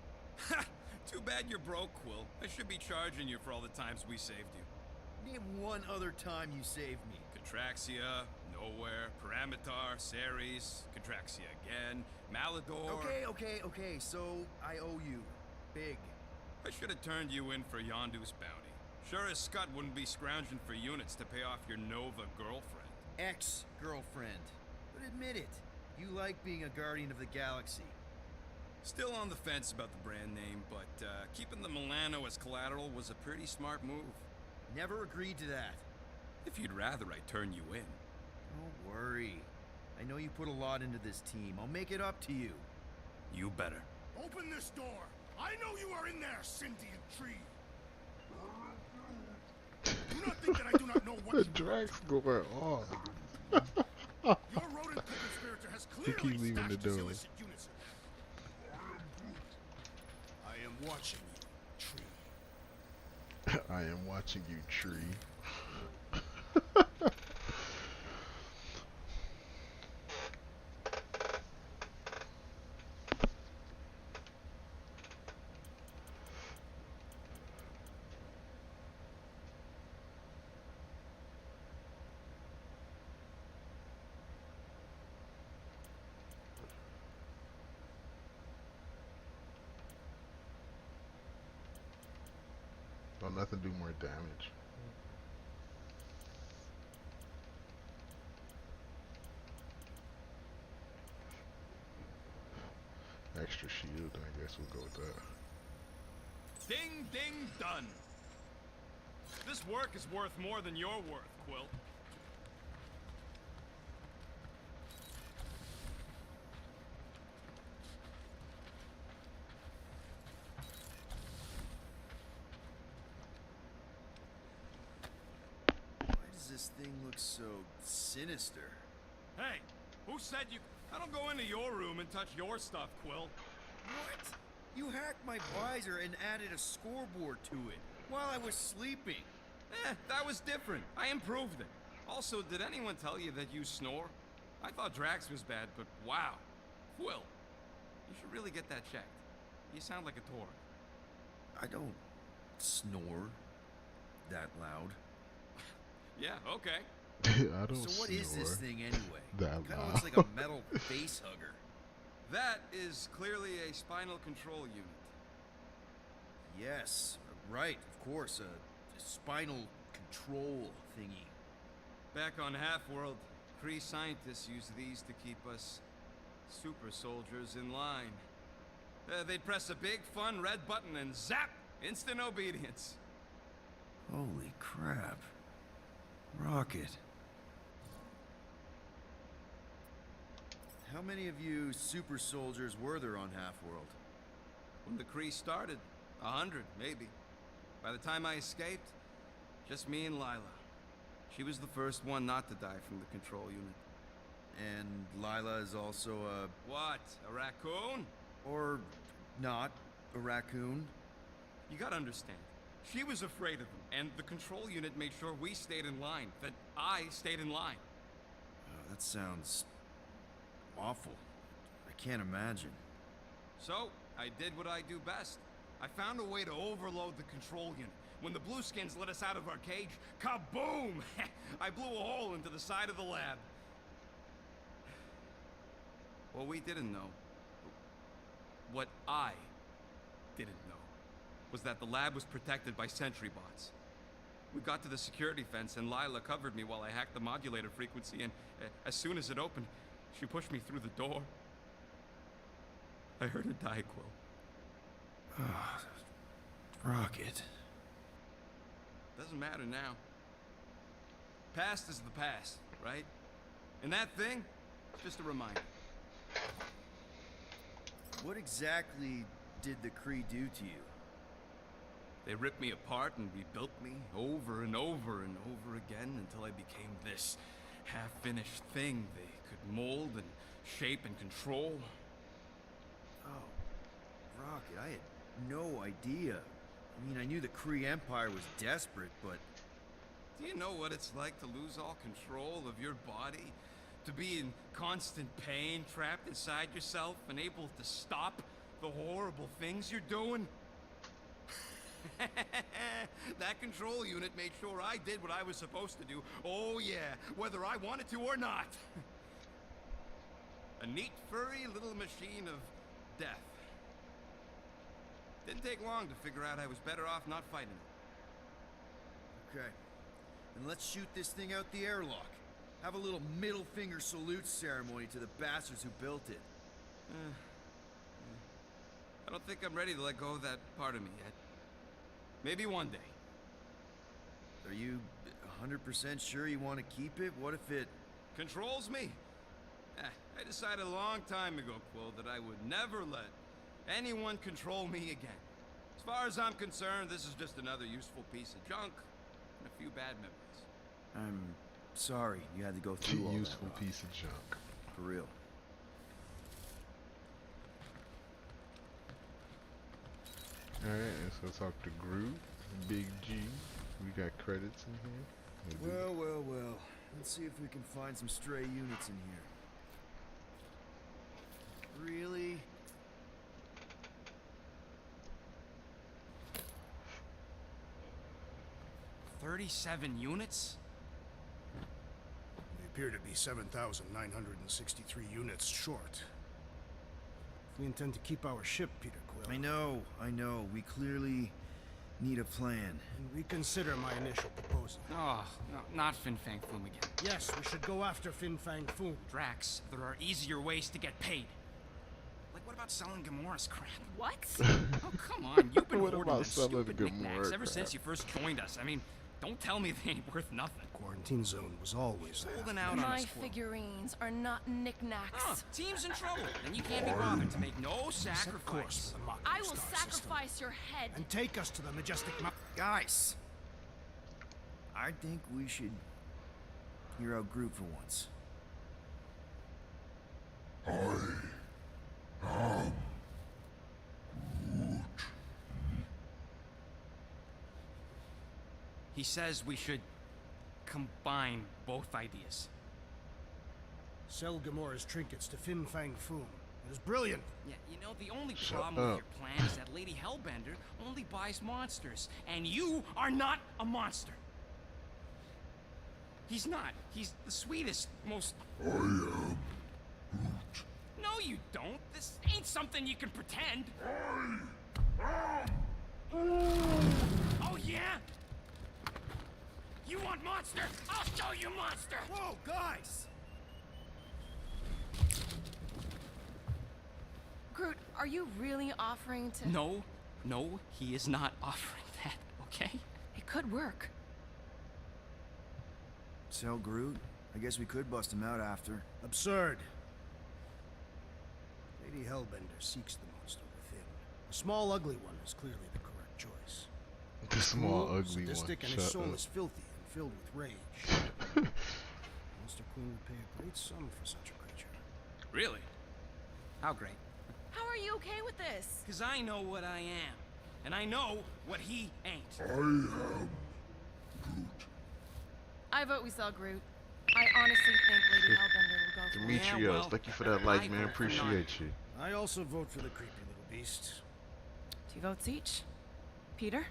Ha! Too bad you're broke, Quill. I should be charging you for all the times we saved you. Name one other time you saved me. Contraxia, Nowhere, Paramitar, Ceres, Contraxia again, Malador... Okay, so I owe you. Big. I should have turned you in for Yondu's bounty. Sure as Scott wouldn't be scrounging for units to pay off your Nova girlfriend. Ex-girlfriend. But admit it, you like being a Guardian of the Galaxy. Still on the fence about the brand name, but keeping the Milano as collateral was a pretty smart move. Never agreed to that. If you'd rather I turn you in. Don't worry. I know you put a lot into this team. I'll make it up to you. You better. Open this door! I know you are in there, sentient tree! Do not think that I do not know what The Drax going off. your rodent co-conspirator has He clearly keep leaving the stashed his door. illicit units. I am watching you, tree. I am watching you, tree. Well, nothing do more damage. Extra shield, I guess we'll go with that. Ding, ding, done. This work is worth more than your worth, Quill. Why does this thing look so sinister? Hey, who said you... I don't go into your room and touch your stuff, Quill. What? You hacked my visor and added a scoreboard to it while I was sleeping. That was different. I improved it. Also, did anyone tell you that you snore? I thought Drax was bad, but wow. Quill, you should really get that checked. You sound like a Tor. I don't snore that loud. Yeah, okay. I don't So what is this snore thing anyway? that Kind of loud. looks like a metal face hugger. That is clearly a spinal control unit. Yes, right, of course, a spinal control thingy. Back on Half-World, Kree scientists used these to keep us super soldiers in line. They'd press a big, fun red button and zap! Instant obedience. Holy crap. Rocket. How many of you super soldiers were there on Half-World? When the Kree started, 100, maybe. By the time I escaped, just me and Lila. She was the first one not to die from the control unit. And Lila is also a... What? A raccoon? Or not a raccoon? You gotta understand. She was afraid of them, and the control unit made sure we stayed in line, that I stayed in line. Oh, that sounds awful. I can't imagine. So, I did what I do best. I found a way to overload the control unit. When the Blueskins let us out of our cage, kaboom! I blew a hole into the side of the lab. What we didn't know, what I didn't know, was that the lab was protected by sentry bots. We got to the security fence and Lila covered me while I hacked the modulator frequency, and as soon as it opened, she pushed me through the door. I heard her die, Quill. Rocket. Doesn't matter now. Past is the past, right? And that thing, just a reminder. What exactly did the Kree do to you? They ripped me apart and rebuilt me over and over and over again until I became this half-finished thing they could mold and shape and control. Oh, Rocket, I had no idea. I mean, I knew the Kree Empire was desperate, but... Do you know what it's like to lose all control of your body? To be in constant pain, trapped inside yourself, unable to stop? the horrible things you're doing? That control unit made sure I did what I was supposed to do. Oh yeah, whether I wanted to or not. A neat, furry little machine of death. Didn't take long to figure out I was better off not fighting it. Okay. Then let's shoot this thing out the airlock. Have a little middle finger salute ceremony to the bastards who built it. I don't think I'm ready to let go of that part of me yet. Maybe one day. Are you 100% sure you want to keep it? What if it... Controls me? I decided a long time ago, Quill, that I would never let anyone control me again. As far as I'm concerned, this is just another useful piece of junk and a few bad memories. I'm sorry you had to go through all that. Useful piece of junk. For real. Alright, let's talk to Groot, Big G. We got credits in here. Maybe. Well. Let's see if we can find some stray units in here. Really? $37 units? We appear to be 7,963 units short. If we intend to keep our ship, Peter Quill... I know. We clearly need a plan. And reconsider my initial proposal. Oh, no, not Fin Fang Foom again. Yes, we should go after Fin Fang Foom. Drax, there are easier ways to get paid. Like, what about selling Gamora's crap? What? Oh, come on. You've been What hoarding about them selling stupid Gamora knickknacks ever crap? since you first joined us. I mean, don't tell me they ain't worth nothing. Quarantine zone was always there. Holding out on My us, Quill. figurines are not knickknacks. Oh, team's in trouble. Then you can't be bothered to make no sacrifice. I will sacrifice your head. And take us to the majestic mountain. Guys! I think we should hear out Groot for once. He says we should combine both ideas. Sell Gamora's trinkets to Fin Fang Foom. It is brilliant. Yeah, you know, the only Shut problem with up. your plan is that Lady Hellbender only buys monsters, and you are not a monster. He's not. He's the sweetest, most... I am Groot. No, you don't. This ain't something you can pretend. Oh, yeah? You want monster? I'll show you monster! Whoa, guys! Groot, are you really offering to... No, he is not offering that, okay? It could work. Sell Groot? I guess we could bust him out after. Absurd. Lady Hellbender seeks the monster within. A small, ugly one is clearly the correct choice. The small, Cruel, ugly one. sadistic, and Shut his soul up. is filthy and filled with rage. Monster Queen would pay a great sum for such a creature. Really? How great? How are you okay with this? Because I know what I am. And I know what he ain't. I vote we sell Groot. I honestly think Lady Hellbender will go for it. Demetrios, Yeah, well, thank you for that like, I man. vote for Appreciate you. I also vote for the creepy little beast. 2 votes each. Peter?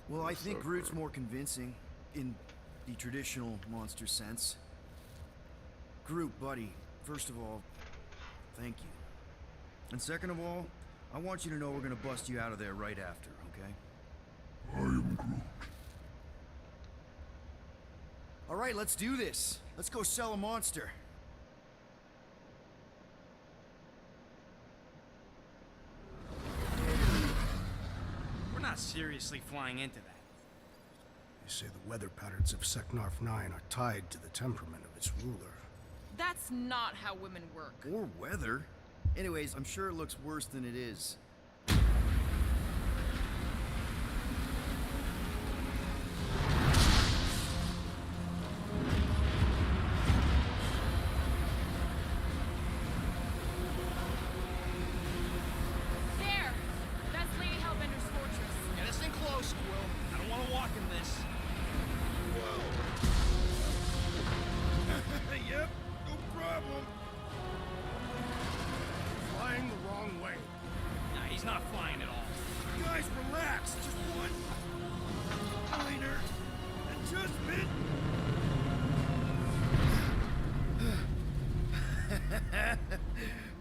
Well, I think So Groot's Groot. more convincing, in the traditional monster sense. Groot, buddy, first of all, thank you. And second of all, I want you to know we're gonna bust you out of there right after, okay? I am Groot. Alright, let's do this. Let's go sell a monster. We're not seriously flying into that. They say the weather patterns of Seknarf 9 are tied to the temperament of its ruler. That's not how women work. Or weather. Anyways, I'm sure it looks worse than it is. There! That's Lady Hellbender's fortress. Get us in close, Quill. I don't want to walk in this. Yep, no problem.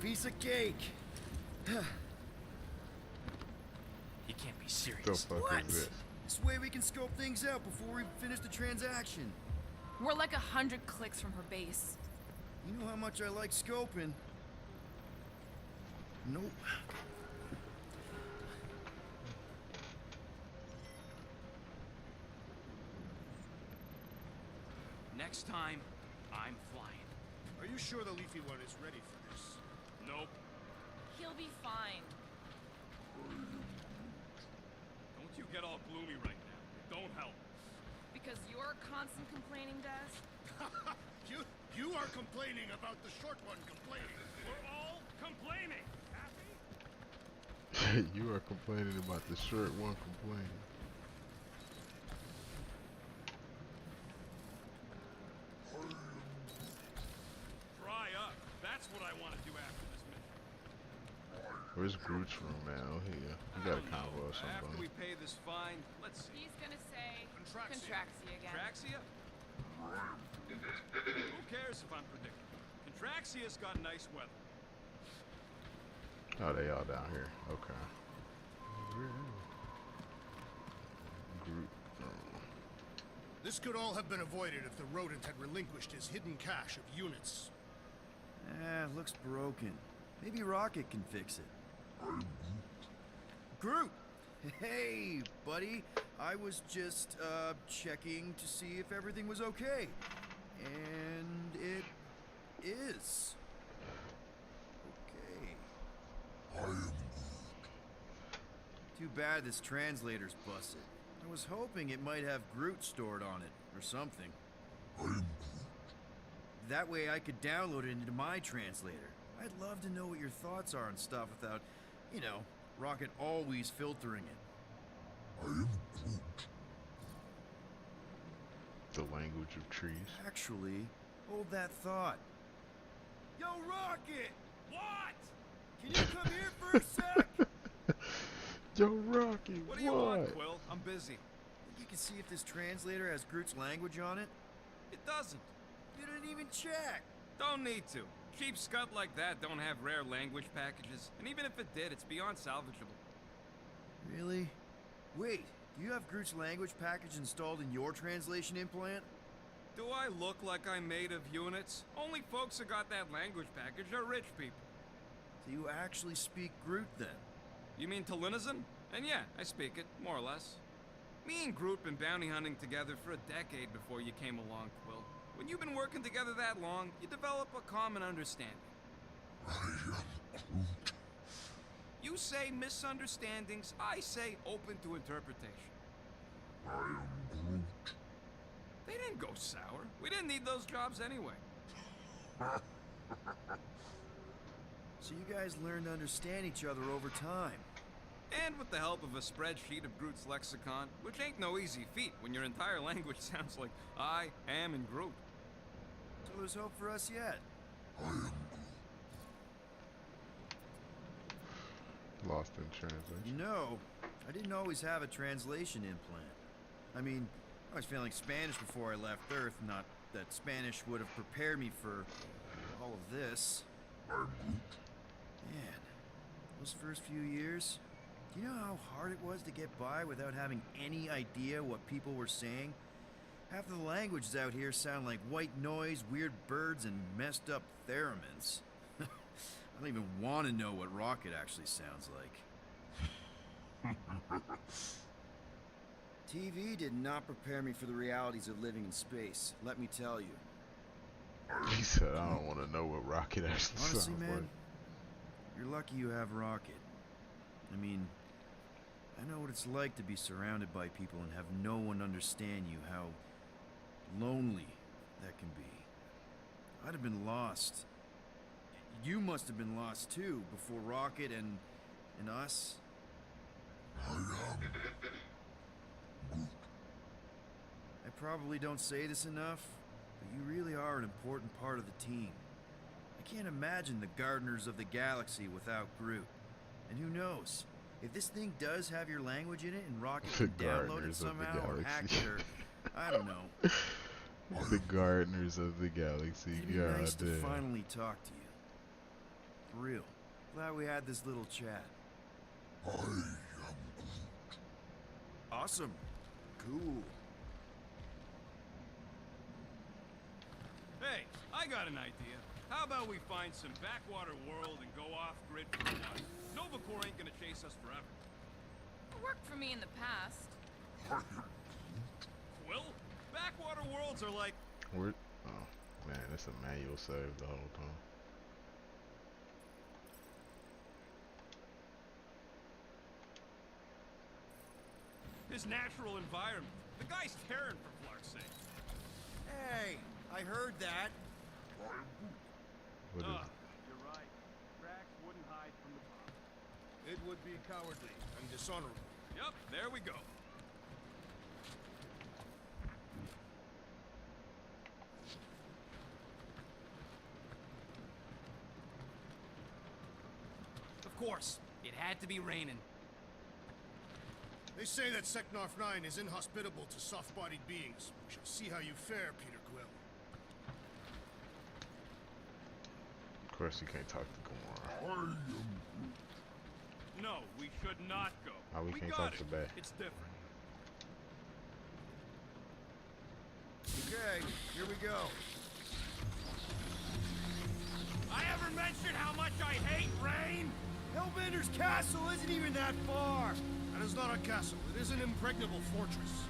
Piece of cake. He can't be serious. The fuck What? is this? This way we can scope things out before we finish the transaction. We're like 100 clicks from her base. You know how much I like scoping. Nope. Next time, I'm flying. Are you sure the leafy one is ready for this? Nope. He'll be fine. Don't you get all gloomy right now. It don't help. Because your constant complaining does? You are complaining about the short one complaining. We're all complaining. Happy? You are complaining about the short one complaining. Dry up. That's what I want to do after this mission. Where's Groot's room, man? Oh, here. We got a convo or After something. we pay this fine, let's see. He's gonna say Contraxia. Contraxia again. Contraxia? Who cares if I'm predicting? Contraxia's got nice weather. Oh, they all down here. Okay. Groot. This could all have been avoided if the rodent had relinquished his hidden cache of units. Looks broken. Maybe Rocket can fix it. Groot! Hey, buddy. I was just, checking to see if everything was okay. And it is. Okay. Too bad this translator's busted. I was hoping it might have Groot stored on it, or something. That way I could download it into my translator. I'd love to know what your thoughts are on stuff without, you know, Rocket always filtering it. The language of trees. Actually, hold that thought. Yo, Rocket! What? Can you come here for a sec? Yo, Rocky, What do you want, Quill? I'm busy. Think you can see if this translator has Groot's language on it? It doesn't. You didn't even check. Don't need to. Cheap scut like that don't have rare language packages, and even if it did, it's beyond salvageable. Really? Wait, do you have Groot's language package installed in your translation implant? Do I look like I'm made of units? Only folks who got that language package are rich people. So you actually speak Groot then? You mean Talinisan? And yeah, I speak it, more or less. Me and Groot been bounty hunting together for a decade before you came along, Quill. When you've been working together that long, you develop a common understanding. You say misunderstandings, I say open to interpretation. They didn't go sour. We didn't need those jobs anyway. So you guys learn to understand each other over time. And with the help of a spreadsheet of Groot's lexicon, which ain't no easy feat when your entire language sounds like I am and Groot. So there's hope for us yet. Lost in translation. You know, I didn't always have a translation implant. I mean, I was feeling Spanish before I left Earth, not that Spanish would have prepared me for all of this. Man, those first few years, do you know how hard it was to get by without having any idea what people were saying? Half of the languages out here sound like white noise, weird birds, and messed up theremins. I don't even want to know what Rocket actually sounds like. TV did not prepare me for the realities of living in space, let me tell you. He said, I don't want to know what Rocket actually Honestly, sounds man, like. you're lucky you have Rocket. I mean, I know what it's like to be surrounded by people and have no one understand you, how lonely that can be. I'd have been lost. You must have been lost too, before Rocket and us. I probably don't say this enough, but you really are an important part of the team. I can't imagine the Gardeners of the Galaxy without Groot. And who knows? If this thing does have your language in it and Rocket can download it somehow or hack it or... I don't know. The Gardeners of the Galaxy. It'd be nice to finally talk to you. For real. Glad we had this little chat. Awesome. Cool. Hey, I got an idea. How about we find some backwater world and go off-grid for a while? Nova Corps ain't gonna chase us forever. It worked for me in the past. Quill? Backwater worlds are like... Where? Oh, man, it's a manual save the whole time. his natural environment. The guy's tearing for Flark's sake. Hey, I heard that. What is it? You're right. Drax wouldn't hide from the bomb. It would be cowardly and dishonorable. Yep, there we go. Of course, it had to be raining. They say that Seknarf 9 is inhospitable to soft-bodied beings. We shall see how you fare, Peter Quill. Of course, you can't talk to Gamora. No, we should not go. Oh, we can't talk to Bay. It's different. Okay, here we go. I ever mentioned how much I hate rain? Hellbender's castle isn't even that far. That is not a castle. It is an impregnable fortress.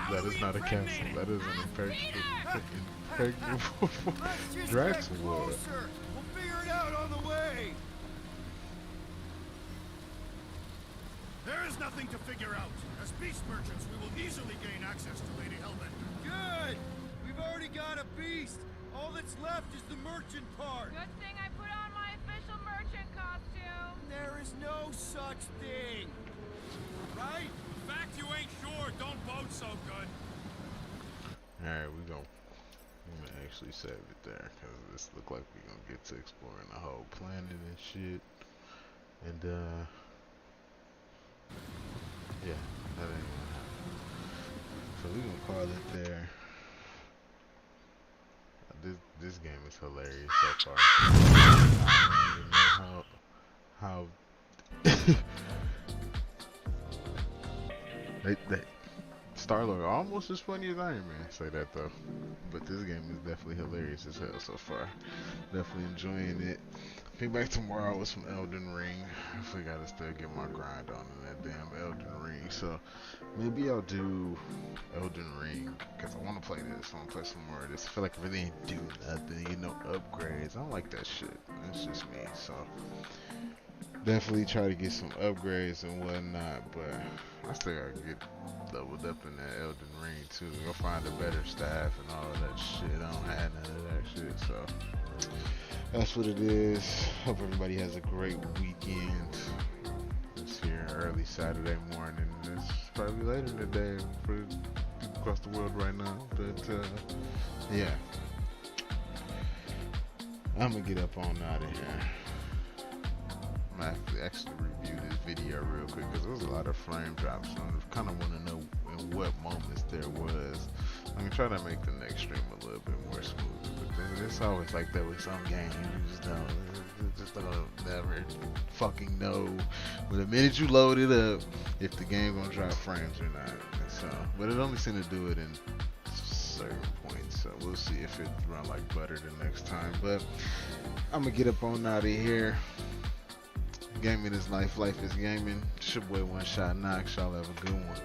That is not a castle. That is an impregnable Let's just Drax get would. closer. We'll figure it out on the way. There is nothing to figure out. As beast merchants, we will easily gain access to Lady Hellbender. Good. We've already got a beast. All that's left is the merchant part. Good thing I put on my official merchant costume. There is no such thing. Right? The fact you ain't sure, don't vote so good. Alright, we're gonna actually save it there, because this look like we're gonna get to exploring the whole planet and shit. And yeah, that ain't gonna happen. So we're gonna call it there. This game is hilarious so far. I don't even know how they Star-Lord almost as funny as Iron Man, say that though. But this game is definitely hilarious as hell so far. Definitely enjoying it. Pick back tomorrow with some Elden Ring. I still gotta get my grind on in that damn Elden Ring. So maybe I'll do Elden Ring because I want to play this. I want to play some more of this. I feel like I really ain't do nothing, you know, upgrades. I don't like that shit. That's just me. So definitely try to get some upgrades and whatnot. But I still gotta get leveled up in that Elden Ring too. Go find a better staff and all of that shit. I don't have none of that shit. So that's what it is. Hope everybody has a great weekend. It's here early Saturday morning. It's probably later in the day for people across the world right now. But yeah, I'm gonna get up on out of here. I'm gonna have to actually review this video real quick because there was a lot of frame drops. So I kind of want to know in what moments there was. I'm gonna try to make the next stream a little bit more smooth. But it's always like that with some games. You just don't never fucking know. But the minute you load it up, if the game gonna drop frames or not. And so, but it only seems to do it in certain points. So we'll see if it run like butter the next time. But I'm gonna get up on out of here. Gaming is life, life is gaming. It's your boy One Shot Knox. Y'all have a good one.